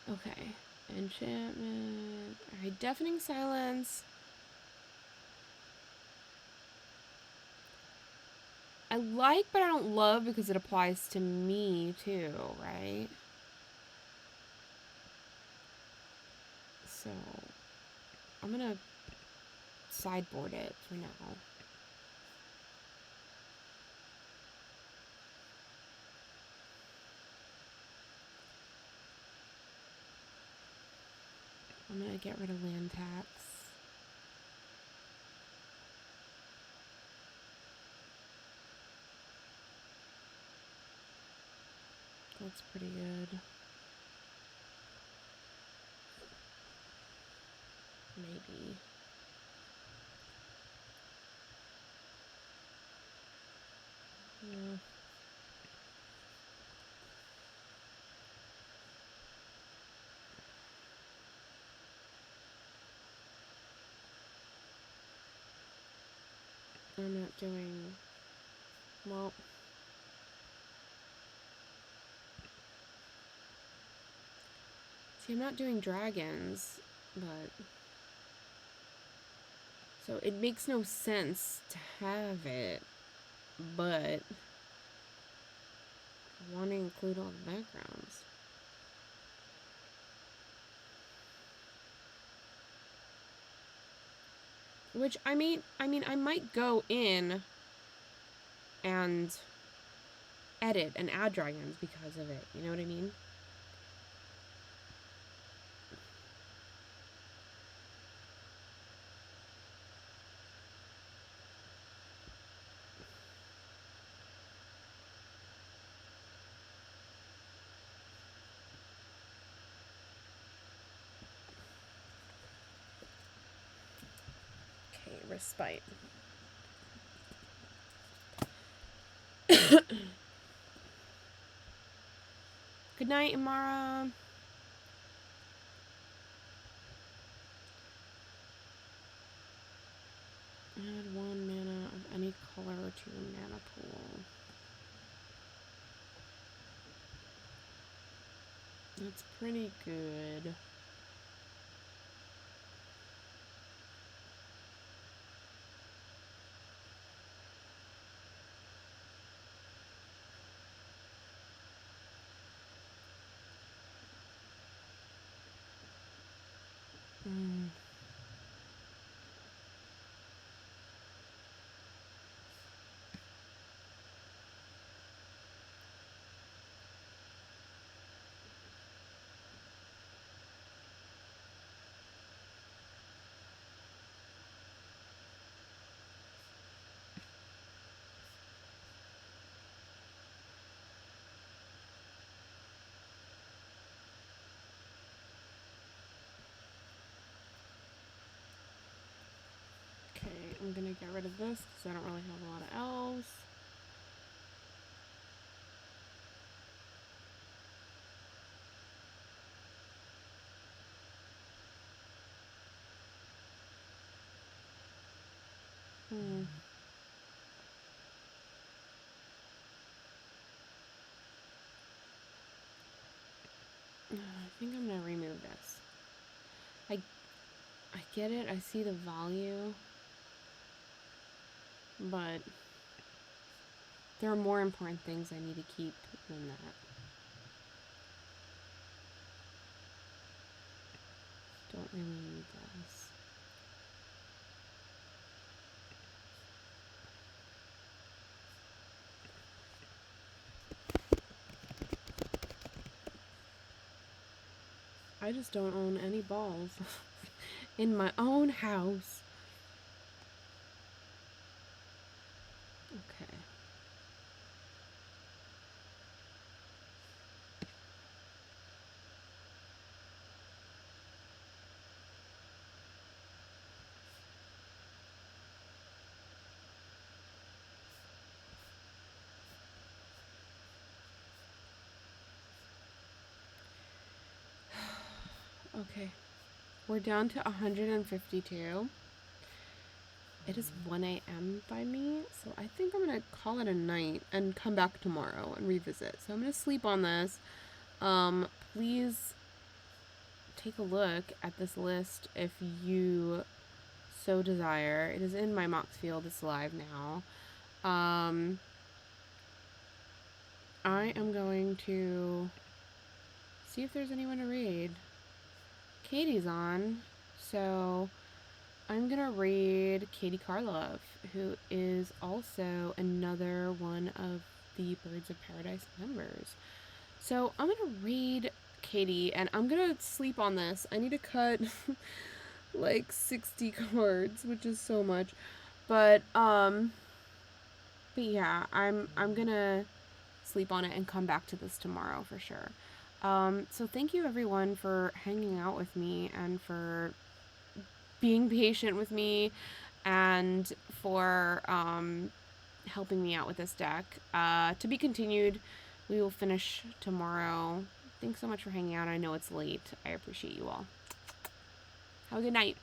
Okay. Enchantment. Alright, Deafening Silence. I like, but I don't love because it applies to me too, right? So, I'm gonna sideboard it for now. I'm gonna get rid of land tax. That's pretty good. Maybe. Yeah. I'm not doing... Well... See, I'm not doing dragons, but... So it makes no sense to have it, but... I want to include all the backgrounds. Which, I mean, I might go in and edit and add dragons because of it. You know what I mean? respite. Good night, Amara. Add 1 mana of any color to your mana pool. That's pretty good. Okay, I'm gonna get rid of this because I don't really have a lot of elves. I think I'm gonna remove this. I get it, I see the value, but there are more important things I need to keep than that. Don't really need this. I just don't own any balls in my own house. Okay. Okay. We're down to 152. It is 1 a.m. by me, so I think I'm going to call it a night and come back tomorrow and revisit. So I'm going to sleep on this. Please take a look at this list if you so desire. It is in my Mox Field. It's live now. I am going to see if there's anyone to raid. Katie's on, so I'm gonna raid Katie Karlov, who is also another one of the Birds of Paradise members. So I'm gonna raid Katie, and I'm gonna sleep on this. I need to cut like 60 cards, which is so much. But yeah, I'm gonna sleep on it and come back to this tomorrow for sure. So thank you everyone for hanging out with me and for being patient with me and for helping me out with this deck. To be continued. We will finish tomorrow. Thanks so much for hanging out. I know it's late. I appreciate you all. Have a good night.